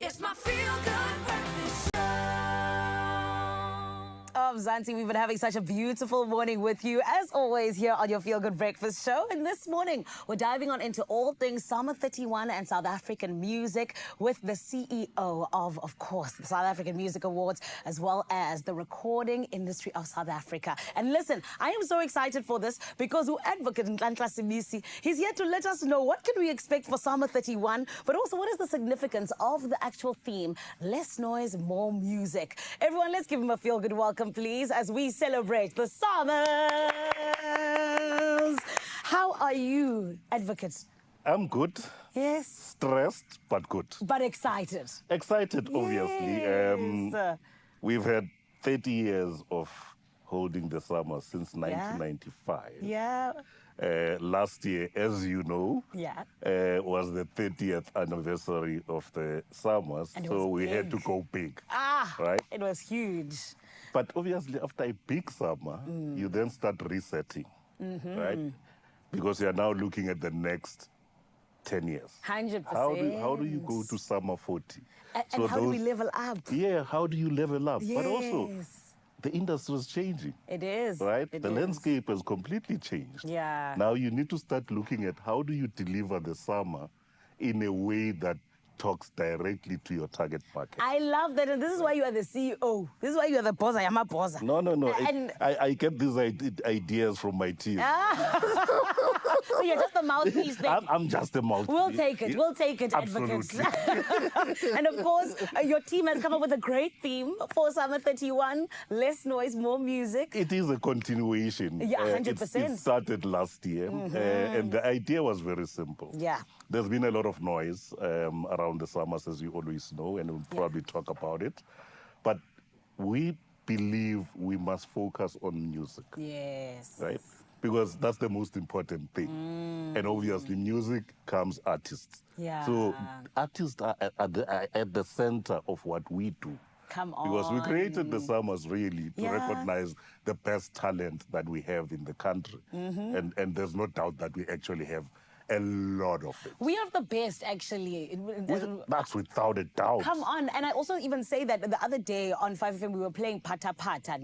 A: It's my Feel Good Breakfast Show.
D: Oh, Zanzi, we've been having such a beautiful morning with you, as always, here on your Feel Good Breakfast Show. And this morning, we're diving on into all things Summer 31 and South African music with the CEO of course, the South African Music Awards, as well as the recording industry of South Africa. And listen, I am so excited for this because who advocate Nhlanhla Simisi, he's here to let us know what can we expect for Summer 31, but also what is the significance of the actual theme, less noise, more music. Everyone, let's give him a feel good welcome, please, as we celebrate the summers. How are you, advocate?
U: I'm good.
D: Yes.
U: Stressed, but good.
D: But excited.
U: Excited, obviously.
D: Yes.
U: We've had 30 years of holding the summer since 1995.
D: Yeah.
U: Last year, as you know, was the 30th anniversary of the summers,
D: And it
U: so
D: was
U: we had to
D: big.
U: go big.
D: Right? It was huge.
U: But obviously, after a big summer, you then start resetting, right? Because you are now looking at the next
G: 10 years.
D: 100%.
G: How do you go to summer 40?
D: And how do we level up?
G: Yeah, how do you level up?
D: Yes.
G: But also, the industry is changing.
D: It is.
G: Right?
D: It
G: The
D: is.
G: landscape has completely changed.
D: Yeah.
G: Now you need to start looking at how do you deliver the summer in a way that talks directly to your target market.
D: I love that. And this is why you are the CEO. This is why you are the boss. I am a boss.
G: No.
D: And
G: I get these ideas from my team.
D: So you're just the mouthpiece there.
G: I'm just a mouthpiece.
D: We'll take it. We'll take it, advocates. And of course, your team has come up with a great theme for Summer 31. Less noise, more music.
G: It is a continuation.
D: Yeah, 100%.
G: It started last year, and the idea was very simple.
D: Yeah.
G: There's been a lot of noise around the summers, as you always know, and we'll probably talk about it. But we believe we must focus on music.
D: Yes.
G: Right? Because that's the most important thing. And obviously, music comes artists.
D: Yeah.
G: So artists are at the center of what we do.
D: Come on.
G: Because we created the summers really to
D: Yeah.
G: recognize the best talent that we have in the country. And there's no doubt that we actually have a lot of it.
D: We are the best, actually.
G: That's without a doubt.
D: Come on. And I also even say that the other day on 5FM, we were playing Pata Pata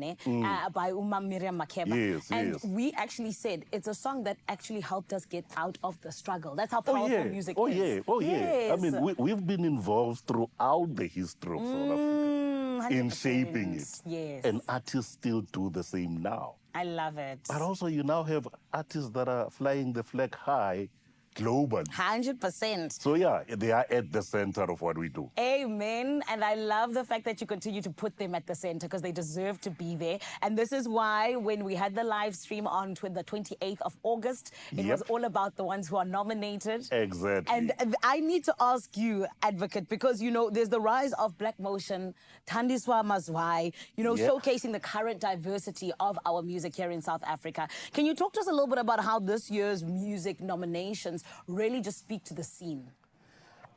D: by Miriam Makeba.
G: Yes,
D: and
G: yes.
D: we actually said it's a song that actually helped us get out of the struggle. That's how powerful music is.
G: Oh, yeah. I
D: Yes.
G: mean, we've been involved throughout the history of South Africa in
D: 100%.
G: shaping it.
D: Yes.
G: And artists still do the same now.
D: I love it.
G: But also, you now have artists that are flying the flag high globally.
D: 100%.
G: So, yeah, they are at the center of what we do.
D: Amen. And I love the fact that you continue to put them at the center because they deserve to be there. And this is why when we had the live stream on the 28th of August, it was all about the ones who are nominated.
G: Exactly.
D: And I need to ask you, Advocate, because, you know, there's the rise of Black Motion, Thandiswa Mazwai, you know, showcasing the current diversity of our music here in South Africa. Can you talk to us a little bit about how this year's music nominations really just speak to the scene?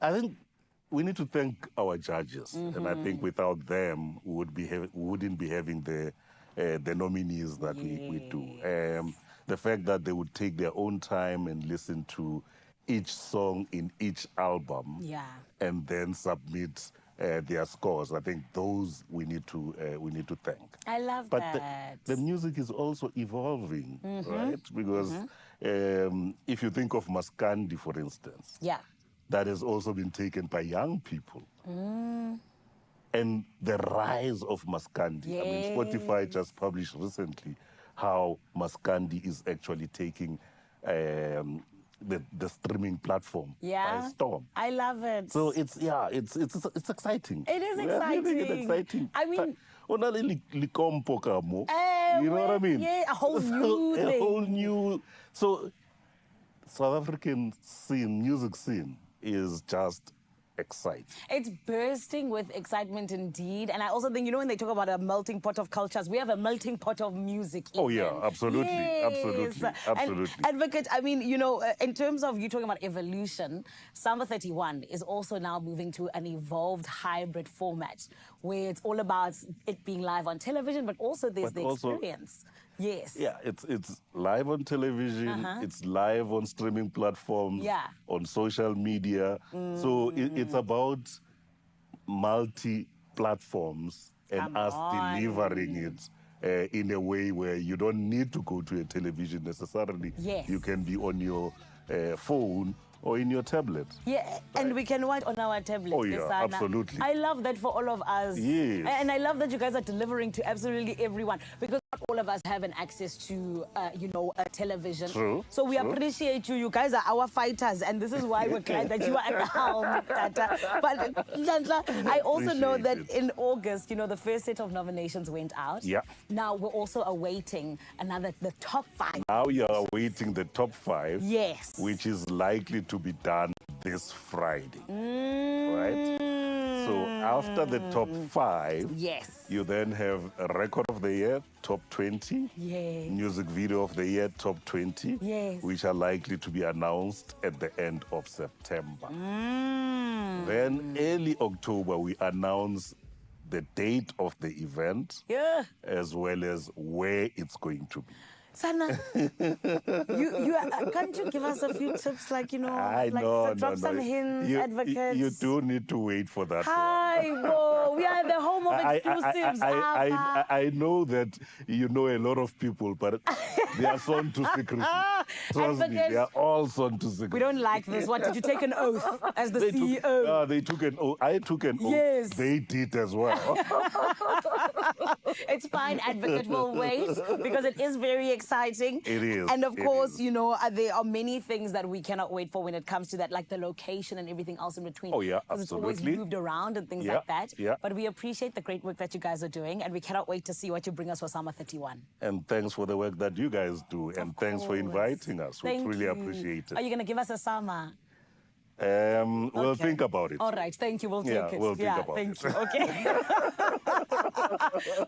G: I think we need to thank our judges, and I think without them, we wouldn't be having the nominees that we do. The fact that they would take their own time and listen to each song in each album, and then submit their scores. I think those we need to thank.
D: I love
G: but
D: that.
G: the music is also evolving, right? Because if you think of Maskandi, for instance, that has also been taken by young people. And the rise of Maskandi. I mean, Spotify just published recently how Maskandi is actually taking the streaming platform by storm.
D: I love it.
G: So it's exciting.
D: It is
G: I
D: exciting.
G: think it's exciting.
D: I mean,
G: you know what I mean?
D: Yeah, a whole new
G: a
D: thing.
G: whole new. So South African music scene is just exciting.
D: It's bursting with excitement indeed. And I also think, you know, when they talk about a melting pot of cultures, we have a melting pot of music.
G: Oh, yeah, absolutely.
D: Yes.
G: Absolutely.
D: And Advocate, I mean, you know, in terms of you talking about evolution, Summer 31 is also now moving to an evolved hybrid format where it's all about it being live on television, but also there's the experience. Yes.
G: Yeah, it's live on television, it's live on streaming platforms, on social media. So it's about multi-platforms and us delivering it in a way where you don't need to go to a television necessarily.
D: Yes.
G: You can be on your phone or in your tablet.
D: Yeah, and we can watch on our tablet.
G: Oh, yeah,
D: Desana.
G: absolutely.
D: I love that for all of us.
G: Yes.
D: And I love that you guys are delivering to absolutely everyone because not all of us have an access to, you know, a television.
G: True.
D: So we appreciate you. You guys are our fighters, and this is why we're glad that you are at the helm. But Nhlanhla, I also know that in August, you know, the first set of nominations went out.
G: Yeah.
D: Now we're also awaiting the top 5.
G: Now you're awaiting the top 5.
D: Yes.
G: Which is likely to be done this Friday. Right? So after the top 5, you then have a record of the year, top 20, music video of the year, top 20, which are likely to be announced at the end of September. Then early October, we announce the date of the event, as well as where it's going to be.
D: Sana, can't you give us a few tips, like, you know,
U: I
D: like
U: know,
D: drop some hints, advocates?
U: You do need to wait for that.
D: Hi, Bo. We are the home of exclusives.
U: I know that you know a lot of people, but they are sworn to secrecy. Trust me, they are all sworn to secrecy.
D: We don't like this. What, did you take an oath as the CEO?
U: They took an oath. I took an
D: Yes.
U: oath. They did as well.
D: It's fine, advocate. We'll wait because it is very exciting.
U: It is.
D: And of course, you know, there are many things that we cannot wait for when it comes to that, like the location and everything else in between.
U: Oh, yeah,
D: because it's always
U: absolutely.
D: moved around and things
U: Yeah,
D: like that.
U: yeah.
D: But we appreciate the great work that you guys are doing, and we cannot wait to see what you bring us for Summer 31.
U: And thanks for the work that you guys do. And thanks for inviting us. We
D: Thank
U: truly
D: you.
U: appreciate it.
D: Are you going to give us a summer?
U: We'll
D: Okay.
U: think about it.
D: All right, thank you. We'll take it.
U: We'll think about
D: thank
U: it.
D: you. Okay.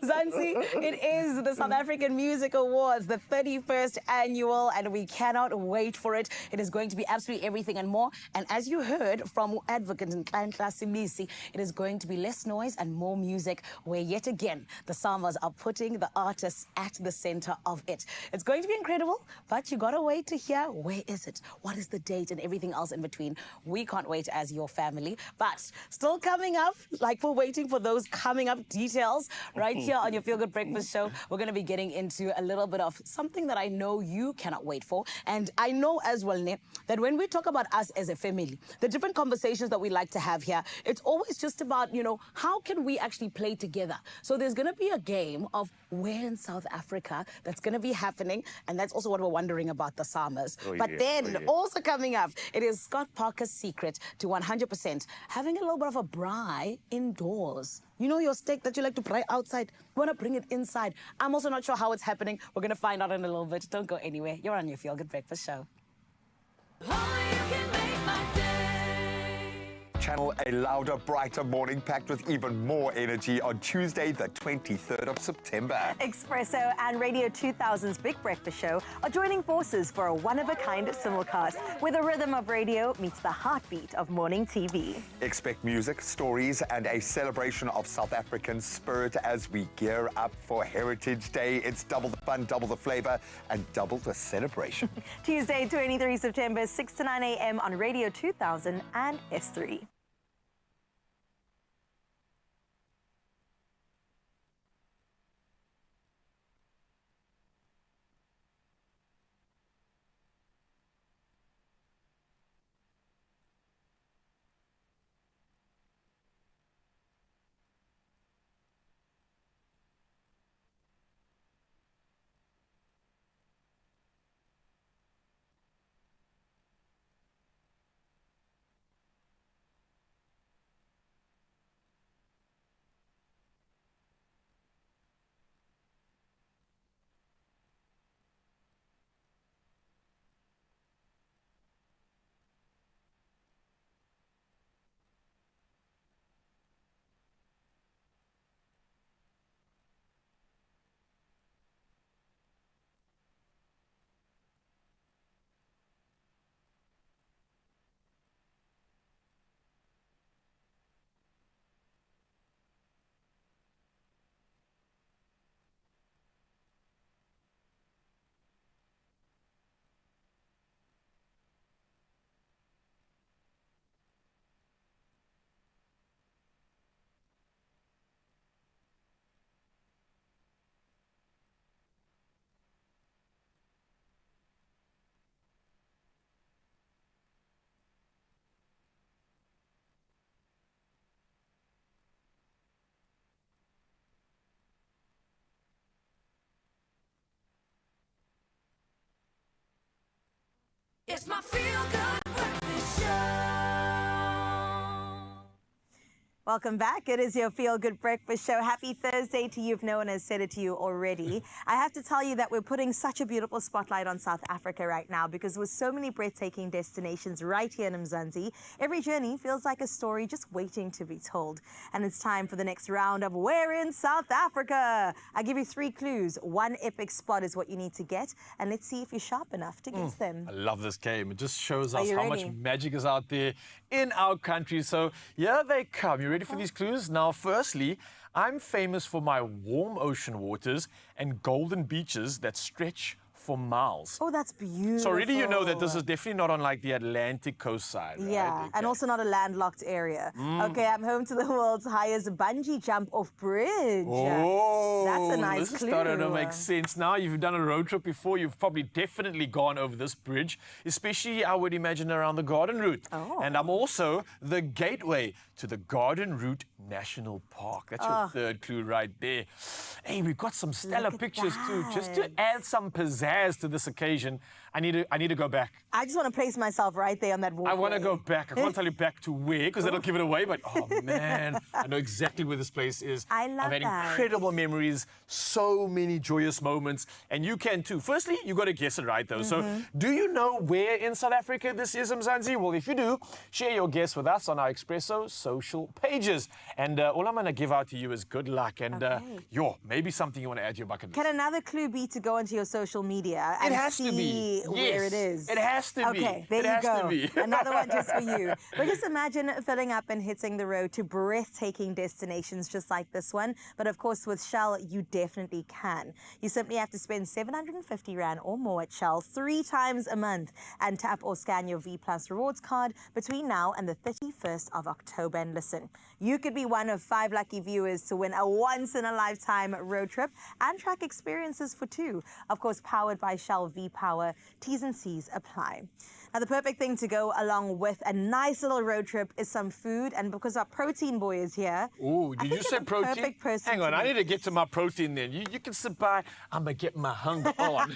D: Zanzi, it is the South African Music Awards, the 31st annual, and we cannot wait for it. It is going to be absolutely everything and more. And as you heard from Advocate and Simisi, it is going to be less noise and more music, where yet again, the Samas are putting the artists at the center of it. It's going to be incredible, but you gotta wait to hear where is it, what is the date, and everything else in between. We can't wait as your family, but still coming up, like we're waiting for those coming up details right here on your Feel Good Breakfast Show. We're going to be getting into a little bit of something that I know you cannot wait for. And I know as well, Ne, that when we talk about us as a family, the different conversations that we like to have here, it's always just about, you know, how can we actually play together? So there's going to be a game of where in South Africa that's going to be happening. And that's also what we're wondering about the Samas. But then also coming up, it is Scott Parker's secret to 100% having a little bit of a braai indoors. You know your steak that you like to braai outside? You want to bring it inside. I'm also not sure how it's happening. We're going to find out in a little bit. Don't go anywhere. You're on your Feel Good Breakfast Show.
K: Channel a louder, brighter morning packed with even more energy on Tuesday, the 23rd of September.
B: Expresso and Radio 2000's Big Breakfast Show are joining forces for a one-of-a-kind simulcast where the rhythm of radio meets the heartbeat of morning TV.
K: Expect music, stories, and a celebration of South African spirit as we gear up for Heritage Day. It's double the fun, double the flavor, and double the celebration.
B: Tuesday, 23 September, 6 to 9 a.m. on Radio 2000 and S3.
A: It's my Feel Good Breakfast Show.
B: Welcome back. It is your Feel Good Breakfast Show. Happy Thursday to you if no one has said it to you already. I have to tell you that we're putting such a beautiful spotlight on South Africa right now because with so many breathtaking destinations right here in Mzansi, every journey feels like a story just waiting to be told. And it's time for the next round of Where in South Africa? I give you 3 clues. One epic spot is what you need to get. And let's see if you're sharp enough to guess them.
C: I love this game. It just shows
B: Are
C: us
B: you
C: how
B: ready?
C: much magic is out there in our country. So here they come. You ready for these clues? Now, firstly, I'm famous for my warm ocean waters and golden beaches that stretch for miles.
B: Oh, that's beautiful.
C: So already you know that this is definitely not on like the Atlantic coast side, right?
B: Yeah, and also not a landlocked area.
C: Mm.
B: Okay, I'm home to the world's highest bungee jump off bridge.
C: Oh,
B: that's a nice
C: this is
B: clue.
C: starting to make sense now. You've done a road trip before. You've probably definitely gone over this bridge, especially I would imagine around the Garden Route.
B: Oh.
C: And I'm also the gateway to the Garden Route National Park. That's your third clue right there. Hey, we've got some stellar pictures too. Just to add some pizzazz to this occasion, I need to go back.
B: I just want to place myself right there on that walkway.
C: I want to go back. I can't tell you back to where, because that'll give it away. But, oh, man, I know exactly where this place is.
B: I love
C: I've had
B: that.
C: incredible memories, so many joyous moments, and you can too. Firstly, you got to guess it right, though. So, do you know where in South Africa this is, Mzansi? Well, if you do, share your guess with us on our Expresso social pages. And all I'm going to give out to you is good luck. And, maybe something you want to add to your bucket list.
B: Can another clue be to go onto your social media and
C: It has
B: see
C: to be.
B: where
C: Yes,
B: it is?
C: it has to be.
B: Okay, there
C: It
B: you
C: has
B: go.
C: to be.
B: Another one just for you. But just imagine filling up and hitting the road to breathtaking destinations just like this one. But of course, with Shell, you definitely can. You simply have to spend 750 Rand or more at Shell 3 times a month and tap or scan your V Plus rewards card between now and the 31st of October. And listen, you could be one of 5 lucky viewers to win a once-in-a-lifetime road trip and track experiences for 2. Of course, powered by Shell V-Power. T's and C's apply. Now, the perfect thing to go along with a nice little road trip is some food. And because our protein boy is here,
C: Ooh, did you say protein?
B: perfect person
C: Hang on,
B: to
C: I
B: meet.
C: need to get to my protein then. You can sit by. I'm going to get my hunger on.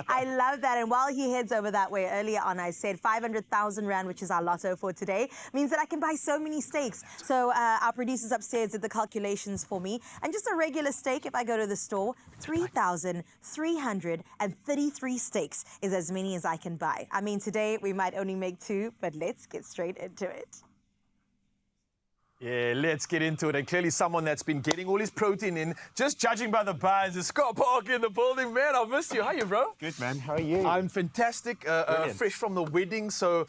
B: I love that. And while he heads over that way, earlier on I said 500,000 Rand, which is our lotto for today, means that I can buy so many steaks. So our producers upstairs did the calculations for me. And just a regular steak, if I go to the store, 3,333 steaks is as many as I can buy. I mean, today we might only make 2, but let's get straight into it.
C: Yeah, let's get into it. And clearly someone that's been getting all his protein in, just judging by the bars, is Scott Parker in the building. Man, I missed you. How are you, bro?
F: Good, man. How are you?
C: I'm fantastic, fresh from the wedding, so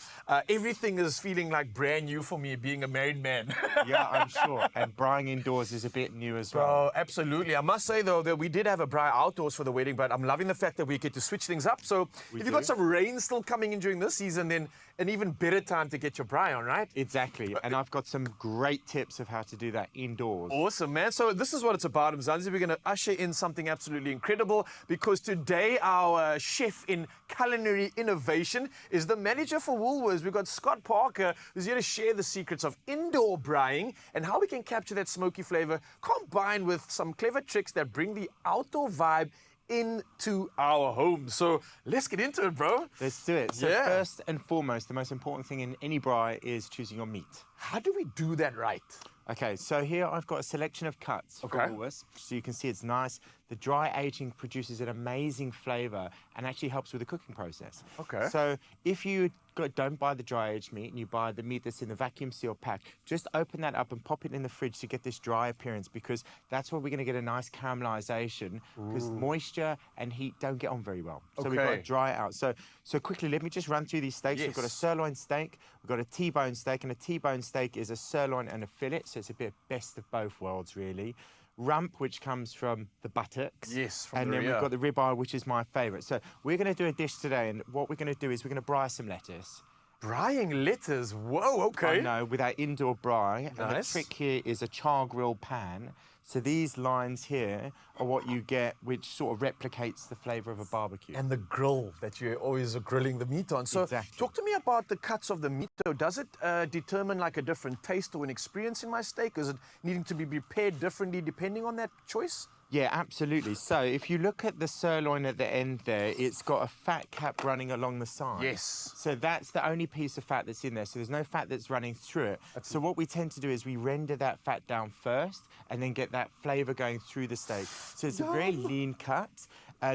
C: everything is feeling like brand new for me, being a married man.
F: Yeah, I'm sure. And braaiing indoors is a bit new as well.
C: Bro, absolutely. I must say, though, that we did have a braai outdoors for the wedding, but I'm loving the fact that we get to switch things up. So if you've got some rain still coming in during this season, then an even better time to get your braai on, right?
F: Exactly. And I've got some great tips of how to do that indoors.
C: Awesome, man. So this is what it's about, Mzansi. We're going to usher in something absolutely incredible because today our chef in culinary innovation is the manager for Woolworths. We've got Scott Parker, who's here to share the secrets of indoor braaiing and how we can capture that smoky flavor combined with some clever tricks that bring the outdoor vibe into our home. So let's get into it, bro.
F: Let's do it. So first and foremost, the most important thing in any braai is choosing your meat.
C: How do we do that right?
F: Okay, so here I've got a selection of cuts for Woolworths. So you can see it's nice. The dry aging produces an amazing flavour and actually helps with the cooking process.
C: Okay.
F: So if you don't buy the dry aged meat and you buy the meat that's in the vacuum seal pack, just open that up and pop it in the fridge to get this dry appearance, because that's where we're going to get a nice caramelisation, because moisture and heat don't get on very well. So we've got to dry it out. So quickly, let me just run through these steaks. We've got a sirloin steak, we've got a T-bone steak, and a T-bone steak is a sirloin and a fillet, so it's a bit best of both worlds, really. Rump, which comes from the buttocks.
C: Yes, from
F: and
C: the
F: then we've got the ribeye, which is my favourite. So we're going to do a dish today, and what we're going to do is we're going to braai some lettuce.
C: Braaiing lettuce? Whoa, okay.
F: I know, with our indoor braai.
C: Nice.
F: And the trick here is a char grill pan. So these lines here are what you get, which sort of replicates the flavour of a barbecue.
C: And the grill that you're always grilling the meat on. So talk to me about the cuts of the meat, though. Does it determine like a different taste or an experience in my steak? Is it needing to be prepared differently depending on that choice?
F: Yeah, absolutely. So if you look at the sirloin at the end there, it's got a fat cap running along the side.
C: Yes.
F: So that's the only piece of fat that's in there. So there's no fat that's running through it. So what we tend to do is we render that fat down first and then get that flavour going through the steak. So it's a very lean cut.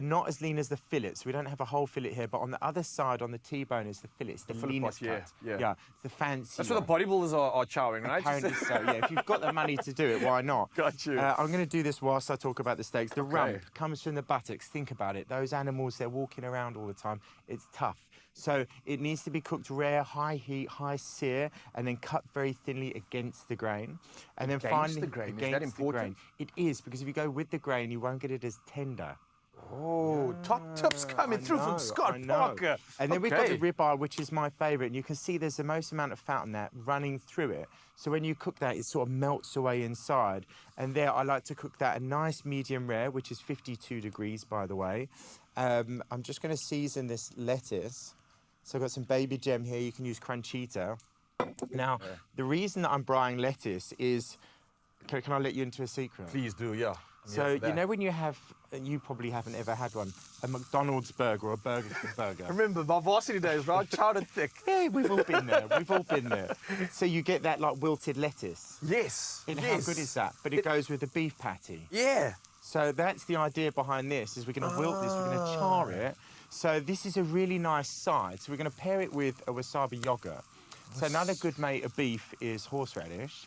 F: Not as lean as the fillet, so we don't have a whole fillet here, but on the other side, on the T-bone, is the fillet. It's the leanest cut. Yeah, it's the fancy
C: That's where the bodybuilders are chowing, right?
F: Apparently so, yeah. If you've got the money to do it, why not?
C: Got you.
F: I'm going to do this whilst I talk about the steaks. The rump comes from the buttocks. Think about it. Those animals, they're walking around all the time. It's tough. So it needs to be cooked rare, high heat, high sear, and then cut very thinly against the grain. And then finally,
C: the grain. Is that important?
F: It is, because if you go with the grain, you won't get it as tender.
C: Oh, top tips coming through from Scott Parker.
F: And then we've got the ribeye, which is my favourite. And you can see there's the most amount of fat on that running through it. So when you cook that, it sort of melts away inside. And there, I like to cook that a nice medium rare, which is 52 degrees, by the way. I'm just going to season this lettuce. So I've got some baby gem here. You can use Crunchita. Now, the reason that I'm braising lettuce is... Can I let you into a secret?
C: Please do, yeah.
F: So, you know when you have, you probably haven't ever had one, a McDonald's burger or a Burger King burger.
C: Remember, my varsity days, right? Chowder thick.
F: Yeah, we've all been there. We've all been there. So you get that, like, wilted lettuce.
C: Yes,
F: And
C: yes.
F: how good is that? But it goes with the beef patty.
C: Yeah.
F: So that's the idea behind this, is we're going to wilt this, we're going to char it. So this is a really nice side. So we're going to pair it with a wasabi yogurt. So another good mate of beef is horseradish.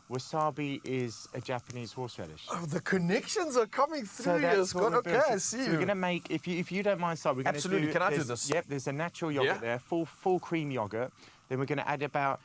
F: Wasabi is a Japanese horseradish.
C: Oh, the connections are coming through.
F: So that's what we're
C: okay,
F: doing.
C: I see.
F: So we're going to make, if you don't mind, we're going to
C: Absolutely, can I do
F: there's-
C: this?
F: Yep, there's a natural yogurt there, full cream yogurt. Then we're going to add about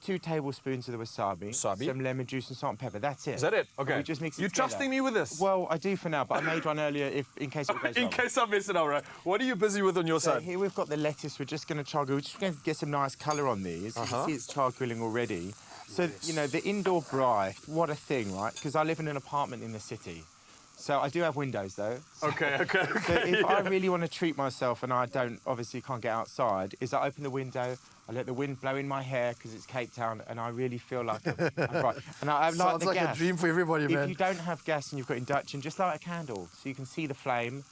F: 2 tablespoons of the wasabi, some lemon juice and salt and pepper. That's it.
C: Is that it? Okay.
F: We just mix it
C: You
F: together.
C: trusting me with this?
F: Well, I do for now, but I made one earlier in case it goes
C: In
F: wrong.
C: case I miss it out, right? What are you busy with on your
F: So
C: side?
F: here we've got the lettuce. We're just going to char grill. We're just going to get some nice colour on these. You can see it's char grilling already. So, you know, the indoor braai, what a thing, right? Because I live in an apartment in the city. So I do have windows, though. So,
C: Okay.
F: So if I really want to treat myself and I obviously can't get outside, is I open the window, I let the wind blow in my hair because it's Cape Town, and I really feel like I'm bright. And I like
C: Sounds
F: the
C: like
F: gas.
C: a dream for everybody, man.
F: If you don't have gas and you've got induction, just light a candle so you can see the flame,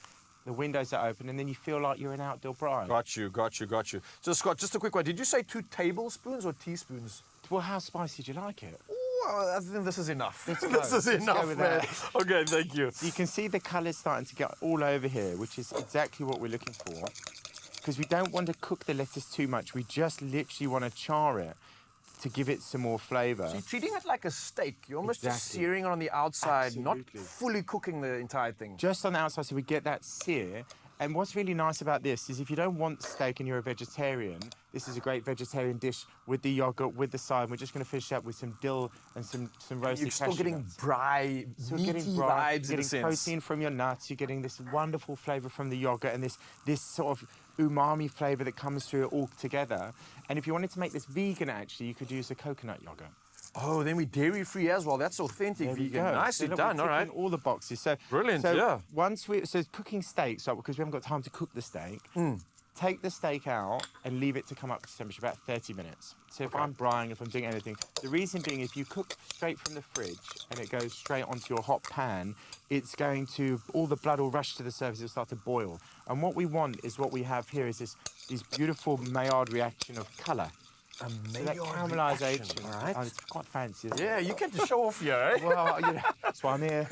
F: the windows are open, and then you feel like you're an outdoor bride.
C: Got you. So, Scott, just a quick one. Did you say 2 tablespoons or teaspoons?
F: Well, how spicy do you like it?
C: Well, I think this is enough.
F: Let's go.
C: This is
F: Let's go
C: enough,
F: with
C: man.
F: that.
C: Okay, thank you.
F: So you can see the colours starting to get all over here, which is exactly what we're looking for. Because we don't want to cook the lettuce too much. We just literally want to char it to give it some more flavour.
C: So you're treating it like a steak. You're almost just
F: Exactly.
C: searing it on the outside, not
F: Absolutely.
C: fully cooking the entire thing.
F: Just on the outside, so we get that sear. And what's really nice about this is if you don't want steak and you're a vegetarian, this is a great vegetarian dish with the yogurt, with the side. We're just going to finish up with some dill and some roasted
C: You're still
F: cashew
C: getting
F: nuts.
C: braai,
F: So
C: meaty
F: we're getting braai,
C: vibes
F: you're
C: in a
F: getting
C: sense.
F: protein from your nuts, you're getting this wonderful flavour from the yogurt and this sort of umami flavour that comes through it all together. And if you wanted to make this vegan, actually, you could use a coconut yogurt.
C: Oh, then we dairy-free as well. That's authentic
F: There we
C: vegan.
F: go.
C: Nicely
F: So look,
C: done,
F: we're
C: all right.
F: ticking all the boxes. So
C: Brilliant,
F: so
C: yeah.
F: so cooking steak, so because we haven't got time to cook the steak, take the steak out and leave it to come up to temperature about 30 minutes. So if I'm braaiing, if I'm doing anything, the reason being if you cook straight from the fridge and it goes straight onto your hot pan, it's going to, all the blood will rush to the surface, it'll start to boil. And what we want is what we have here is this beautiful Maillard reaction of colour. So that caramelisation,
C: all right?
F: Oh, it's quite fancy, isn't
C: Yeah,
F: it?
C: you get to show off here, eh?
F: Well, you know, that's why I'm here.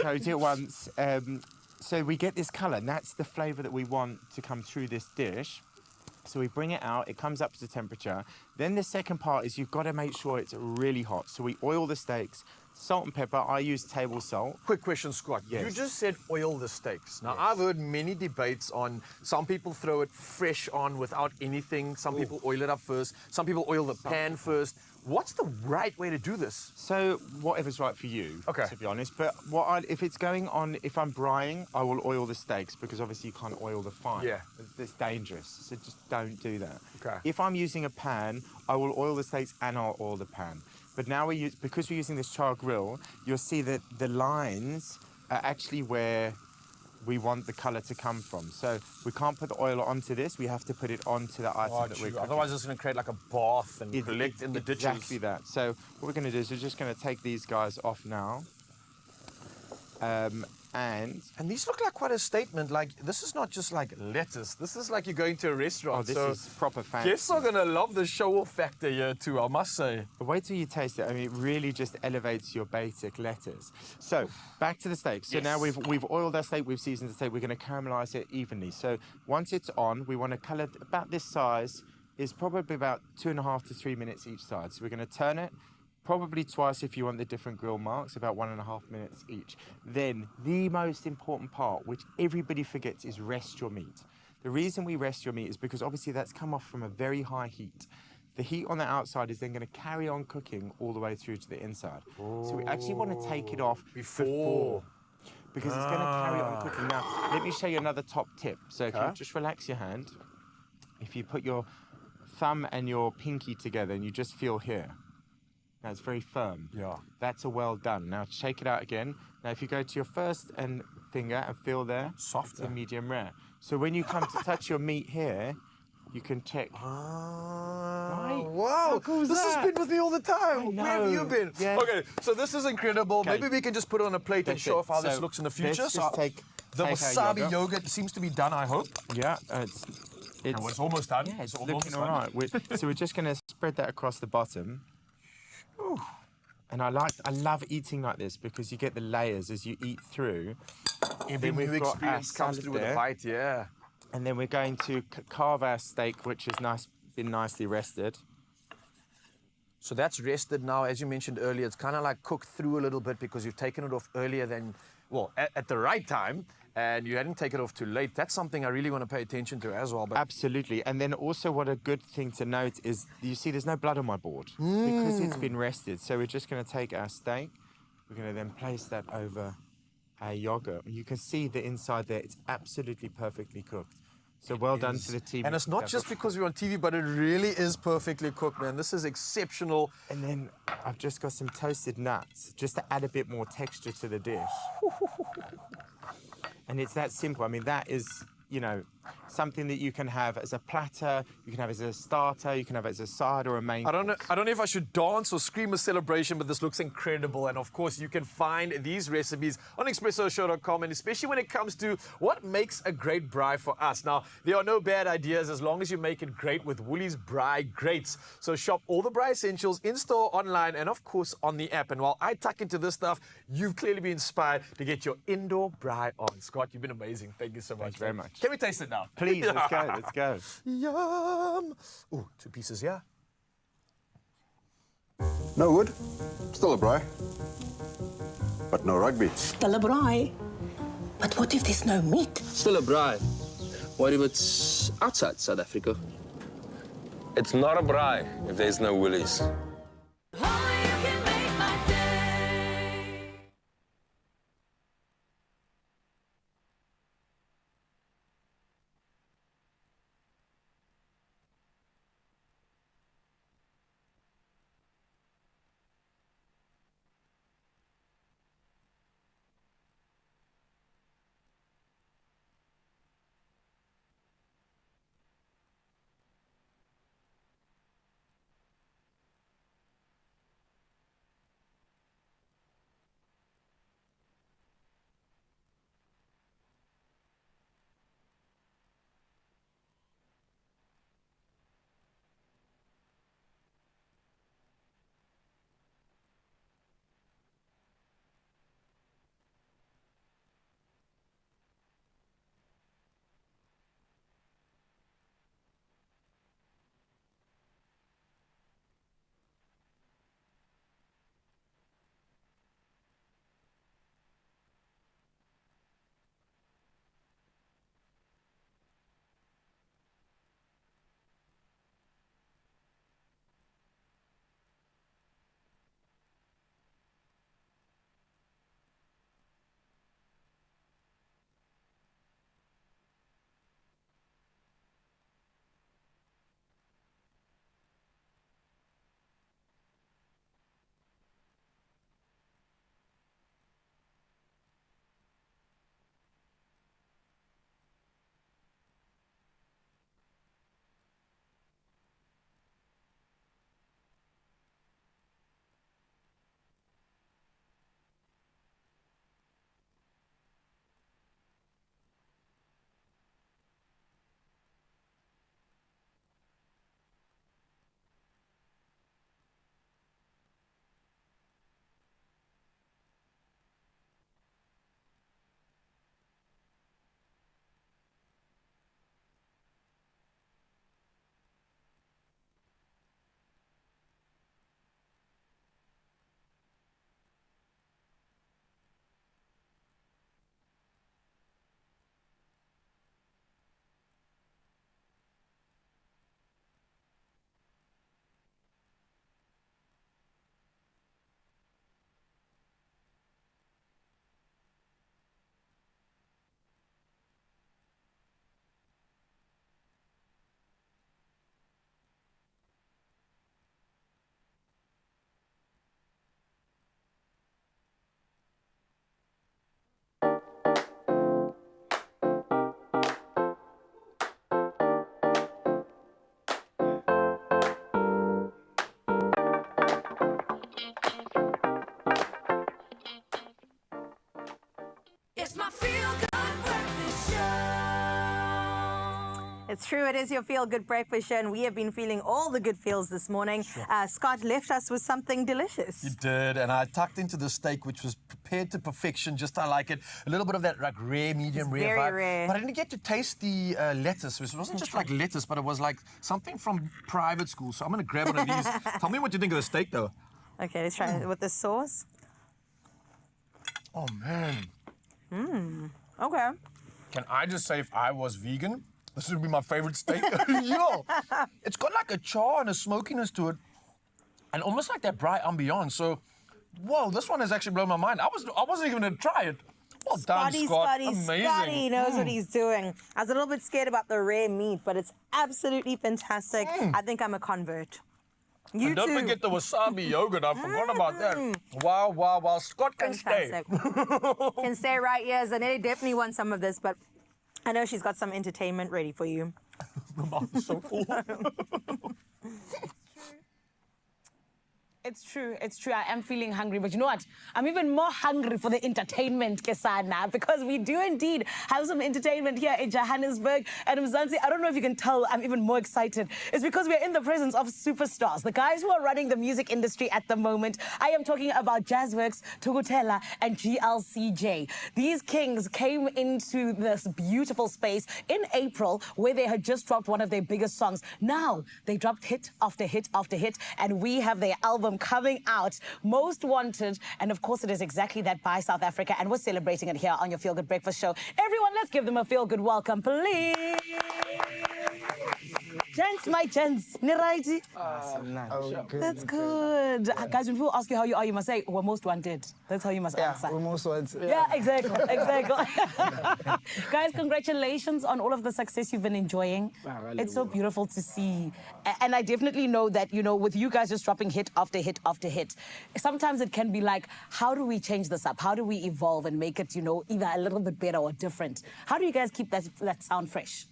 F: No, do it once. So we get this colour, and that's the flavour that we want to come through this dish. So we bring it out, it comes up to temperature. Then the second part is you've got to make sure it's really hot. So we oil the steaks, salt and pepper. I use table salt.
C: Quick question, Scott.
F: Yes.
C: You just said oil the steaks. Now, I've heard many debates on some people throw it fresh on without anything. Some people oil it up first. Some people oil the pan first. What's the right way to do this?
F: So whatever's right for you, to be honest. But if it's going on, if I'm braaiing, I will oil the steaks because obviously you can't oil the fire.
C: Yeah.
F: It's dangerous, so just don't do that.
C: Okay.
F: If I'm using a pan, I will oil the steaks and I'll oil the pan. But now because we're using this char grill, you'll see that the lines are actually where we want the colour to come from. So we can't put the oil onto this, we have to put it onto the item that we're cooking.
C: Otherwise, it's going to create like a bath and collect in the ditches.
F: Exactly that. So what we're going to do is we're just going to take these guys off now. And
C: these look like quite a statement. Like, this is not just like lettuce. This is like you're going to a restaurant.
F: Oh, this
C: so
F: is proper fancy.
C: guests are going to love the show-off factor here too, I must say.
F: But wait till you taste it. I mean, it really just elevates your basic lettuce. So back to the steak. So now we've oiled our steak, we've seasoned the steak. We're going to caramelise it evenly. So once it's on, we want to colour about this size. Is probably about 2.5 to 3 minutes each side. So we're going to turn it. Probably twice if you want the different grill marks, about 1.5 minutes each. Then the most important part, which everybody forgets, is rest your meat. The reason we rest your meat is because obviously that's come off from a very high heat. The heat on the outside is then going to carry on cooking all the way through to the inside. So we actually want to take it off before. because it's going to carry on cooking. Now, let me show you another top tip. So if you just relax your hand, if you put your thumb and your pinky together and you just feel here, now it's very firm.
C: Yeah.
F: That's a well done. Now shake it out again. Now if you go to your first finger and feel there,
C: softer,
F: it's a medium rare. So when you come to touch your meat here, you can check.
C: Right? Wow,
F: cool is
C: this
F: that?
C: has been with me all the time. Where have you been?
F: Yeah.
C: Okay, so this is incredible.
F: Okay.
C: Maybe we can just put it on a plate and
F: That's
C: show
F: it.
C: off how this
F: So
C: looks in the future.
F: let's just take
C: the
F: our
C: wasabi yogurt seems to be done, I hope.
F: Yeah,
C: it's almost done.
F: Yeah, it's
C: almost
F: looking
C: done.
F: all right. So we're just going to spread that across the bottom. Ooh. And I love eating like this because you get the layers as you eat through.
C: Every new experience comes through with a bite, yeah.
F: And then we're going to carve our steak, which has been nicely rested.
C: So that's rested now. As you mentioned earlier, it's kind of like cooked through a little bit because you've taken it off earlier than, well, at the right time, and you hadn't taken it off too late. That's something I really want to pay attention to as well. But
F: absolutely. And then also what a good thing to note is, you see there's no blood on my board because it's been rested. So we're just going to take our steak. We're going to then place that over our yogurt. You can see the inside there. It's absolutely perfectly cooked. So well done to the team.
C: And it's not just because we're on TV, but it really is perfectly cooked, man. This is exceptional.
F: And then I've just got some toasted nuts, just to add a bit more texture to the dish. And it's that simple. I mean, that is, you know, something that you can have as a platter, you can have as a starter, you can have as a side or a main
C: I don't know if I should dance or scream a celebration, but this looks incredible. And of course, you can find these recipes on expressoshow.com, and especially when it comes to what makes a great braai for us. Now, there are no bad ideas as long as you make it great with Woolies Braai Greats. So shop all the braai essentials in-store, online, and of course on the app. And while I tuck into this stuff, you've clearly been inspired to get your indoor braai on. Scott, you've been amazing. Thank you so much.
F: Thanks very much.
C: Can we taste it now?
F: Please, let's go, let's go.
C: Yum! Ooh, 2 pieces, yeah?
E: No wood, still a braai. But no rugby.
V: Still a braai. But what if there's no meat?
W: Still a braai. What if it's outside South Africa?
X: It's not a braai if there's no Woolies.
B: It's true, it is your Feel Good Breakfast Show, and we have been feeling all the good feels this morning. Scott left us with something delicious.
C: You did, and I tucked into the steak, which was prepared to perfection, just I like it. A little bit of that like rare, medium rare
B: very
C: vibe.
B: rare.
C: But I didn't get to taste the lettuce. It wasn't just like lettuce, but it was like something from private school. So I'm going to grab one of these. Tell me what you think of the steak, though.
B: Okay, let's try it with the sauce.
C: Oh, man.
B: Okay.
C: Can I just say, if I was vegan, this would be my favorite steak. Yo, it's got like a char and a smokiness to it, and almost like that bright ambiance. So, whoa, this one has actually blown my mind. I wasn't even gonna try it. Well done, Scott. Amazing.
B: Scotty knows what he's doing. I was a little bit scared about the rare meat, but it's absolutely fantastic. I think I'm a convert. You
C: And don't
B: too.
C: forget the wasabi yogurt. I forgot about that. Wow, wow, wow. Scott can stay.
B: Can stay right here. Zanelli definitely wants some of this, but I know she's got some entertainment ready for you.
C: My mouth is so full.
D: It's true, it's true. I am feeling hungry, but you know what? I'm even more hungry for the entertainment, Kesana, because we do indeed have some entertainment here in Johannesburg. And Mzansi, I don't know if you can tell I'm even more excited. It's because we're in the presence of superstars, the guys who are running the music industry at the moment. I am talking about Jazzworks, Tugutela, and GLCJ. These kings came into this beautiful space in April, where they had just dropped one of their biggest songs. Now, they dropped hit after hit after hit, and we have their album coming out, Most Wanted, and of course it is exactly that by South Africa, and we're celebrating it here on your Feel Good Breakfast Show. Everyone, let's give them a feel good welcome, please. Gents, my gents, Niraiti. That's good. Guys, when people ask you how you are, you must say, we're most wanted. That's how you must answer.
H: We're most wanted.
D: Yeah, exactly, exactly. Guys, congratulations on all of the success you've been enjoying. It's so beautiful to see. And I definitely know that, you know, with you guys just dropping hit after hit after hit, sometimes it can be like, how do we change this up? How do we evolve and make it, you know, either a little bit better or different? How do you guys keep that sound fresh?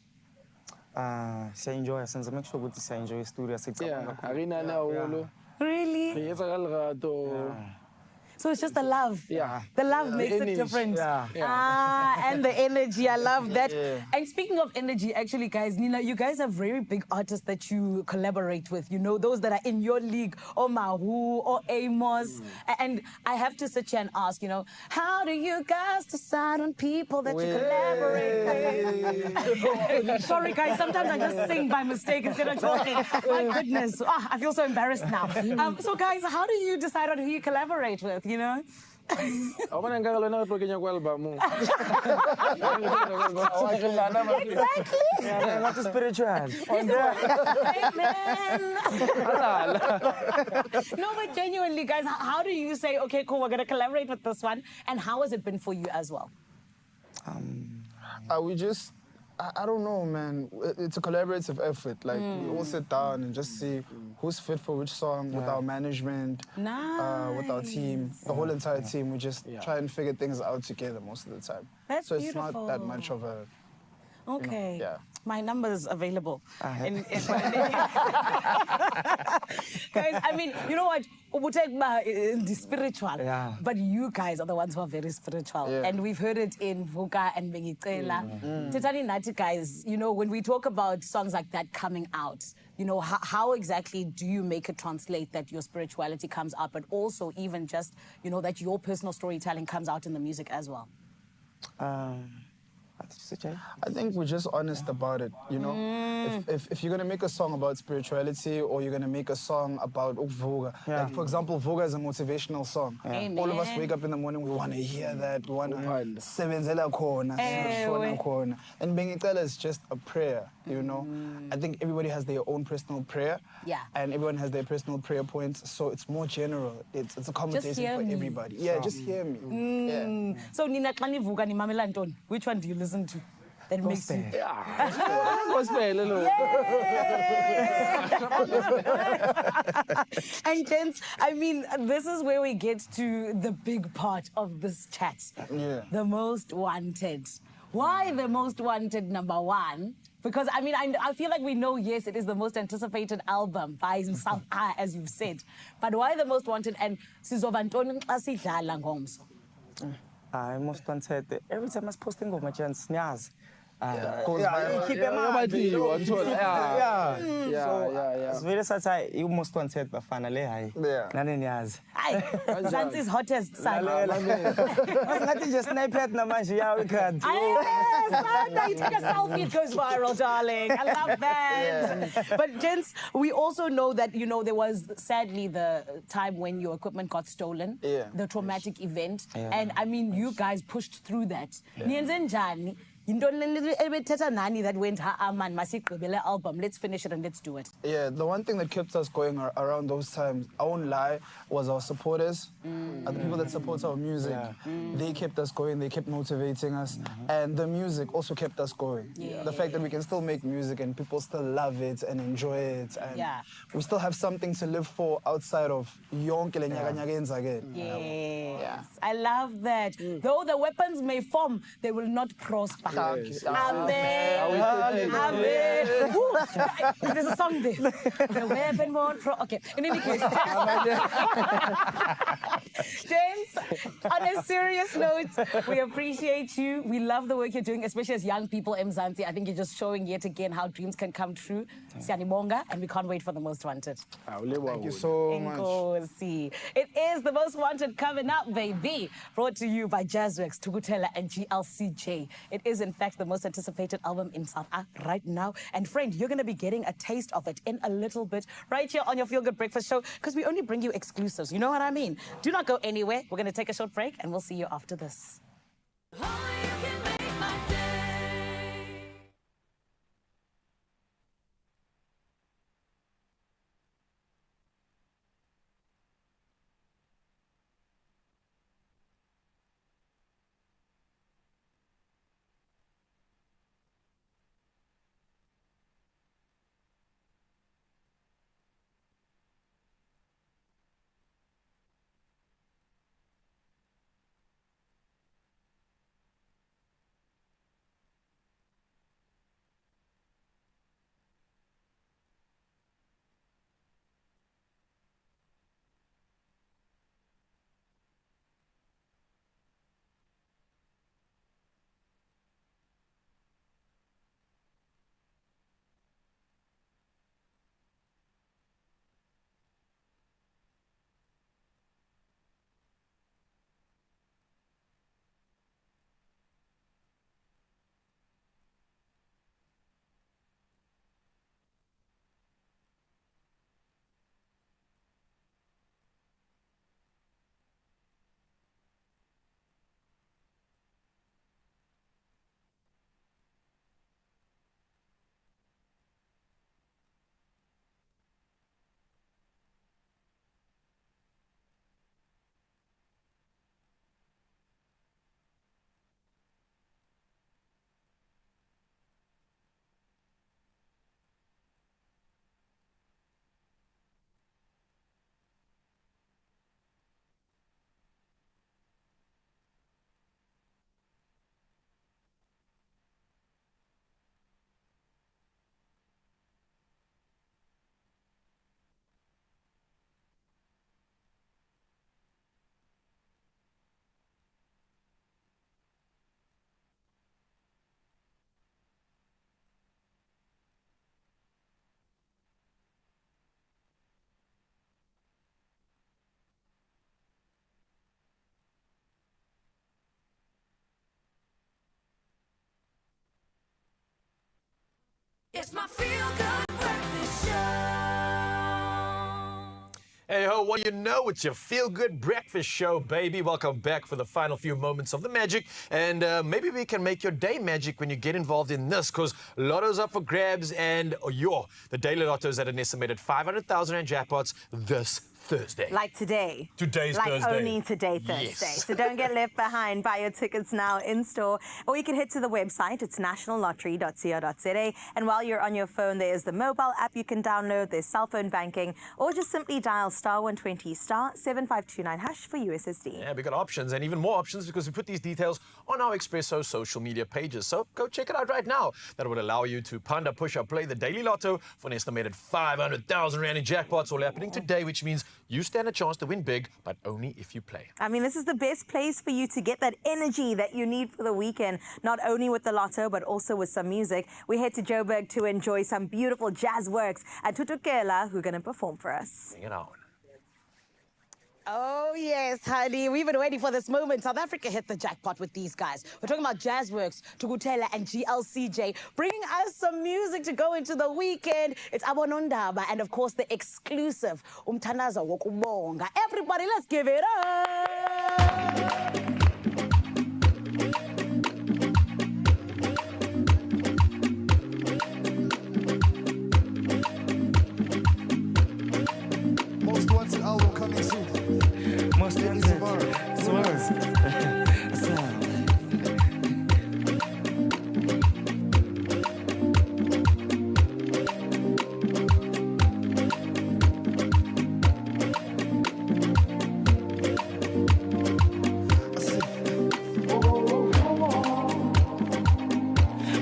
H: Siya-enjoy senza make sure ukuthi siya-enjoy studio sicabanga
D: Yeah. Really?
H: Yeah.
D: So it's just the love.
H: Yeah.
D: The love
H: The
D: makes
H: energy.
D: it different.
H: Yeah.
D: And the energy. I love that.
H: Yeah.
D: And speaking of energy, actually, guys, Nina, you guys have very big artists that you collaborate with. You know, those that are in your league, or Mahu, or Amos. And I have to sit here and ask, you know, how do you guys decide on people that you collaborate with? Sorry, guys, sometimes I just sing by mistake instead of talking. My goodness. Oh, I feel so embarrassed now. So, guys, how do you decide on who you collaborate with? You know?
H: Exactly. Not spiritual.
D: No, but genuinely, guys, how do you say, okay, cool, we're going to collaborate with this one? And how has it been for you as well?
H: We just, I don't know, man. It's a collaborative effort. Like, we all sit down and just see who's fit for which song with our management, with our team, the whole entire team. We just try and figure things out together most of the time.
D: That's
H: so it's
D: beautiful.
H: not that much of a,
D: Okay.
H: you know,
D: My number is available. Guys, I mean, you know what? We'll take the spiritual.
H: Yeah.
D: But you guys are the ones who are very spiritual.
H: Yeah.
D: And we've heard it in Vuka and Bengicela. Titani Nati, guys, you know, when we talk about songs like that coming out, you know, how exactly do you make it translate that your spirituality comes out, but also even just, you know, that your personal storytelling comes out in the music as well?
H: I think we're just honest about it, you know? If you're going to make a song about spirituality or you're going to make a song about Voga, like for example, Voga is a motivational song. All of us wake up in the morning, we want to hear that, we want to sebenzela khona, sishona khona. And Bengicela is just a prayer, you know? I think everybody has their own personal prayer.
D: Yeah.
H: And everyone has their personal prayer points, so it's more general. It's a conversation for everybody. Yeah, just hear me. Yeah.
D: So, Nina, Vuka ni Mamela Antoni, which one do you listen to? That makes you... And gents, I mean, this is where we get to the big part of this chat.
H: Yeah.
D: The most wanted. Why the most wanted number one? Because, I mean, I feel like we know, yes, it is the most anticipated album by South as you've said. But why the most wanted? And Sizovantoni Asidla Ngomso.
H: Most wanted. Every time I was posting on my chance, Nyaz.
I: Sivele sathi i-most wanted bafana le hayi. Nani niyazi.
D: Hayi, Zanzi's hottest son.
I: Ngathi nje sniped namanje yawe ikhadi.
D: You take a selfie, it goes viral, darling. I love that. But gents, we also know that, you know, there was sadly the time when your equipment got stolen, the traumatic event. And I mean, you guys pushed through that. Niyenze njani? That went, man, masigqibele album, let's finish it and let's do it.
H: Yeah, the one thing that kept us going around those times, I won't lie, was our supporters, the people that support our music. They kept us going, they kept motivating us, and the music also kept us going. The fact that we can still make music and people still love it and enjoy it, and we still have something to live for outside of yonke le nyaka nyaka enza again.
D: Yes, I love that. Though the weapons may form, they will not prosper. Amen. Amen. There's a song there. The weapon won't Okay. In any case, James, on a serious note, we appreciate you. We love the work you're doing, especially as young people in Mzansi. I think you're just showing yet again how dreams can come true. Siyanibonga, and we can't wait for the Most Wanted.
H: Thank you so much.
D: It is the Most Wanted coming up, baby. Brought to you by Jazzworks, Tugutela, and GLCJ. It is, in fact, the most anticipated album in South Africa right now. And friend, you're going to be getting a taste of it in a little bit right here on your Feel Good Breakfast Show, because we only bring you exclusives. You know what I mean? Do not go anywhere. We're going to take a short break, and we'll see you after this.
A: It's my Feel Good Breakfast Show.
C: Hey ho, well you know it's your Feel Good Breakfast Show, baby. Welcome back for the final few moments of the magic. And maybe we can make your day magic when you get involved in this, because Lotto's up for grabs and the Daily Lotto's at an estimated 500,000 Rand jackpots this Thursday.
B: Like today.
C: Today's Thursday.
B: Like only today, Thursday.
C: Yes.
B: So don't get left behind. Buy your tickets now in store. Or you can head to the website. It's nationallottery.co.za. And while you're on your phone, there's the mobile app you can download. There's cell phone banking. Or just simply dial *120 *7529# for USSD.
C: Yeah, we got options and even more options because we put these details on our Expresso social media pages. So go check it out right now. That would allow you to panda, push, or play the Daily Lotto for an estimated 500,000 Rand in jackpots all happening today, which means You stand a chance to win big, but only if you play.
B: I mean, this is the best place for you to get that energy that you need for the weekend, not only with the Lotto, but also with some music. We head to Joburg to enjoy some beautiful jazz works at Tutukela, who are going to perform for us.
C: Bring it on.
D: Oh, yes, honey. We've been waiting for this moment. South Africa hit the jackpot with these guys. We're talking about Jazzworks, Tukutela, and GLCJ, bringing us some music to go into the weekend. It's Abonondaba, and of course, the exclusive Umthandazo Wokubonga. Everybody, let's give it up.
H: Most Wanted album coming soon.
I: Most Wanted.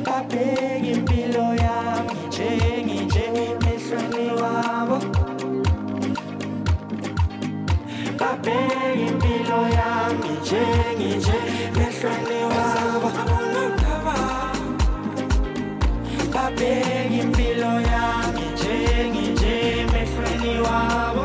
J: Babeki impilo yami njenginje emehlweni wabo. Babeki impilo yami njenginje emehlweni wabo. Babeki impilo yami njenginje emehlweni wabo.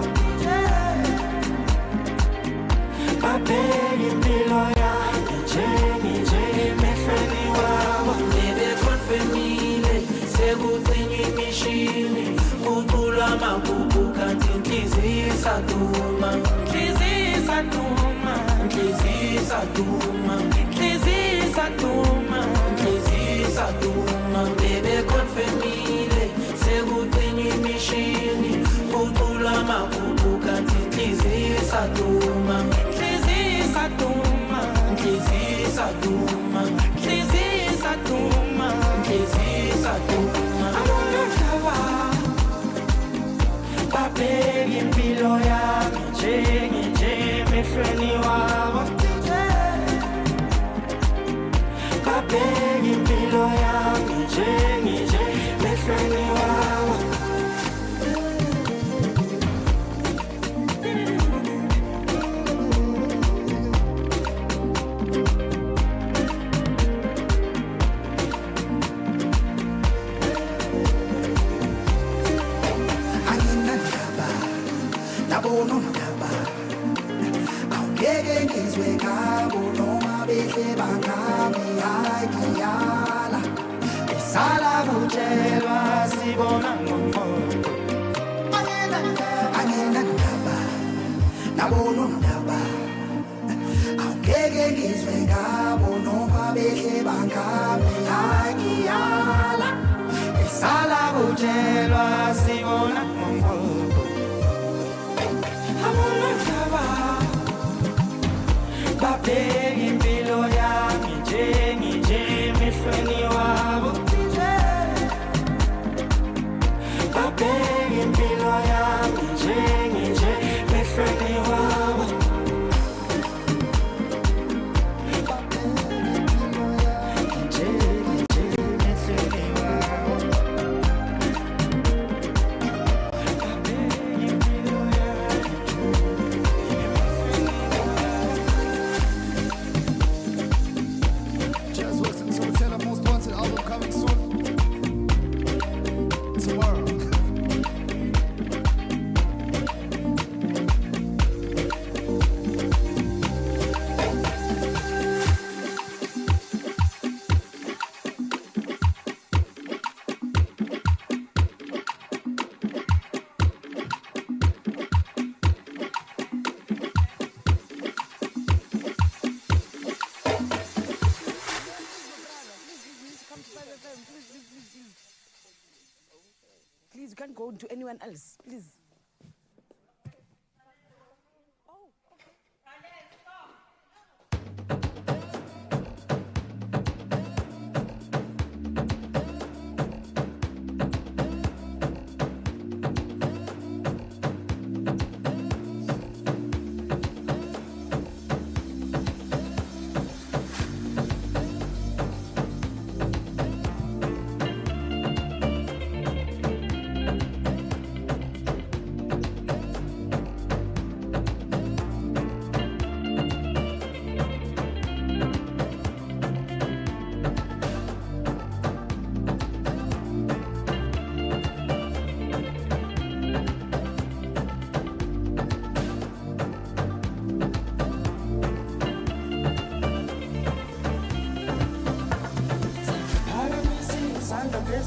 J: Babeki impilo yami njenginje emehlweni wabo. Bebekonfirmile sekucinywa imishini kuculwa amagugu kanti inhliziyo isaduma. Inhliziyo isaduma. Inhliziyo isaduma. Inhliziyo isaduma. Inhliziyo isaduma. Bebekonfirmile sekucinywa imishini kuculwa amagugu kanti inhliziyo isaduma. Inhliziyo isaduma. Inhliziyo isaduma. Inhliziyo isaduma. Inhliziyo isaduma. Abonondaba. Babeki impilo yami njenginje emehlweni wabo. Babeki impilo yami njenginje emehlweni wabo.
O: Nabonondaba awungeke ngizwe ngabo noma behle bangami ayiyala isala kutshelwa sibona ngomfoto anginandaba nabonondaba awungeke ngizwe ngabo noma behle bangami ayiyala isala kutshelwa sibona ngomfoto. Babeki impilo yami njenginje emehlweni wabo. Babeki impilo yami njenginje emehlweni wabo.
H: Jazzworks and Tutukela, Most Wanted album coming soon. Tomorrow.
D: Please, you can't go to anyone else. Please.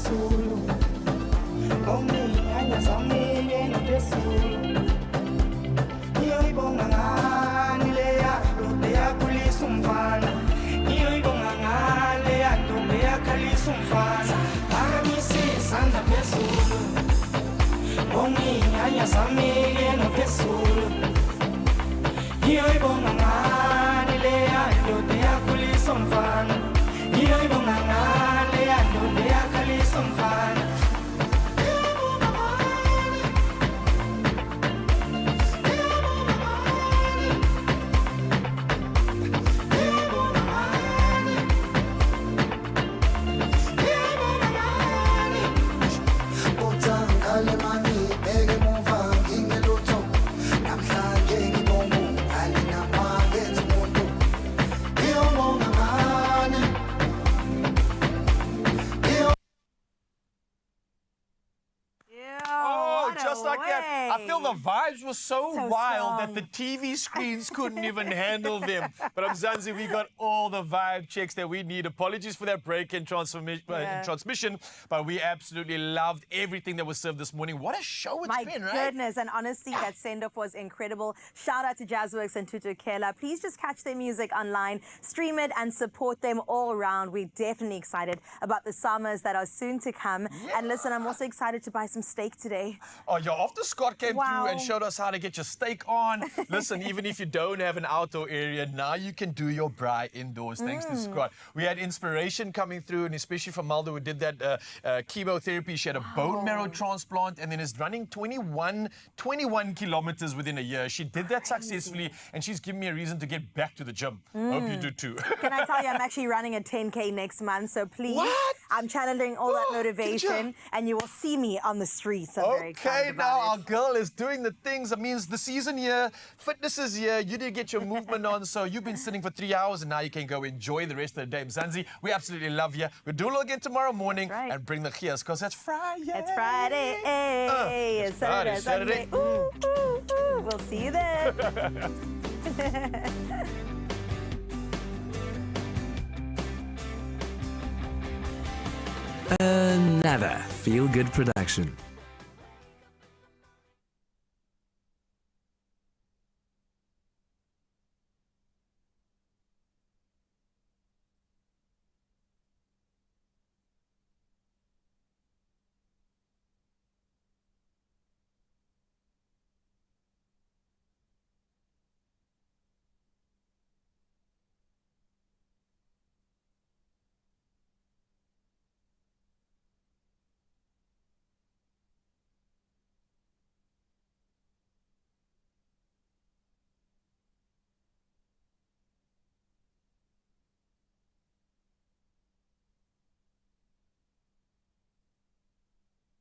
J: ngaphezulu onginyanya zamile ngaphezulu ngiyoyibonga ngani leya ntombi eyakhulisa umfana ngiyoyibonga ngani leya ntombi eyakhalisa umfana phakamisa izandla phezulu onginyanya zamile ngaphezulu ngiyoyibonga ngani leya ntombi eyakhulisa umfana ngiyoyibonga ngani leya ntombi eyakhalisa umfana
C: Just like that. I feel the vibes were so wild that the TV screens couldn't even handle them. But Mzansi, we got all the vibe checks that we need. Apologies for that break in transmission, but we absolutely loved everything that was served this morning. What a show it's been, right?
B: My goodness, and honestly, that send-off was incredible. Shout out to Jazzworks and Tutu Kela. Please just catch their music online, stream it, and support them all around. We're definitely excited about the summers that are soon to come. Yeah. And listen, I'm also excited to buy some steak today.
C: Oh, yeah, after Scott came through and showed us how to get your steak on. Listen, even if you don't have an outdoor area, now you can do your braai indoors, thanks to Scott. We had inspiration coming through, and especially from Maldo, who did that chemotherapy. She had a bone marrow transplant and then is running 21 kilometers within a year. She did that successfully, and she's given me a reason to get back to the gym. Hope you do too.
B: Can I tell you, I'm actually running a 10K next month, so please, I'm channeling all that motivation, and you will see me on the streets. I'm very excited about
C: now our girl is doing the things. That means the season here, fitness is here, you did get your movement on, so you've been sitting for 3 hours and now you can go enjoy the rest of the day. Mzansi, we absolutely love you. We'll do it all again tomorrow morning and bring the gears, because it's Friday.
B: It's Friday. It's
C: Friday, Saturday.
B: Ooh, ooh, ooh. We'll see you there.
L: Another feel-good production.